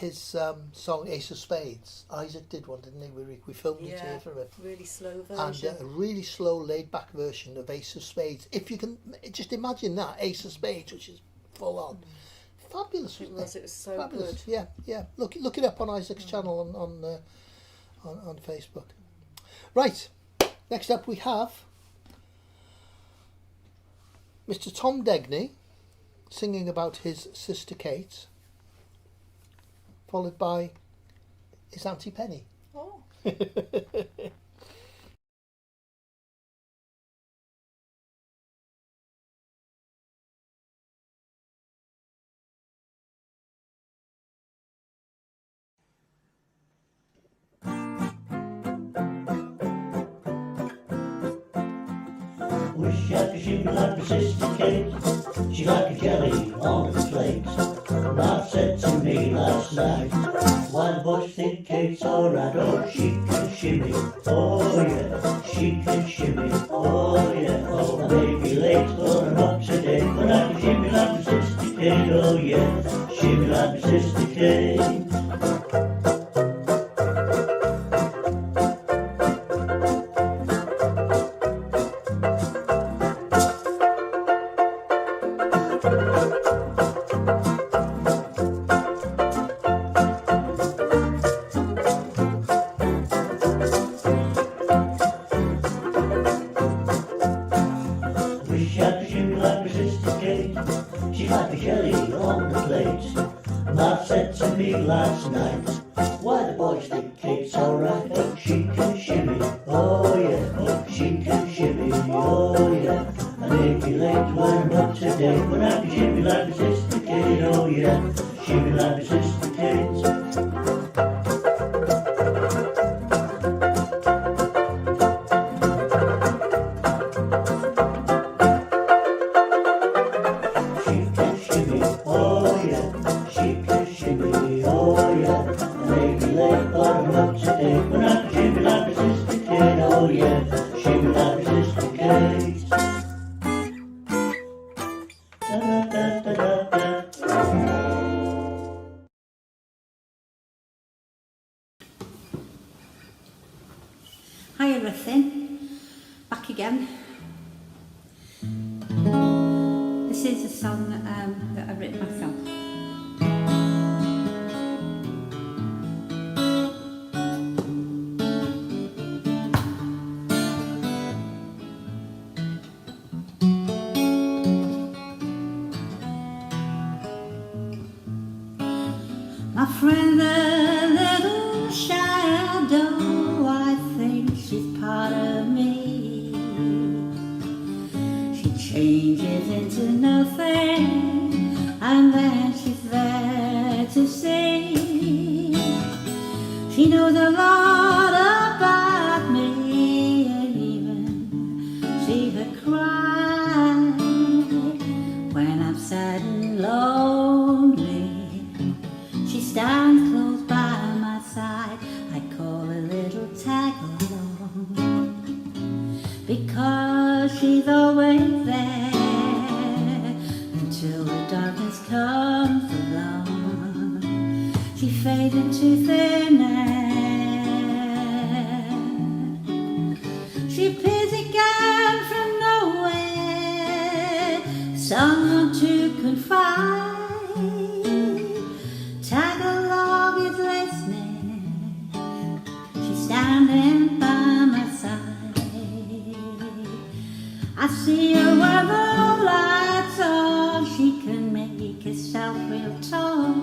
[SPEAKER 2] His song Ace of Spades. Isaac did one, didn't he? We filmed it here for it.
[SPEAKER 1] Really slow
[SPEAKER 2] And
[SPEAKER 1] version.
[SPEAKER 2] a really slow, laid-back version of Ace of Spades. If you can just imagine that, Ace of Spades, which is full on. Fabulous, wasn't it?
[SPEAKER 1] It was so
[SPEAKER 2] Fabulous.
[SPEAKER 1] good.
[SPEAKER 2] Yeah, yeah. Look it up on Isaac's channel on Facebook. Right. Next up we have Mr. Tom Degney singing about his sister Kate, followed by his Auntie Penny.
[SPEAKER 1] Oh.
[SPEAKER 3] Wish I could shoot like my sister Kate. She's like a jelly on the flakes. Love said to me last night, why the boys think Kate's alright? Oh, she can shimmy, oh yeah, she can shimmy, oh yeah. Oh, I may be late, but I'm up to date. But I can shimmy like my sister Kate, oh yeah, shimmy like my sister Kate. Wish I could shimmy like my sister Kate. shimmy last night. Why the boys think it's alright. Oh, she can shimmy, oh yeah. Oh, she can shimmy, oh yeah. I may be late when I'm up to date, but I can shimmy like a sister Kate, oh yeah. Shimmy like a sister Kate.
[SPEAKER 12] Hi everything, back again. This is a song that I've written myself. My friend, the little shadow, I think she's part of me. She changes into nothing, and then she's there to see. She knows a lot about me, and even see her cry when I'm sad and lonely. She stands close by my side. I call her little tag along, because she's always there until the darkness comes along. She fades into thin air. She appears again from nowhere, someone to confide. Tag along is listening. She's standing by my side. I see her when the lights on. She can make herself real tall,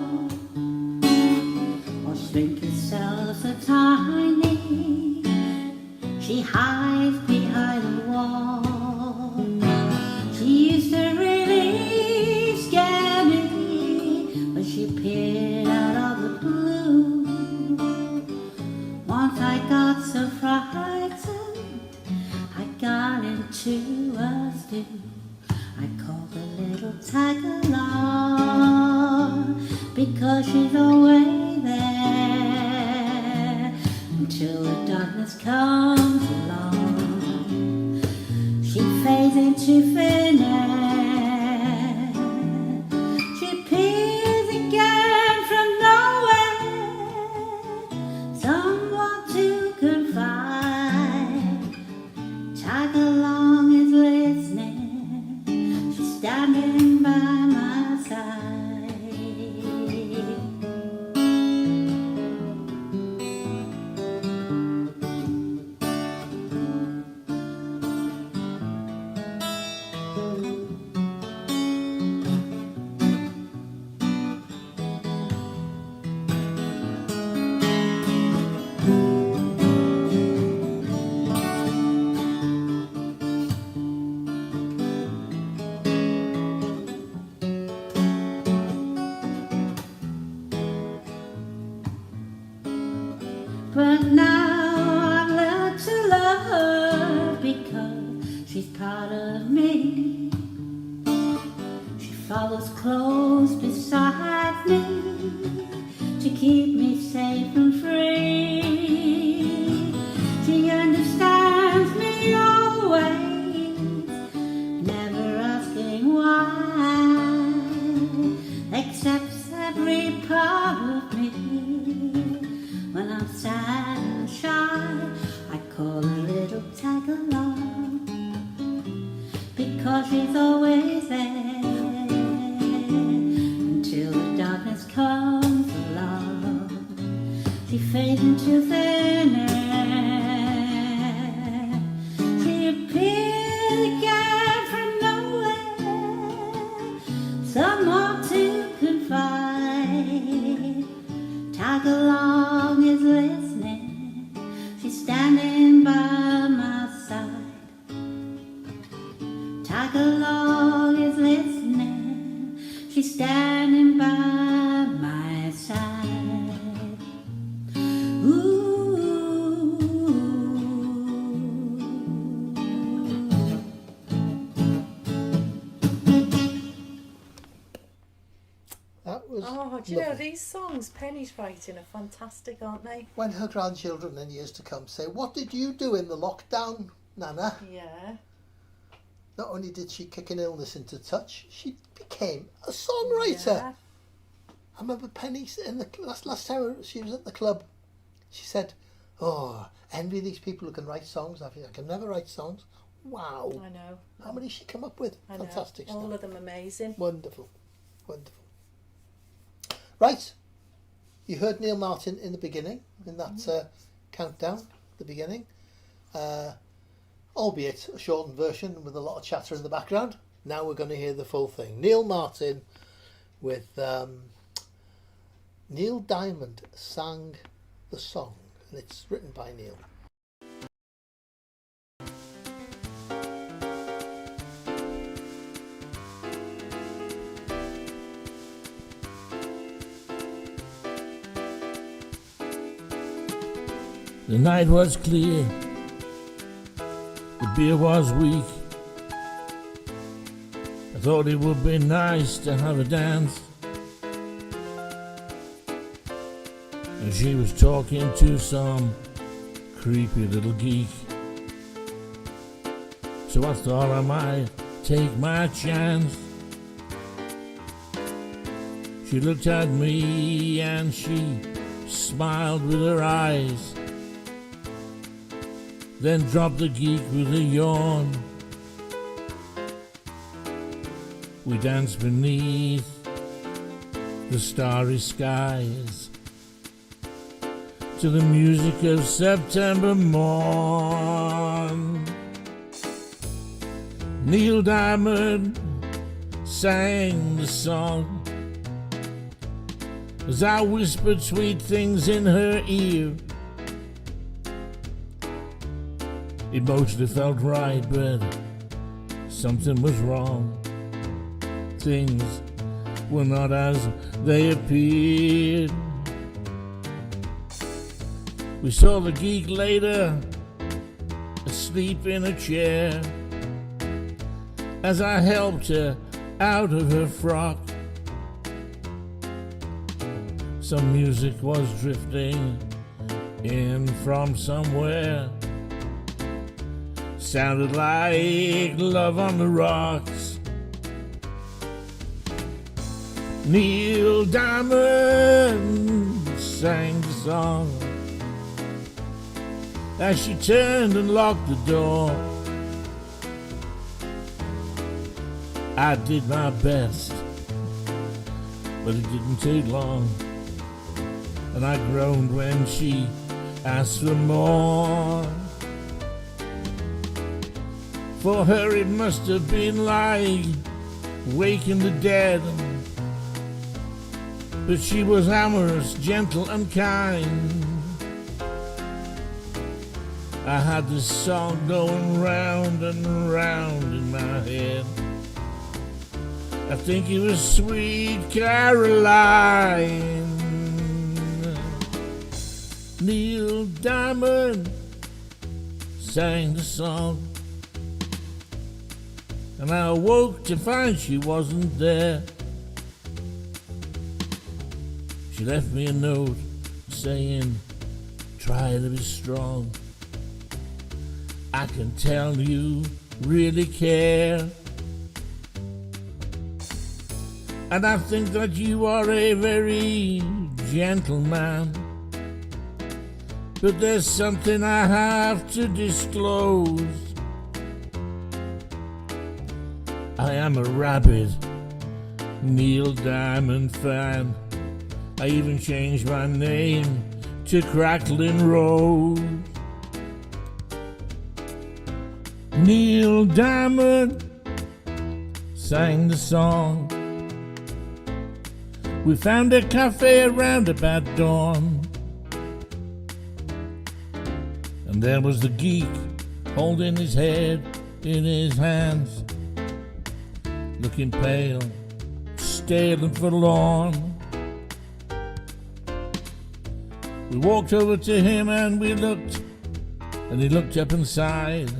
[SPEAKER 12] or shrink herself so tiny. She hides behind a wall. She used to really scare me when she appeared out of the blue. Once I got so frightened, I got into a stew. I called her little tag along, because she's always there until the darkness comes along. She fades into thin air. She appears again from nowhere, someone to confide. Tag along is listening. She's standing by my side. But now I've learned to love her, because she's part of me. She follows close beside me to keep me safe and free. She understands me always, never asking why, accepts every part of me. When I'm sad and shy, I call her little tag along, because she's always there until the darkness comes along. She fades into thin air. She appears again from nowhere, someone to confide.
[SPEAKER 2] was
[SPEAKER 1] Oh, do you know,
[SPEAKER 2] lovely.
[SPEAKER 1] these songs Penny's writing are fantastic, aren't they?
[SPEAKER 2] When her grandchildren in years to come say, "What did you do in the lockdown, Nana?"
[SPEAKER 1] Yeah.
[SPEAKER 2] Not only did she kick an illness into touch, she became a songwriter.
[SPEAKER 1] Yeah.
[SPEAKER 2] I remember Penny in the last time she was at the club. She said, "Oh, envy these people who can write songs. I can never write songs." Wow.
[SPEAKER 1] I know.
[SPEAKER 2] How many she come up with?
[SPEAKER 1] I know.
[SPEAKER 2] Fantastic
[SPEAKER 1] All
[SPEAKER 2] stuff.
[SPEAKER 1] of them amazing.
[SPEAKER 2] Wonderful. Wonderful. Right. You heard Neil Martin in the beginning, in that countdown at the beginning. Albeit a shortened version with a lot of chatter in the background. Now we're going to hear the full thing. Neil Martin with Neil Diamond sang the song, and it's written by Neil.
[SPEAKER 15] The night was clear, the beer was weak. I thought it would be nice to have a dance. And she was talking to some creepy little geek. So I thought I might take my chance. She looked at me and she smiled with her eyes, then dropped the geek with a yawn. We danced beneath the starry skies to the music of September morn. Neil Diamond sang the song as I whispered sweet things in her ear. It mostly felt right, but something was wrong. Things were not as they appeared. We saw the geek later, asleep in a chair, as I helped her out of her frock. Some music was drifting in from somewhere. Sounded like Love on the Rocks. Neil Diamond sang the song as she turned and locked the door. I did my best, but it didn't take long, and I groaned when she asked for more. For her it must have been like waking the dead, but she was amorous, gentle and kind. I had this song going round and round in my head. I think it was Sweet Caroline. Neil Diamond sang the song, and I awoke to find she wasn't there. She left me a note saying, "Try to be strong. I can tell you really care. And I think that you are a very gentle man. But there's something I have to disclose. I am a rabid Neil Diamond fan. I even changed my name to Cracklin' Rose. Neil Diamond sang the song. We found a cafe around about dawn, and there was the geek holding his head in his hands, looking pale, stale and forlorn. We walked over to him and we looked, and he looked up and sighed,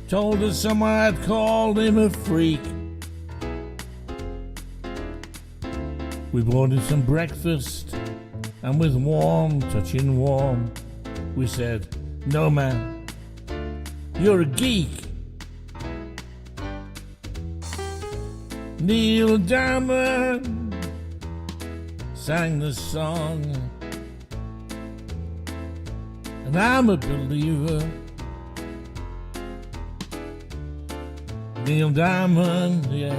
[SPEAKER 15] told us someone had called him a freak. We brought in some breakfast, and with warm, touching warm, we said, "No man, you're a geek." Neil Diamond sang the song, and I'm a believer. Neil Diamond, yeah,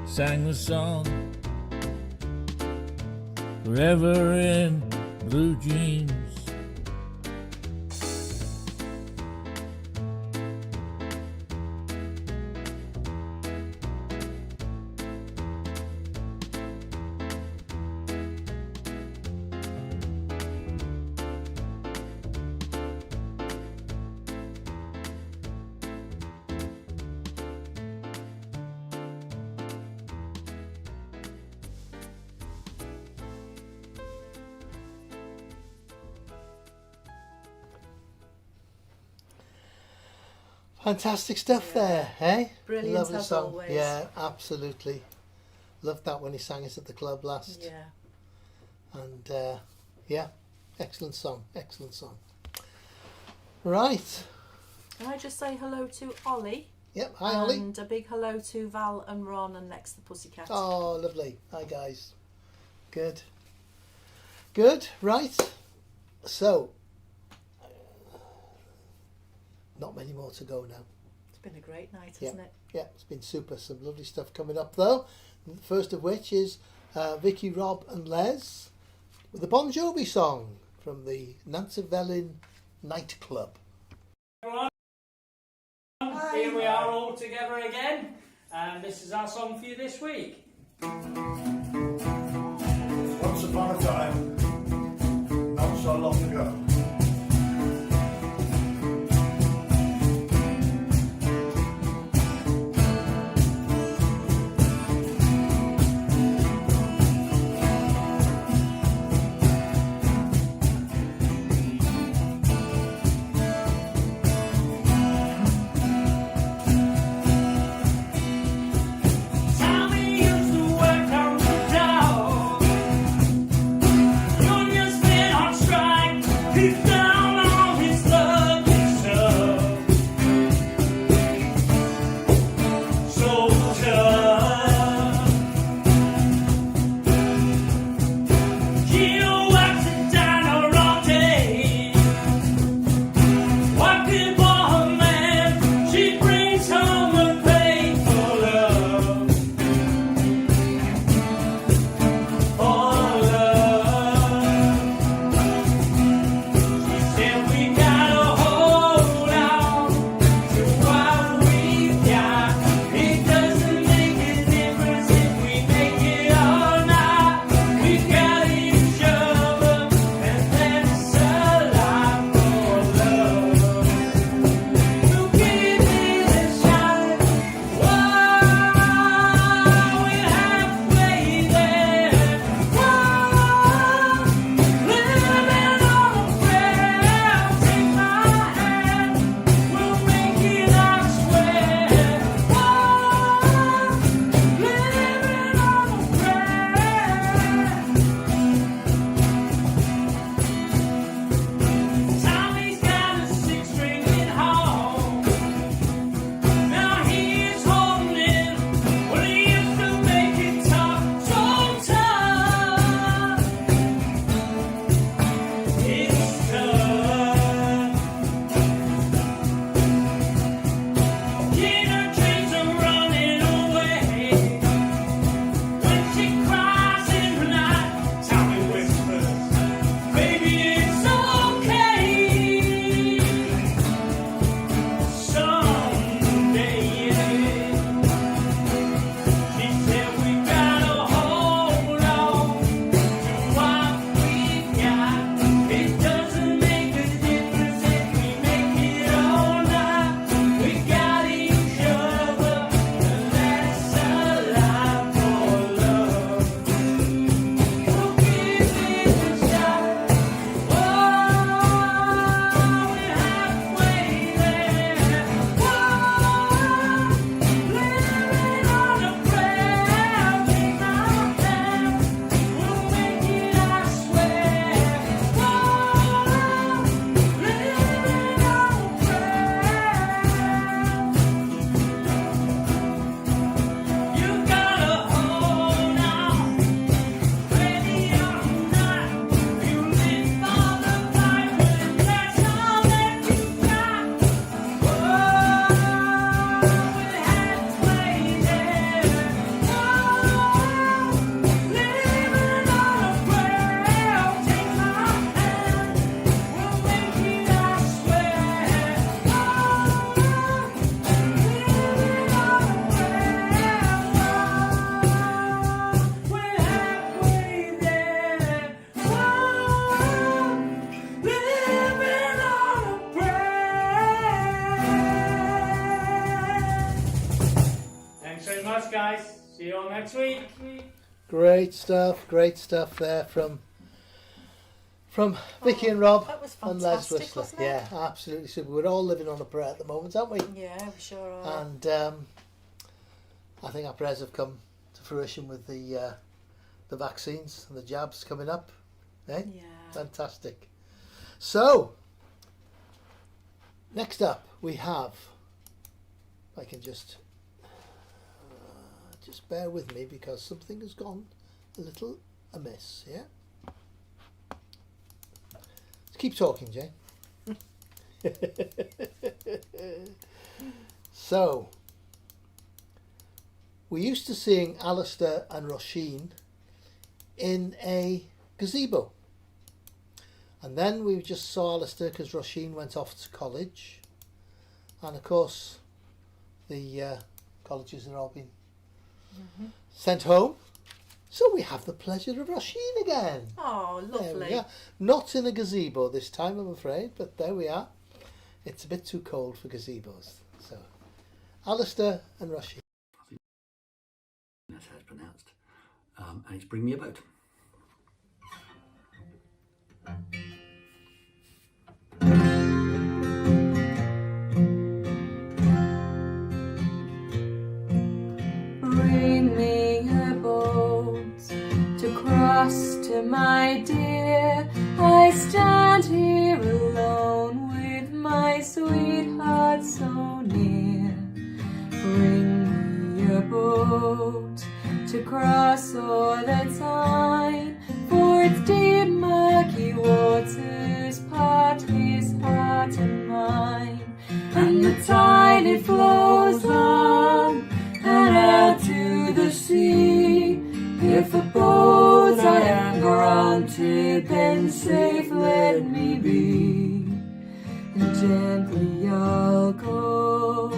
[SPEAKER 15] sang the song. Forever in blue jeans.
[SPEAKER 2] Fantastic stuff there, eh?
[SPEAKER 1] Brilliant
[SPEAKER 2] Lovely
[SPEAKER 1] as
[SPEAKER 2] song.
[SPEAKER 1] always.
[SPEAKER 2] Yeah, absolutely. Loved that when he sang it at the club last.
[SPEAKER 1] Yeah.
[SPEAKER 2] And yeah, excellent song, excellent song. Right.
[SPEAKER 1] Can I just say hello to Ollie?
[SPEAKER 2] Yep, hi Ollie.
[SPEAKER 1] And a big hello to Val and Ron and Next the Pussycat.
[SPEAKER 2] Oh, lovely. Hi guys. Good. Good, right. So, not many more to go now.
[SPEAKER 1] It's been a great night,
[SPEAKER 2] Yeah,
[SPEAKER 1] hasn't it?
[SPEAKER 2] yeah, it's been super. Some lovely stuff coming up though. The first of which is Vicky, Rob and Les with a Bon Jovi song from the Nancyvelin nightclub.
[SPEAKER 14] Everyone, here we are all together again, and this is our song for you this week.
[SPEAKER 7] Once upon a time, not so long ago.
[SPEAKER 14] Tommy used to work on the dog. Union's been on strike. He much, guys. See you all next week.
[SPEAKER 2] Great stuff there from Vicky and Rob
[SPEAKER 1] That was
[SPEAKER 2] and Les
[SPEAKER 1] fantastic,
[SPEAKER 2] Whistler.
[SPEAKER 1] wasn't it?
[SPEAKER 2] Yeah, absolutely super. We're all living on a prayer at the moment, aren't we?
[SPEAKER 1] Yeah, we sure are.
[SPEAKER 2] And I think our prayers have come to fruition with the vaccines and the jabs coming up. Eh?
[SPEAKER 1] Yeah.
[SPEAKER 2] Fantastic. So, next up we have, if I can just bear with me because something has gone a little amiss, yeah? Let's keep talking, Jane. So, we used to sing Alistair and Roisin in a gazebo. And then we just saw Alistair because Roisin went off to college. And of course, the colleges have all been sent home. So we have the pleasure of Roisin again.
[SPEAKER 1] Oh,
[SPEAKER 2] There we
[SPEAKER 1] lovely.
[SPEAKER 2] are. Not in a gazebo this time, I'm afraid, but there we are. It's a bit too cold for gazebos. So, Alistair and Roisin.
[SPEAKER 16] That's how it's pronounced. And it's Bring Me About.
[SPEAKER 5] Bring me a boat to cross to my dear. I stand here alone with my sweetheart so near. Bring me a boat to cross o'er the Tyne, for its deep murky waters part his heart and mine. And the tide it flows on and out to the sea. If a boat I am granted, then safe let me be. And gently I'll go,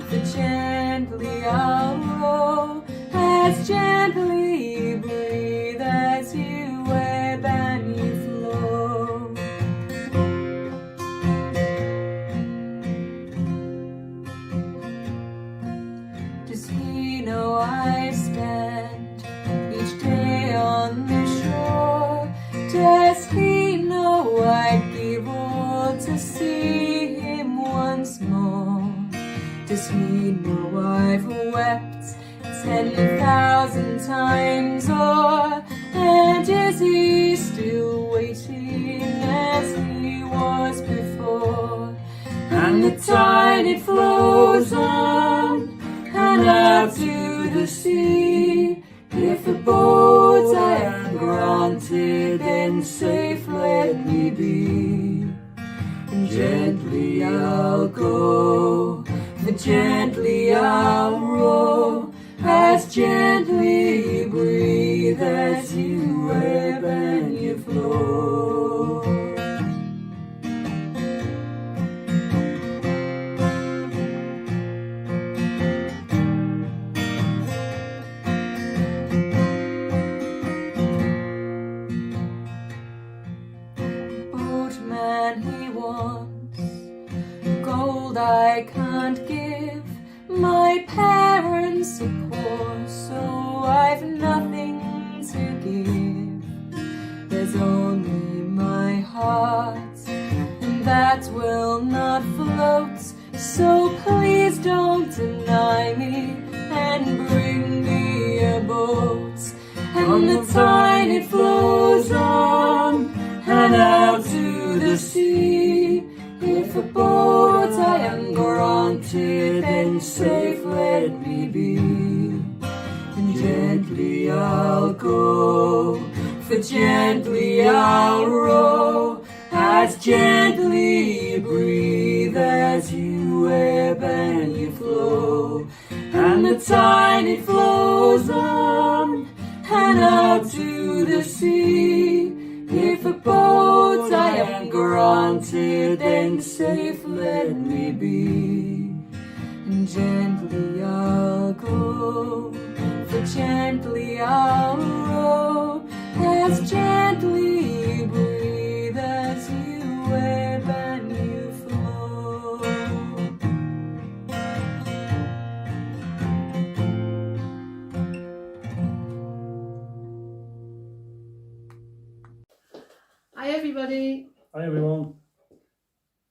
[SPEAKER 5] for gently I'll row, as gently breathe as you ebb and you flow. Does he know I stand each day on the shore? Does he know I'd give all to see him once more? Does he know I've wept 10,000 times o'er? And is he still waiting as he was before? And the tide it flows on and out to the sea. If a boat I am granted, then safe let me be. And gently I'll go, for gently I'll row, as gently breathe as you ebb and you flow. Boatman he wants gold I can't give. My parents are poor, so I've nothing to give. There's only my heart, and that will not float. So please don't deny me and bring me a boat. And the tide it flows on and out to the sea. If a boat I am granted, then safe let me be. And gently I'll go, for gently I'll row, as gently breathe as you ebb and you flow. And the tide it flows on and out to the sea. If a boat I am granted, then safe let me be. And gently I'll go, for gently I'll row, as gently breathe as you ebb and you flow.
[SPEAKER 1] everybody.
[SPEAKER 17] Hi everyone,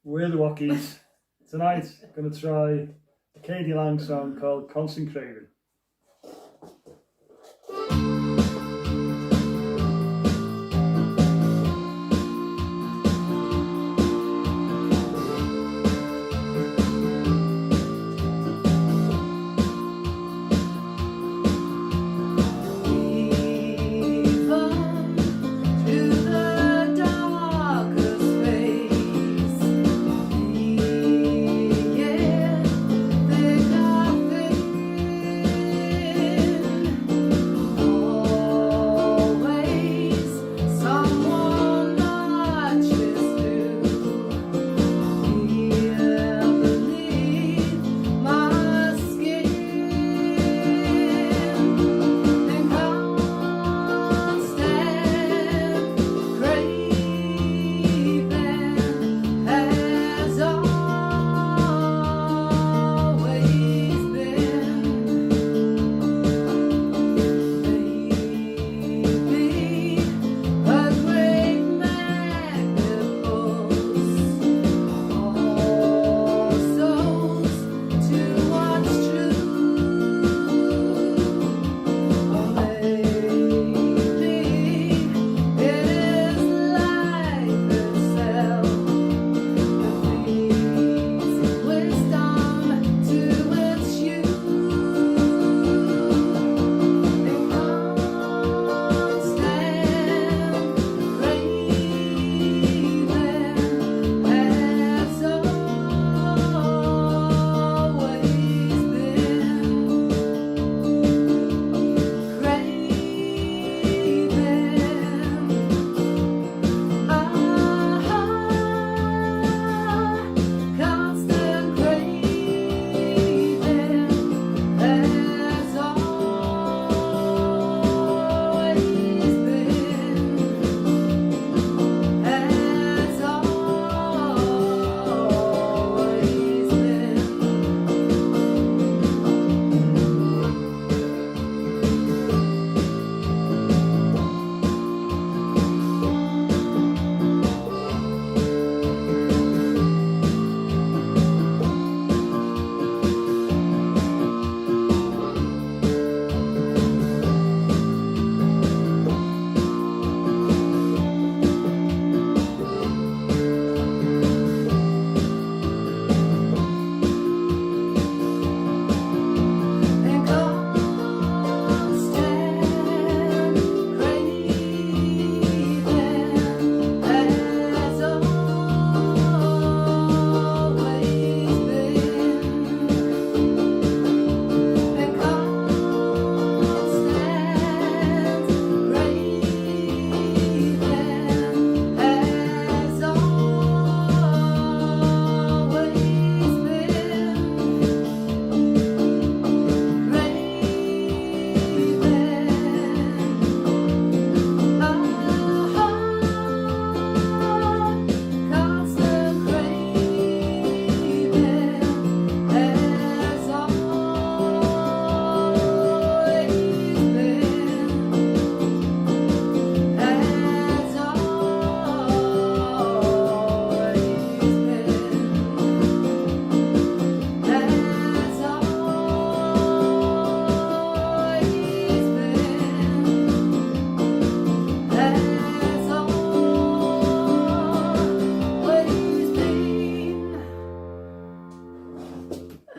[SPEAKER 17] we're the Wockies. Tonight, going to try a Katie Lang song called Constant Craving.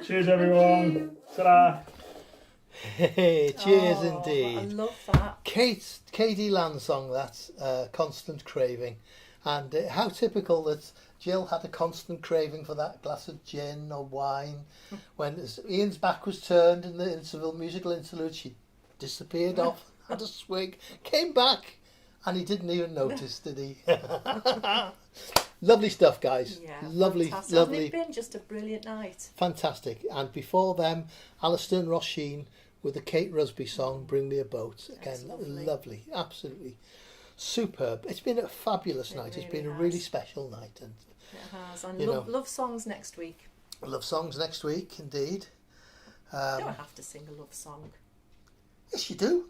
[SPEAKER 17] Cheers, everyone. Ta-da.
[SPEAKER 2] Hey, cheers
[SPEAKER 1] Oh,
[SPEAKER 2] indeed.
[SPEAKER 1] I love that.
[SPEAKER 2] Katie Land song, that's Constant Craving. And how typical that Jill had a constant craving for that glass of gin or wine. When Ian's back was turned in the interval, musical interlude, she disappeared off, had a swig, came back, and he didn't even notice, did he? Lovely stuff, guys.
[SPEAKER 1] Yeah,
[SPEAKER 2] lovely,
[SPEAKER 1] fantastic.
[SPEAKER 2] lovely.
[SPEAKER 1] Hasn't it been just a brilliant night?
[SPEAKER 2] Fantastic. And before them, Alistair and Ross Sheen with the Kate Rusby song, Bring Me a Boat. Again, lovely. Absolutely superb. It's been a fabulous night. It's been a really special night. And
[SPEAKER 1] It has. And
[SPEAKER 2] you
[SPEAKER 1] love songs next week.
[SPEAKER 2] love songs next week, indeed.
[SPEAKER 1] You don't have to sing a love song.
[SPEAKER 2] Yes, you do.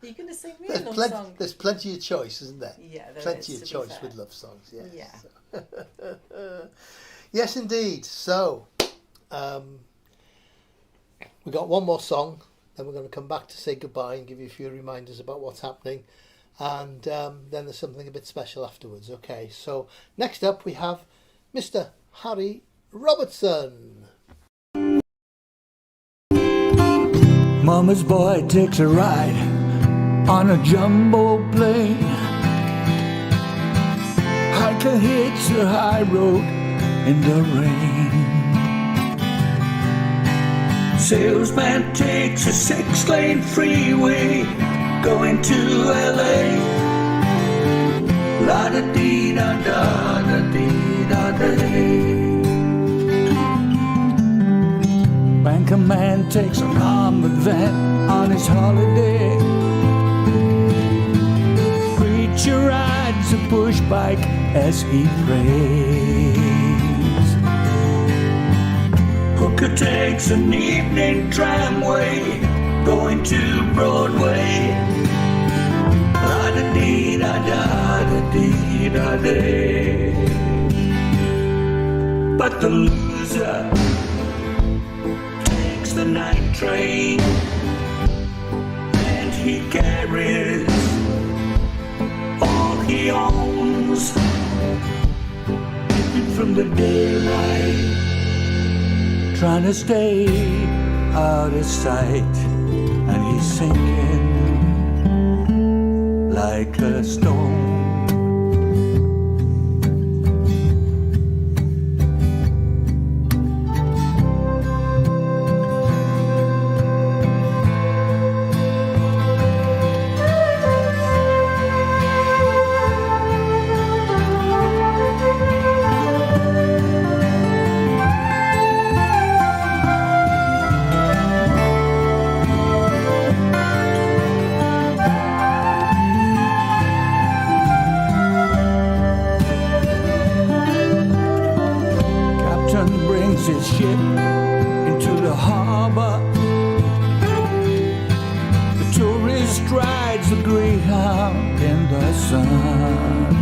[SPEAKER 1] Are you going to sing me
[SPEAKER 2] There's
[SPEAKER 1] a love
[SPEAKER 2] plenty,
[SPEAKER 1] song?
[SPEAKER 2] there's plenty of choice, isn't there?
[SPEAKER 1] Yeah, there
[SPEAKER 2] plenty
[SPEAKER 1] is,
[SPEAKER 2] of
[SPEAKER 1] to be
[SPEAKER 2] choice
[SPEAKER 1] fair.
[SPEAKER 2] with love songs. Yes.
[SPEAKER 1] Yeah.
[SPEAKER 2] So. Yes, indeed. So, we got one more song. Then we're going to come back to say goodbye and give you a few reminders about what's happening, and then there's something a bit special afterwards. Okay. So next up we have Mr. Harry Robertson.
[SPEAKER 9] Mama's boy takes a ride on a jumbo plane. Hiker hits a high road in the rain. Salesman takes a 6-lane freeway going to LA. La da dee da da da dee da da. Banker man takes an armored van on his holiday. Preacher rides a push bike as he prays. Hooker takes an evening tramway going to Broadway. La da dee da da da dee da day. But the loser takes the night train, and he carries all he owns from the daylight, trying to stay out of sight, and he's sinking like a stone. His ship into the harbor. The tourist rides the Greyhound in the sun.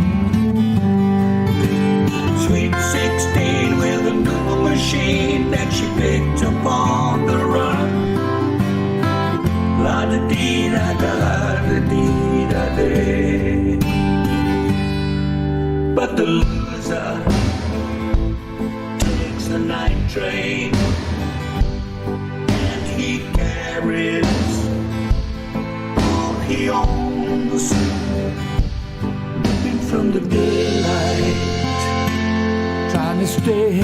[SPEAKER 9] Sweet 16 with a new machine that she picked up on the run. La da dee da da da dee da day. But the loser the night train, and he carries all he owns, looking from the daylight, trying to stay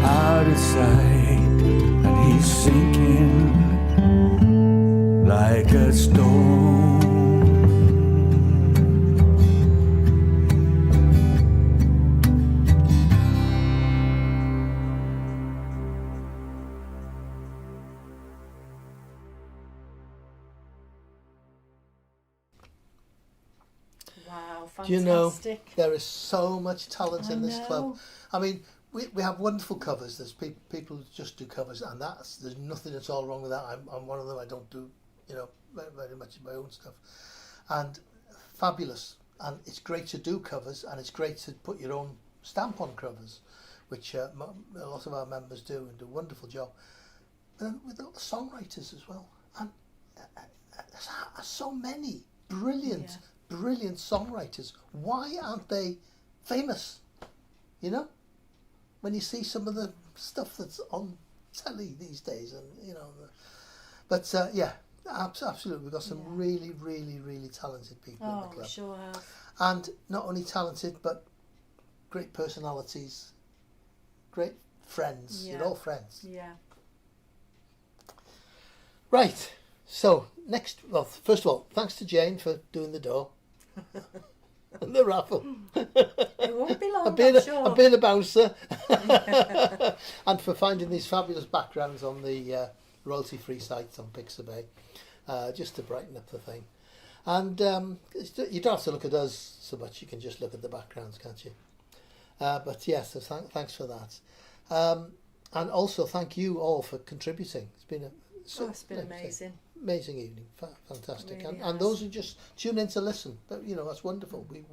[SPEAKER 9] out of sight, and he's sinking like a stone.
[SPEAKER 2] Do you know,
[SPEAKER 1] Fantastic.
[SPEAKER 2] there is so much talent in this
[SPEAKER 1] know.
[SPEAKER 2] club. I mean, we have wonderful covers. There's people who just do covers, and there's nothing at all wrong with that. I'm one of them. I don't do, very much of my own stuff. And fabulous. And it's great to do covers, and it's great to put your own stamp on covers, which a lot of our members do and do a wonderful job. But then with all the songwriters as well. And so many brilliant songwriters. Why aren't they famous? When you see some of the stuff that's on telly these days, and but absolutely, we've got some really, really, really talented people in the club.
[SPEAKER 1] Sure have.
[SPEAKER 2] And not only talented, but great personalities, great friends.
[SPEAKER 1] Yeah.
[SPEAKER 2] You're all friends.
[SPEAKER 1] Yeah.
[SPEAKER 2] Right. So first of all, thanks to Jane for doing the door. And the raffle.
[SPEAKER 1] It won't be long,
[SPEAKER 2] I'm being a bouncer. And for finding these fabulous backgrounds on the royalty-free sites on Pixabay, just to brighten up the thing. And you don't have to look at us so much, you can just look at the backgrounds, can't you? But yes, so thanks for that. And also thank you all for contributing. It's been So,
[SPEAKER 1] it's been
[SPEAKER 2] like I say,
[SPEAKER 1] amazing.
[SPEAKER 2] Amazing evening, fantastic,
[SPEAKER 1] Really
[SPEAKER 2] and
[SPEAKER 1] has.
[SPEAKER 2] those who just tune in to listen, you know, that's wonderful. We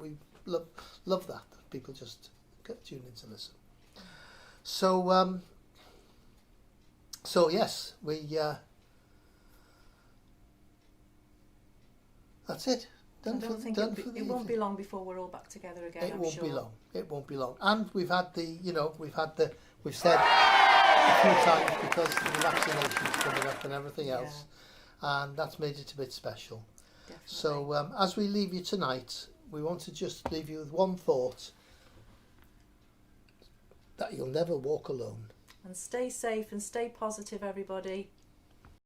[SPEAKER 2] love that people just tune in to listen. So yes, we that's it.
[SPEAKER 1] I don't think it won't be long before we're all back together again.
[SPEAKER 2] It
[SPEAKER 1] I'm
[SPEAKER 2] won't
[SPEAKER 1] sure.
[SPEAKER 2] be long. It won't be long. And we've said a few times because of the vaccinations coming up and everything else, and that's made it a bit special.
[SPEAKER 1] Definitely.
[SPEAKER 2] So as we leave you tonight, we want to just leave you with one thought: that you'll never walk alone.
[SPEAKER 1] And stay safe and stay positive, everybody.